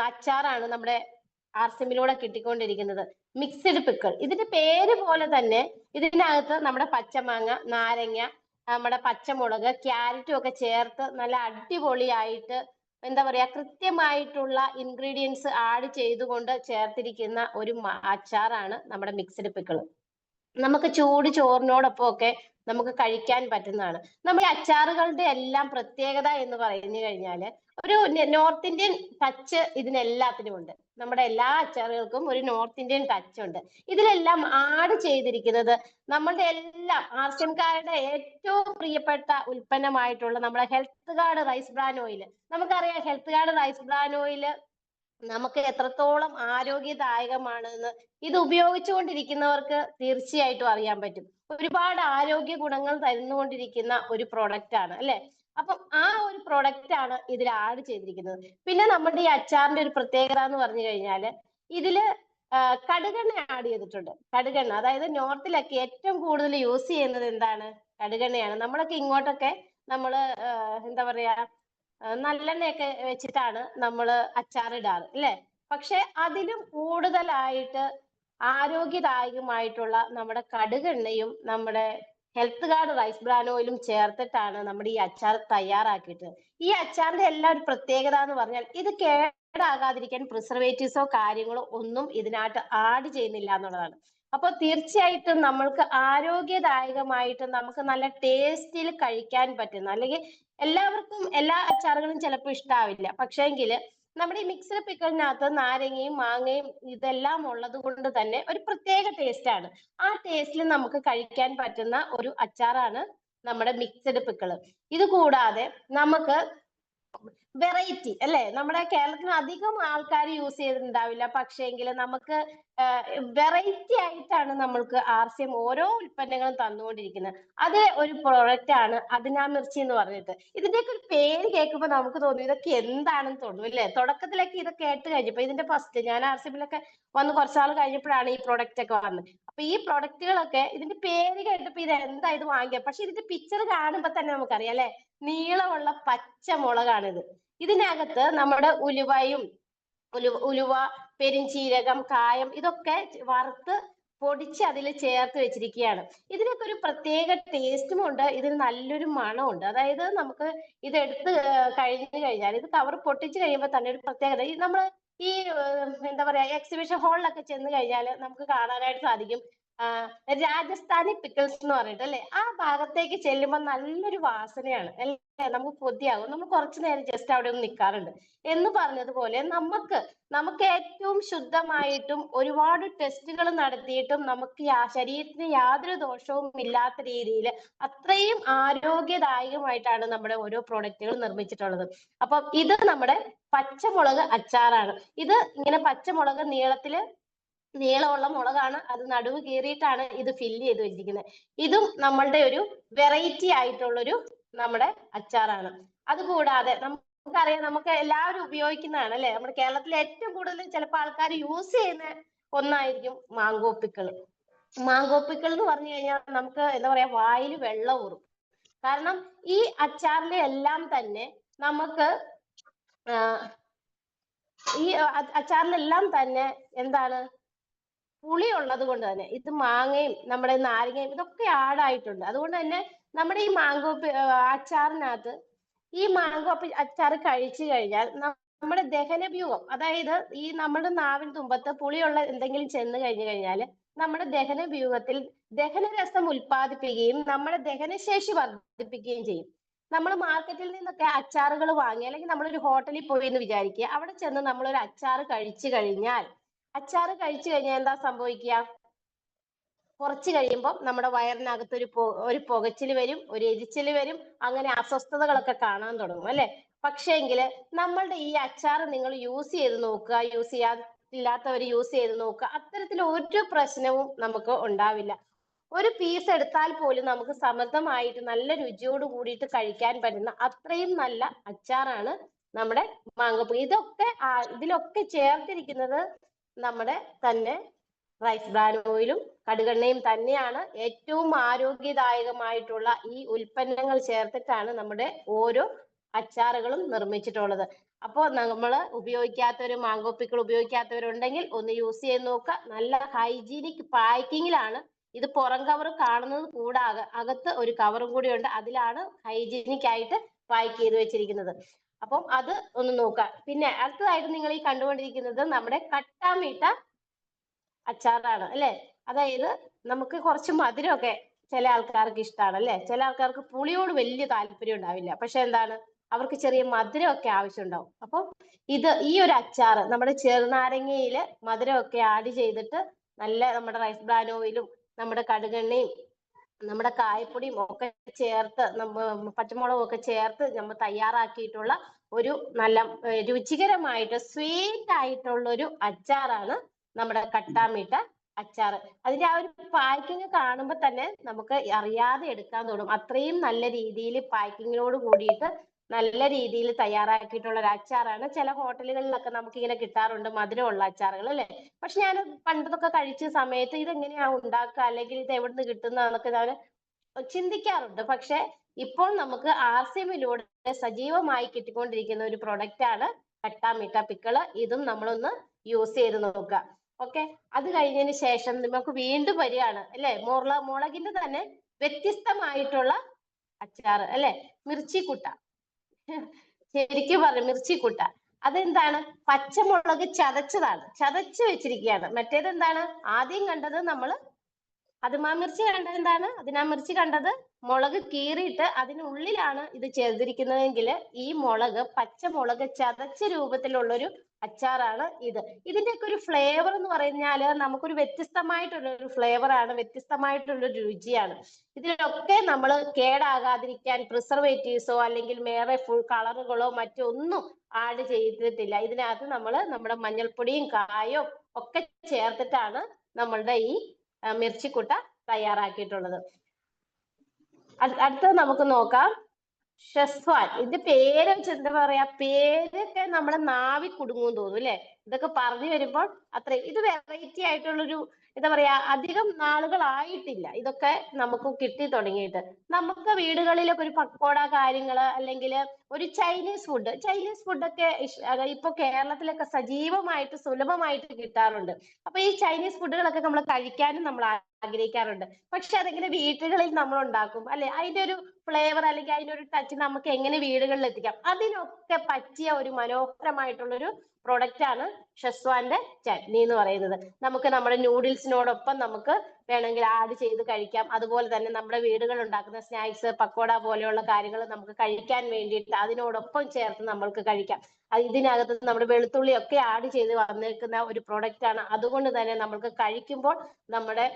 അച്ചാറാണ് നമ്മുടെ ആർസിമിലൂടെ കിട്ടിക്കൊണ്ടിരിക്കുന്നത്, മിക്സഡ് പിക്കിൾ. ഇതിന്റെ പേര് പോലെ തന്നെ ഇതിനകത്ത് നമ്മുടെ പച്ചമാങ്ങ, നാരങ്ങ, നമ്മുടെ പച്ചമുളക്, ക്യാരറ്റും ഒക്കെ ചേർത്ത് നല്ല അടിപൊളിയായിട്ട് എന്താ പറയാ കൃത്യമായിട്ടുള്ള ഇൻഗ്രീഡിയൻസ് ആഡ് ചെയ്തുകൊണ്ട് ചേർത്തിരിക്കുന്ന ഒരു അച്ചാറാണ് നമ്മുടെ മിക്സഡ് പിക്കിൾ. നമുക്ക് ചൂട് ചോറിനോടൊപ്പം ഒക്കെ നമുക്ക് കഴിക്കാൻ പറ്റുന്നതാണ്. നമ്മുടെ അച്ചാറുകളുടെ എല്ലാം പ്രത്യേകത എന്ന് പറഞ്ഞു കഴിഞ്ഞാൽ ഒരു നോർത്ത് ഇന്ത്യൻ ടച്ച് ഇതിനെല്ലാത്തിനും ഉണ്ട്. നമ്മുടെ എല്ലാ അച്ചാറുകൾക്കും ഒരു നോർത്ത് ഇന്ത്യൻ ടച്ച് ഉണ്ട്. ഇതിലെല്ലാം ആഡ് ചെയ്തിരിക്കുന്നത് നമ്മളുടെ എല്ലാം ആർസിഎംകാരുടെ ഏറ്റവും പ്രിയപ്പെട്ട ഉൽപ്പന്നമായിട്ടുള്ള നമ്മുടെ Health Guard rice bran oil. നമുക്കറിയാം Health Guard rice bran oil നമുക്ക് എത്രത്തോളം ആരോഗ്യദായകമാണെന്ന് ഇത് ഉപയോഗിച്ചുകൊണ്ടിരിക്കുന്നവർക്ക് തീർച്ചയായിട്ടും അറിയാൻ പറ്റും. ഒരുപാട് ആരോഗ്യ ഗുണങ്ങൾ തരുന്നുകൊണ്ടിരിക്കുന്ന ഒരു പ്രൊഡക്റ്റ് ആണ് അല്ലെ. അപ്പം ആ ഒരു പ്രൊഡക്റ്റ് ആണ് ഇതിൽ ആഡ് ചെയ്തിരിക്കുന്നത്. പിന്നെ നമ്മുടെ ഈ അച്ചാറിന്റെ ഒരു പ്രത്യേകത എന്ന് പറഞ്ഞു കഴിഞ്ഞാല് ഇതില് കടുകെണ്ണ ആഡ് ചെയ്തിട്ടുണ്ട്. കടുകെണ്ണ, അതായത് നോർത്തിലൊക്കെ ഏറ്റവും കൂടുതൽ യൂസ് ചെയ്യുന്നത് എന്താണ്? കടുകെണ്ണയാണ്. നമ്മളൊക്കെ ഇങ്ങോട്ടൊക്കെ നമ്മള് എന്താ പറയാ നല്ലെണ്ണയൊക്കെ വെച്ചിട്ടാണ് നമ്മൾ അച്ചാറിടാറ് അല്ലെ. പക്ഷെ അതിലും കൂടുതലായിട്ട് ആരോഗ്യദായകമായിട്ടുള്ള നമ്മുടെ കടുകെണ്ണയും നമ്മുടെ ഹെൽത്ത് ഗാർഡ് റൈസ് ബ്രാൻ ഓയിലും ചേർത്തിട്ടാണ് നമ്മുടെ ഈ അച്ചാർ തയ്യാറാക്കിയിട്ട്. ഈ അച്ചാറിന്റെ എല്ലാ ഒരു പ്രത്യേകത എന്ന് പറഞ്ഞാൽ ഇത് കേടാകാതിരിക്കാൻ പ്രിസർവേറ്റീവ്സോ കാര്യങ്ങളോ ഒന്നും ഇതിനകത്ത് ആഡ് ചെയ്യുന്നില്ല എന്നുള്ളതാണ്. അപ്പൊ തീർച്ചയായിട്ടും നമ്മൾക്ക് ആരോഗ്യദായകമായിട്ട് നമുക്ക് നല്ല ടേസ്റ്റിൽ കഴിക്കാൻ പറ്റുന്ന, അല്ലെങ്കിൽ എല്ലാവർക്കും എല്ലാ അച്ചാറുകളും ചിലപ്പോൾ ഇഷ്ടാവില്ല, പക്ഷേങ്കിൽ നമ്മുടെ ഈ മിക്സഡ് പിക്കിളിനകത്ത് നാരങ്ങയും മാങ്ങയും ഇതെല്ലാം ഉള്ളത് കൊണ്ട് തന്നെ ഒരു പ്രത്യേക ടേസ്റ്റ് ആണ്. ആ ടേസ്റ്റിൽ നമുക്ക് കഴിക്കാൻ പറ്റുന്ന ഒരു അച്ചാറാണ് നമ്മുടെ മിക്സഡ് പിക്കിള്. ഇത് കൂടാതെ നമുക്ക് വെറൈറ്റി അല്ലെ, നമ്മുടെ കേരളത്തിൽ അധികം ആൾക്കാർ യൂസ് ചെയ്തിട്ടുണ്ടാവില്ല, പക്ഷേങ്കിൽ നമുക്ക് വെറൈറ്റി ആയിട്ടാണ് നമ്മൾക്ക് ആർസിഎം ഓരോ ഉൽപ്പന്നങ്ങളും തന്നുകൊണ്ടിരിക്കുന്നത്. അത് ഒരു പ്രോഡക്റ്റ് ആണ് അദ്ന മിർച്ചി എന്ന് പറഞ്ഞിട്ട്. ഇതിന്റെയൊക്കെ ഒരു പേര് കേൾക്കുമ്പോൾ നമുക്ക് തോന്നും ഇതൊക്കെ എന്താണെന്ന് തോന്നും അല്ലെ. തുടക്കത്തിലൊക്കെ ഇത് കേട്ട് കഴിഞ്ഞപ്പോ ഇതിന്റെ ഫസ്റ്റ് ഞാൻ ആർസിഎമ്മിലൊക്കെ വന്ന് കുറച്ചാൾ കഴിഞ്ഞപ്പോഴാണ് ഈ പ്രോഡക്റ്റ് ഒക്കെ വന്നത്. അപ്പൊ ഈ പ്രൊഡക്റ്റുകളൊക്കെ ഇതിന്റെ പേര് കേട്ടപ്പോ ഇത് എന്താ ഇത് വാങ്ങിയ, പക്ഷെ ഇതിന്റെ പിക്ചർ കാണുമ്പോ തന്നെ നമുക്കറിയാം അല്ലെ, നീളമുള്ള പച്ചമുളകാണിത്. ഇതിനകത്ത് നമ്മുടെ ഉലുവയും ഉലുവ, പെരിഞ്ചീരകം, കായം ഇതൊക്കെ വറുത്ത് പൊടിച്ച് അതിൽ ചേർത്ത് വെച്ചിരിക്കുകയാണ്. ഇതിനൊക്കെ ഒരു പ്രത്യേക ടേസ്റ്റും ഉണ്ട്, ഇതിന് നല്ലൊരു മണമുണ്ട്. അതായത് നമുക്ക് ഇത് എടുത്ത് കഴിഞ്ഞു കഴിഞ്ഞാൽ ഇത് കവർ പൊട്ടിച്ച് കഴിയുമ്പോൾ തന്നെ ഒരു പ്രത്യേകത, ഈ നമ്മൾ ഈ എന്താ പറയാ എക്സിബിഷൻ ഹാളിലൊക്കെ ചെന്ന് കഴിഞ്ഞാൽ നമുക്ക് കാണാനായിട്ട് സാധിക്കും രാജസ്ഥാനി പിക്കിൾസ് എന്ന് പറഞ്ഞിട്ട് അല്ലെ. ആ ഭാഗത്തേക്ക് ചെല്ലുമ്പോൾ നല്ലൊരു വാസനയാണ് അല്ലെ, നമുക്ക് കൊതിയാകും. നമ്മൾ കുറച്ചു നേരം ജസ്റ്റ് അവിടെ ഒന്ന് നിൽക്കാറുണ്ട്. എന്ന് പറഞ്ഞതുപോലെ നമുക്ക് ഏറ്റവും ശുദ്ധമായിട്ടും ഒരുപാട് ടെസ്റ്റുകൾ നടത്തിയിട്ടും നമുക്ക് ശരീരത്തിന് യാതൊരു ദോഷവും ഇല്ലാത്ത രീതിയിൽ അത്രയും ആരോഗ്യദായകമായിട്ടാണ് നമ്മുടെ ഓരോ പ്രോഡക്റ്റുകൾ നിർമ്മിച്ചിട്ടുള്ളത്. അപ്പം ഇത് നമ്മുടെ പച്ചമുളക് അച്ചാറാണ്. ഇത് ഇങ്ങനെ പച്ചമുളക് നീളമുള്ള മുളകാണ്, അത് നടുവ് കീറിയിട്ടാണ് ഇത് ഫില്ല് ചെയ്ത് വെച്ചിരിക്കുന്നത്. ഇതും നമ്മളുടെ ഒരു വെറൈറ്റി ആയിട്ടുള്ളൊരു നമ്മുടെ അച്ചാറാണ്. അതുകൂടാതെ നമുക്കറിയാം, നമുക്ക് എല്ലാവരും ഉപയോഗിക്കുന്നതാണ് അല്ലെ, നമ്മുടെ കേരളത്തിലെ ഏറ്റവും കൂടുതൽ ചിലപ്പോൾ ആൾക്കാർ യൂസ് ചെയ്യുന്ന ഒന്നായിരിക്കും മാങ്കോ പിക്കിൾ. മാങ്കോ പിക്കിൾ എന്ന് പറഞ്ഞു കഴിഞ്ഞാൽ നമുക്ക് എന്താ പറയാ വായിൽ വെള്ളം ഊറും. കാരണം ഈ അച്ചാറിലെ എല്ലാം തന്നെ നമുക്ക് ഈ അച്ചാറിലെല്ലാം തന്നെ എന്താണ് പുളി ഉള്ളത് കൊണ്ട് തന്നെ ഇത് മാങ്ങയും നമ്മുടെ നാരങ്ങയും ഇതൊക്കെ ആഡായിട്ടുണ്ട്. അതുകൊണ്ട് തന്നെ നമ്മുടെ ഈ മാങ്കോ അച്ചാറിനകത്ത് ഈ മാങ്കോ അച്ചാർ കഴിച്ചു കഴിഞ്ഞാൽ നമ്മുടെ ദഹനവ്യൂഹം, അതായത് ഈ നമ്മുടെ നാവിൻ തുമ്പത്ത് പുളിയുള്ള എന്തെങ്കിലും ചെന്ന് കഴിഞ്ഞു കഴിഞ്ഞാൽ നമ്മുടെ ദഹനവ്യൂഹത്തിൽ ദഹനരസം ഉൽപ്പാദിപ്പിക്കുകയും നമ്മുടെ ദഹനശേഷി വർദ്ധിപ്പിക്കുകയും ചെയ്യും. നമ്മൾ മാർക്കറ്റിൽ നിന്നൊക്കെ അച്ചാറുകൾ വാങ്ങി, അല്ലെങ്കിൽ നമ്മളൊരു ഹോട്ടലിൽ പോയി എന്ന് വിചാരിക്കുക, അവിടെ ചെന്ന് നമ്മളൊരു അച്ചാർ കഴിച്ചു കഴിഞ്ഞാൽ എന്താ സംഭവിക്കുക? കുറച്ച് കഴിയുമ്പോൾ നമ്മുടെ വയറിനകത്ത് ഒരു പുകച്ചിൽ വരും, ഒരു എരിച്ചിൽ വരും, അങ്ങനെ അസ്വസ്ഥതകളൊക്കെ കാണാൻ തുടങ്ങും അല്ലെ. പക്ഷേങ്കിൽ നമ്മളുടെ ഈ അച്ചാർ നിങ്ങൾ യൂസ് ചെയ്ത് നോക്കുക, യൂസ് ചെയ്യാത്തില്ലാത്തവർ യൂസ് ചെയ്ത് നോക്കുക, അത്തരത്തിൽ ഒരു പ്രശ്നവും നമുക്ക് ഉണ്ടാവില്ല. ഒരു പീസ് എടുത്താൽ പോലും നമുക്ക് സമൃദ്ധമായിട്ട് നല്ല രുചിയോട് കൂടിയിട്ട് കഴിക്കാൻ പറ്റുന്ന അത്രയും നല്ല അച്ചാറാണ് നമ്മുടെ മാങ്കോ. ഇതിലൊക്കെ ചേർത്തിരിക്കുന്നത് നമ്മുടെ തന്നെ റൈസ് ബ്രാൻ ഓയിലും കടുകെണ്ണയും തന്നെയാണ് ഏറ്റവും ആരോഗ്യദായകമായിട്ടുള്ള ഈ ഉൽപ്പന്നങ്ങൾ ചേർത്തിട്ടാണ് നമ്മുടെ ഓരോ അച്ചാറുകളും നിർമ്മിച്ചിട്ടുള്ളത്. അപ്പോൾ നമ്മൾ ഉപയോഗിക്കാത്തവർ, മാംഗോ പിക്കിൾ ഉപയോഗിക്കാത്തവരുണ്ടെങ്കിൽ ഒന്ന് യൂസ് ചെയ്ത് നോക്കുക. നല്ല ഹൈജീനിക് പാക്കിങ്ങിലാണ് ഇത്. പുറം കവർ കാണുന്നത് കൂടാതെ അകത്ത് ഒരു കവറും കൂടി ഉണ്ട്, അതിലാണ് ഹൈജീനിക് ആയിട്ട് പാക്ക് ചെയ്ത് വെച്ചിരിക്കുന്നത്. അപ്പം അത് ഒന്ന് നോക്കുക. പിന്നെ അടുത്തതായിട്ട് നിങ്ങൾ ഈ കണ്ടുകൊണ്ടിരിക്കുന്നത് നമ്മുടെ കട്ടാമീട്ട അച്ചാറാണ് അല്ലെ. അതായത് നമുക്ക് കുറച്ച് മധുരമൊക്കെ ചില ആൾക്കാർക്ക് ഇഷ്ടമാണ് അല്ലെ. ചില ആൾക്കാർക്ക് പുളിയോട് വലിയ താല്പര്യം ഉണ്ടാവില്ല, പക്ഷെ എന്താണ്, അവർക്ക് ചെറിയ മധുരമൊക്കെ ആവശ്യമുണ്ടാവും. അപ്പം ഈ ഒരു അച്ചാറ് നമ്മുടെ ചെറുനാരങ്ങയില് മധുരമൊക്കെ ആഡ് ചെയ്തിട്ട് നല്ല നമ്മുടെ റൈസ് ബ്രാൻ ഓയിലും നമ്മുടെ കടുകെണ്ണയും നമ്മുടെ കായപ്പൊടിയും ഒക്കെ ചേർത്ത് പച്ചമുളകും ഒക്കെ ചേർത്ത് നമ്മൾ തയ്യാറാക്കിയിട്ടുള്ള ഒരു നല്ല രുചികരമായിട്ട് സ്വീറ്റ് ആയിട്ടുള്ള ഒരു അച്ചാറാണ് നമ്മുടെ കട്ടാമീട്ട അച്ചാറ്. അതിന്റെ ആ ഒരു പാക്കിങ് കാണുമ്പോൾ തന്നെ നമുക്ക് അറിയാതെ എടുക്കാൻ തോന്നും. അത്രയും നല്ല രീതിയിൽ പാക്കിങ്ങിനോട് കൂടിയിട്ട് നല്ല രീതിയിൽ തയ്യാറാക്കിയിട്ടുള്ള ഒരു അച്ചാറാണ്. ചില ഹോട്ടലുകളിലൊക്കെ നമുക്ക് ഇങ്ങനെ കിട്ടാറുണ്ട് മധുരമുള്ള അച്ചാറുകൾ അല്ലെ. പക്ഷെ ഞാൻ പണ്ടതൊക്കെ കഴിച്ച സമയത്ത് ഇതെങ്ങനെയാ ഉണ്ടാക്കുക, അല്ലെങ്കിൽ ഇത് എവിടുന്ന് കിട്ടുന്നതൊക്കെ ഞാൻ ചിന്തിക്കാറുണ്ട്. പക്ഷെ ഇപ്പോൾ നമുക്ക് RCMലൂടെ സജീവമായി കിട്ടിക്കൊണ്ടിരിക്കുന്ന ഒരു പ്രൊഡക്റ്റ് ആണ് കട്ടാമീട്ട പിക്കിള്. ഇതും നമ്മളൊന്ന് യൂസ് ചെയ്ത് നോക്കുക. ഓക്കെ, അത് കഴിഞ്ഞതിന് ശേഷം നമുക്ക് വീണ്ടും വരികയാണ് അല്ലെ, മുളകിന്റെ തന്നെ വ്യത്യസ്തമായിട്ടുള്ള അച്ചാറ് അല്ലെ, മിർച്ചിക്കുട്ട. ശരിക്കും പറഞ്ഞു മിർച്ചിക്കുട്ട. അതെന്താണ്, പച്ചമുളക് ചതച്ചതാണ്, ചതച്ച് വെച്ചിരിക്കുകയാണ്. മറ്റേത് എന്താണ്, ആദ്യം കണ്ടത് നമ്മൾ അതുമാ മിർച്ചി കണ്ടത് എന്താണ്, അതിനാ മിർച്ചി കണ്ടത് മുളക് കീറിയിട്ട് അതിനുള്ളിലാണ് ഇത് ചെയ്തിരിക്കുന്നതെങ്കിൽ ഈ പച്ചമുളക് ചതച്ച രൂപത്തിലുള്ളൊരു അച്ചാറാണ് ഇത്. ഇതിന്റെയൊക്കെ ഒരു ഫ്ലേവർ എന്ന് പറഞ്ഞാൽ നമുക്കൊരു വ്യത്യസ്തമായിട്ടുള്ളൊരു ഫ്ലേവർ ആണ്, വ്യത്യസ്തമായിട്ടുള്ളൊരു രുചിയാണ്. ഇതിലൊക്കെ നമ്മൾ കേടാകാതിരിക്കാൻ പ്രിസർവേറ്റീവ്സോ അല്ലെങ്കിൽ വേറെ ഫുൾ കളറുകളോ മറ്റൊന്നും ആഡ് ചെയ്തിട്ടില്ല. ഇതിനകത്ത് നമ്മൾ നമ്മുടെ മഞ്ഞൾപ്പൊടിയും കായവും ഒക്കെ ചേർത്തിട്ടാണ് നമ്മളുടെ ഈ മിർച്ചിക്കുട്ട തയ്യാറാക്കിയിട്ടുള്ളത്. അടുത്തത് നമുക്ക് നോക്കാം, ഷെസ്വാൻ. ഇതിന്റെ പേര് വെച്ച് എന്താ പറയാ, പേരൊക്കെ നമ്മുടെ നാവി കുടുങ്ങും തോന്നും അല്ലെ. ഇതൊക്കെ പറഞ്ഞു വരുമ്പോൾ ഇത് വെറൈറ്റി ആയിട്ടുള്ളൊരു എന്താ പറയാ, അധികം നാളുകളായിട്ടില്ല ഇതൊക്കെ നമുക്ക് കിട്ടി തുടങ്ങിയിട്ട്. നമുക്ക് വീടുകളിലൊക്കെ ഒരു പക്കോട കാര്യങ്ങള് അല്ലെങ്കിൽ ഒരു ചൈനീസ് ഫുഡൊക്കെ ഇപ്പൊ കേരളത്തിലൊക്കെ സജീവമായിട്ട് സുലഭമായിട്ട് കിട്ടാറുണ്ട്. അപ്പൊ ഈ ചൈനീസ് ഫുഡുകളൊക്കെ നമ്മൾ കഴിക്കാനും നമ്മൾ ആഗ്രഹിക്കാറുണ്ട്. പക്ഷെ അതെങ്ങനെ വീടുകളിൽ നമ്മൾ ഉണ്ടാക്കും അല്ലെ, അതിന്റെ ഒരു ഫ്ലേവർ അല്ലെങ്കിൽ അതിന്റെ ഒരു ടച്ച് നമുക്ക് എങ്ങനെ വീടുകളിൽ എത്തിക്കാം, അതിനൊക്കെ പറ്റിയ ഒരു മനോഹരമായിട്ടുള്ളൊരു പ്രൊഡക്റ്റ് ആണ് ഷെസ്വാന്റെ ചട്നി എന്ന് പറയുന്നത്. നമുക്ക് നമ്മുടെ നൂഡിൽസിനോടൊപ്പം നമുക്ക് വേണമെങ്കിൽ ആഡ് ചെയ്ത് കഴിക്കാം. അതുപോലെ തന്നെ നമ്മുടെ വീടുകളിൽ ഉണ്ടാക്കുന്ന സ്നാക്സ്, പക്കോട പോലെയുള്ള കാര്യങ്ങൾ നമുക്ക് കഴിക്കാൻ വേണ്ടിയിട്ട് അതിനോടൊപ്പം ചേർത്ത് നമ്മൾക്ക് കഴിക്കാം. ഇതിനകത്ത് നമ്മുടെ വെളുത്തുള്ളി ഒക്കെ ആഡ് ചെയ്ത് വന്നേക്കുന്ന ഒരു പ്രൊഡക്റ്റ് ആണ്. അതുകൊണ്ട് തന്നെ നമ്മൾക്ക് കഴിക്കുമ്പോൾ നമ്മുടെ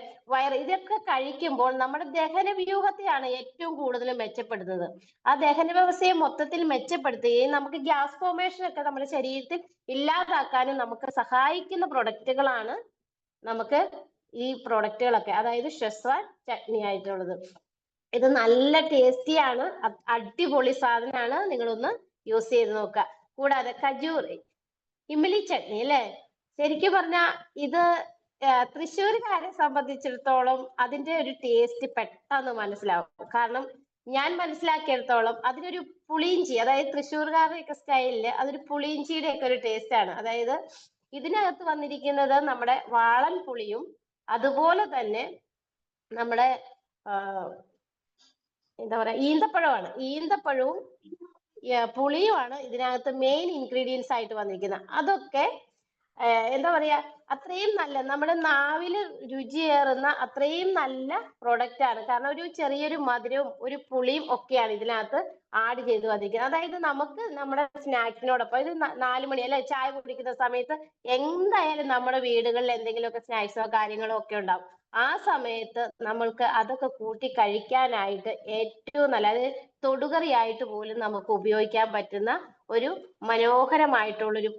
ഇതൊക്കെ കഴിക്കുമ്പോൾ നമ്മുടെ ദഹന വ്യൂഹത്തെയാണ് ഏറ്റവും കൂടുതൽ മെച്ചപ്പെടുത്തുന്നത്. ആ ദഹന വ്യവസ്ഥയെ മൊത്തത്തിൽ മെച്ചപ്പെടുത്തുകയും നമുക്ക് ഗ്യാസ് ഫോർമേഷൻ ഒക്കെ നമ്മുടെ ശരീരത്തിൽ ഇല്ലാതാക്കാനും നമുക്ക് സഹായിക്കുന്ന പ്രൊഡക്റ്റുകളാണ് നമുക്ക് ഈ പ്രൊഡക്റ്റുകളൊക്കെ, അതായത് ഷെസ്വാൻ ചട്നി ആയിട്ടുള്ളത്. ഇത് നല്ല ടേസ്റ്റിയാണ്, അടിപൊളി സാധനമാണ്. നിങ്ങളൊന്ന് യൂസ് ചെയ്ത് നോക്കുക. കൂടാതെ കജൂർ ഇമ്ലി ചട്നി അല്ലെ, ശരിക്കും പറഞ്ഞാ ഇത് തൃശ്ശൂർക്കാരെ സംബന്ധിച്ചിടത്തോളം അതിന്റെ ഒരു ടേസ്റ്റ് പെട്ടെന്ന് മനസ്സിലാവും. കാരണം ഞാൻ മനസ്സിലാക്കിയെടുത്തോളം അതിനൊരു പുളിയിഞ്ചി, അതായത് തൃശ്ശൂർക്കാരുടെയൊക്കെ സ്റ്റൈലില് അതൊരു പുളിയിഞ്ചിയുടെ ഒക്കെ ഒരു ടേസ്റ്റ് ആണ്. അതായത് ഇതിനകത്ത് വന്നിരിക്കുന്നത് നമ്മുടെ വാളൻ പുളിയും അതുപോലെ തന്നെ നമ്മുടെ എന്താ പറയാ ഈന്തപ്പഴവും പുളിയുമാണ് ഇതിനകത്ത് മെയിൻ ഇൻഗ്രീഡിയൻസ് ആയിട്ട് വന്നിരിക്കുന്നത്. അതൊക്കെ എന്താ പറയാ, അത്രയും നല്ല നമ്മുടെ നാവില് രുചിയേറുന്ന അത്രയും നല്ല പ്രൊഡക്റ്റ് ആണ്. കാരണം ഒരു ചെറിയൊരു മധുരവും ഒരു പുളിയും ഒക്കെയാണ് ഇതിനകത്ത് ആഡ് ചെയ്ത് വന്നിരിക്കുന്നത്. അതായത് നമുക്ക് നമ്മുടെ സ്നാക്സിനോടൊപ്പം ഇത് 4 മണി അല്ലെ ചായ കുടിക്കുന്ന സമയത്ത് എന്തായാലും നമ്മുടെ വീടുകളിൽ എന്തെങ്കിലുമൊക്കെ സ്നാക്സോ കാര്യങ്ങളോ ഒക്കെ ഉണ്ടാവും. ആ സമയത്ത് നമ്മൾക്ക് അതൊക്കെ കൂട്ടി കഴിക്കാനായിട്ട് ഏറ്റവും നല്ല, അതായത് തൊടുകറിയായിട്ട് പോലും നമുക്ക് ഉപയോഗിക്കാൻ പറ്റുന്ന ഒരു മനോഹരമായിട്ടുള്ളൊരു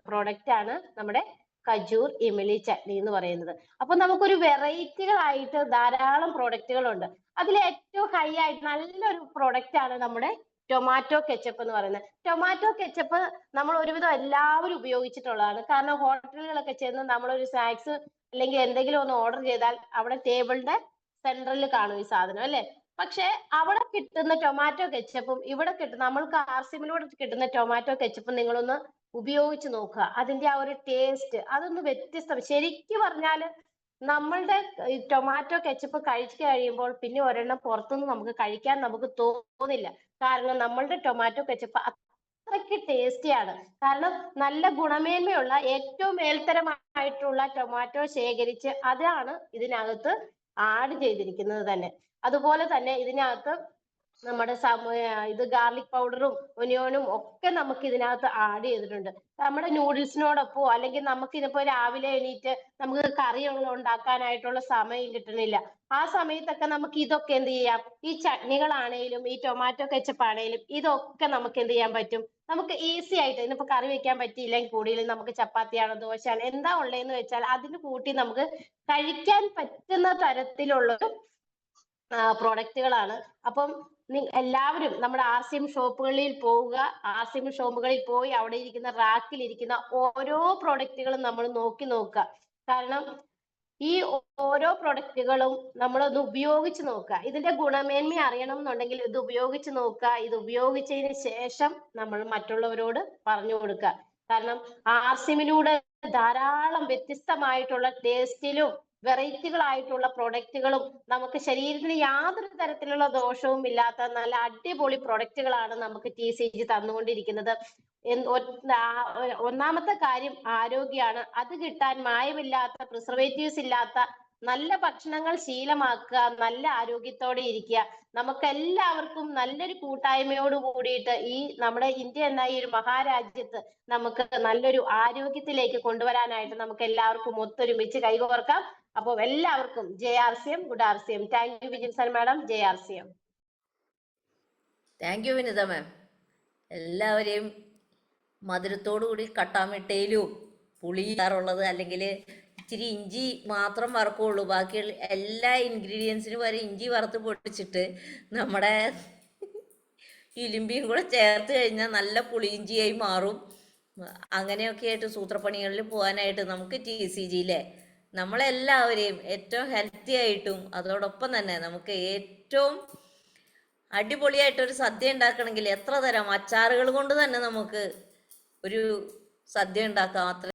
പ്രോഡക്റ്റ് ആണ് നമ്മുടെ കജൂർ ഇമലി ചട്നി എന്ന് പറയുന്നത്. അപ്പൊ നമുക്കൊരു വെറൈറ്റികളായിട്ട് ധാരാളം പ്രോഡക്റ്റുകളുണ്ട്. അതിൽ ഏറ്റവും ഹൈ ആയിട്ട് നല്ലൊരു പ്രോഡക്റ്റ് ആണ് നമ്മുടെ ടൊമാറ്റോ കെച്ചപ്പ് എന്ന് പറയുന്നത്. ടൊമാറ്റോ കെച്ചപ്പ് നമ്മൾ ഒരുവിധം എല്ലാവരും ഉപയോഗിച്ചിട്ടുള്ളതാണ്. കാരണം ഹോട്ടലുകളൊക്കെ ചെന്ന് നമ്മളൊരു സ്നാക്സ് അല്ലെങ്കിൽ എന്തെങ്കിലും ഒന്ന് ഓർഡർ ചെയ്താൽ അവിടെ ടേബിളിന്റെ സെൻട്രലിൽ കാണും ഈ സാധനം അല്ലെ. പക്ഷെ അവിടെ കിട്ടുന്ന ടൊമാറ്റോ കെച്ചപ്പും ഇവിടെ കിട്ടുന്ന നമ്മൾക്ക് ആർസിമിലൂടെ കിട്ടുന്ന ടൊമാറ്റോ കെച്ചപ്പും നിങ്ങളൊന്ന് ഉപയോഗിച്ച് നോക്കുക. അതിന്റെ ആ ഒരു ടേസ്റ്റ് അതൊന്ന് വ്യത്യസ്തം. ശരിക്കും പറഞ്ഞാല് നമ്മളുടെ ഈ ടൊമാറ്റോ കെച്ചപ്പ് കഴിച്ചു കഴിയുമ്പോൾ പിന്നെ ഒരെണ്ണം പുറത്തുനിന്ന് നമുക്ക് കഴിക്കാൻ നമുക്ക് തോന്നില്ല. കാരണം നമ്മളുടെ ടൊമാറ്റോ കെച്ചപ്പ് അത്രയ്ക്ക് ടേസ്റ്റിയാണ്. കാരണം നല്ല ഗുണമേന്മയുള്ള ഏറ്റവും മേൽത്തരമായിട്ടുള്ള ടൊമാറ്റോ ശേഖരിച്ച് അതാണ് ഇതിനകത്ത് ആഡ് ചെയ്തിരിക്കുന്നത് തന്നെ. അതുപോലെ തന്നെ ഇതിനകത്ത് നമ്മുടെ ഇത് ഗാർലിക് പൗഡറും ഒനിയനും ഒക്കെ നമുക്ക് ഇതിനകത്ത് ആഡ് ചെയ്തിട്ടുണ്ട്. നമ്മുടെ നൂഡിൽസിനോടൊപ്പോ അല്ലെങ്കിൽ നമുക്ക് ഇതിപ്പോ രാവിലെ എണീറ്റ് നമുക്ക് കറികൾ ഉണ്ടാക്കാനായിട്ടുള്ള സമയം കിട്ടണില്ല. ആ സമയത്തൊക്കെ നമുക്ക് ഇതൊക്കെ എന്ത് ചെയ്യാം, ഈ ചട്നികളാണേലും ഈ ടൊമാറ്റോ കെച്ചപ്പ് ആണേലും ഇതൊക്കെ നമുക്ക് എന്ത് ചെയ്യാൻ പറ്റും, നമുക്ക് ഈസി ആയിട്ട്. ഇന്നിപ്പോ കറി വെക്കാൻ പറ്റിയില്ലെങ്കിൽ കൂടിയിൽ നമുക്ക് ചപ്പാത്തിയാണോ ദോശയാണോ എന്താ ഉള്ളതെന്ന് വെച്ചാൽ അതിന് കൂട്ടി നമുക്ക് കഴിക്കാൻ പറ്റുന്ന തരത്തിലുള്ള പ്രോഡക്റ്റുകളാണ്. അപ്പം എല്ലാവരും നമ്മുടെ ആർസിഎം ഷോപ്പുകളിൽ പോവുക. ആർസിഎം ഷോപ്പുകളിൽ പോയി അവിടെ ഇരിക്കുന്ന റാക്കിൽ ഇരിക്കുന്ന ഓരോ പ്രോഡക്റ്റുകളും നമ്മൾ നോക്കുക. കാരണം ഈ ഓരോ പ്രൊഡക്റ്റുകളും നമ്മളൊന്ന് ഉപയോഗിച്ച് നോക്കുക. ഇതിന്റെ ഗുണമേന്മ അറിയണം എന്നുണ്ടെങ്കിൽ ഇത് ഉപയോഗിച്ച് നോക്കുക. ഇത് ഉപയോഗിച്ചതിന് ശേഷം നമ്മൾ മറ്റുള്ളവരോട് പറഞ്ഞു കൊടുക്കുക. കാരണം ആർസിമിലൂടെ ധാരാളം വ്യത്യസ്തമായിട്ടുള്ള ടേസ്റ്റിലും വെറൈറ്റികളായിട്ടുള്ള പ്രൊഡക്റ്റുകളും നമുക്ക് ശരീരത്തിന് യാതൊരു തരത്തിലുള്ള ദോഷവും ഇല്ലാത്ത നല്ല അടിപൊളി പ്രൊഡക്റ്റുകളാണ് നമുക്ക് TCG തന്നുകൊണ്ടിരിക്കുന്നത്. ഒന്നാമത്തെ കാര്യം ആരോഗ്യമാണ്. അത് കിട്ടാൻ മായമില്ലാത്ത, പ്രിസർവേറ്റീവ്സ് ഇല്ലാത്ത നല്ല ഭക്ഷണങ്ങൾ ശീലമാക്കുക, നല്ല ആരോഗ്യത്തോടെ ഇരിക്കുക. നമുക്ക് എല്ലാവർക്കും നല്ലൊരു കൂട്ടായ്മയോട് കൂടിയിട്ട് ഈ നമ്മുടെ ഇന്ത്യ എന്ന ഈ ഒരു മഹാരാജ്യത്ത് നമുക്ക് നല്ലൊരു ആരോഗ്യത്തിലേക്ക് കൊണ്ടുവരാനായിട്ട് നമുക്ക് എല്ലാവർക്കും ഒത്തൊരുമിച്ച് കൈകോർക്കാം. അപ്പോൾ എല്ലാവർക്കും JRCM, good RCM. Thank you Vijinson madam. JRCM. Thank you Vinitha ma'am. എല്ലാവരെയും മധുരത്തോടുകൂടി കട്ടാമിട്ടയിലും പുളി ഉള്ളത് അല്ലെങ്കിൽ ഇച്ചിരി ഇഞ്ചി മാത്രം വറക്കുള്ളൂ, ബാക്കിയുള്ള എല്ലാ ഇൻഗ്രീഡിയൻസിനും വരെ ഇഞ്ചി വറുത്ത് പൊടിച്ചിട്ട് നമ്മുടെ ഇലിമ്പിയും കൂടെ ചേർത്ത് കഴിഞ്ഞാൽ നല്ല പുളിയിഞ്ചിയായി മാറും. അങ്ങനെയൊക്കെ ആയിട്ട് സൂത്രപ്പണികളിൽ പോകാനായിട്ട് നമുക്ക് TCGയിലെ നമ്മളെല്ലാവരെയും ഏറ്റവും ഹെൽത്തി ആയിട്ടും അതോടൊപ്പം തന്നെ നമുക്ക് ഏറ്റവും അടിപൊളിയായിട്ടൊരു സദ്യ ഉണ്ടാക്കണമെങ്കിൽ എത്ര തരം അച്ചാറുകൾ കൊണ്ട് തന്നെ നമുക്ക് ഒരു സദ്യ ഉണ്ടാക്കാം. അത്ര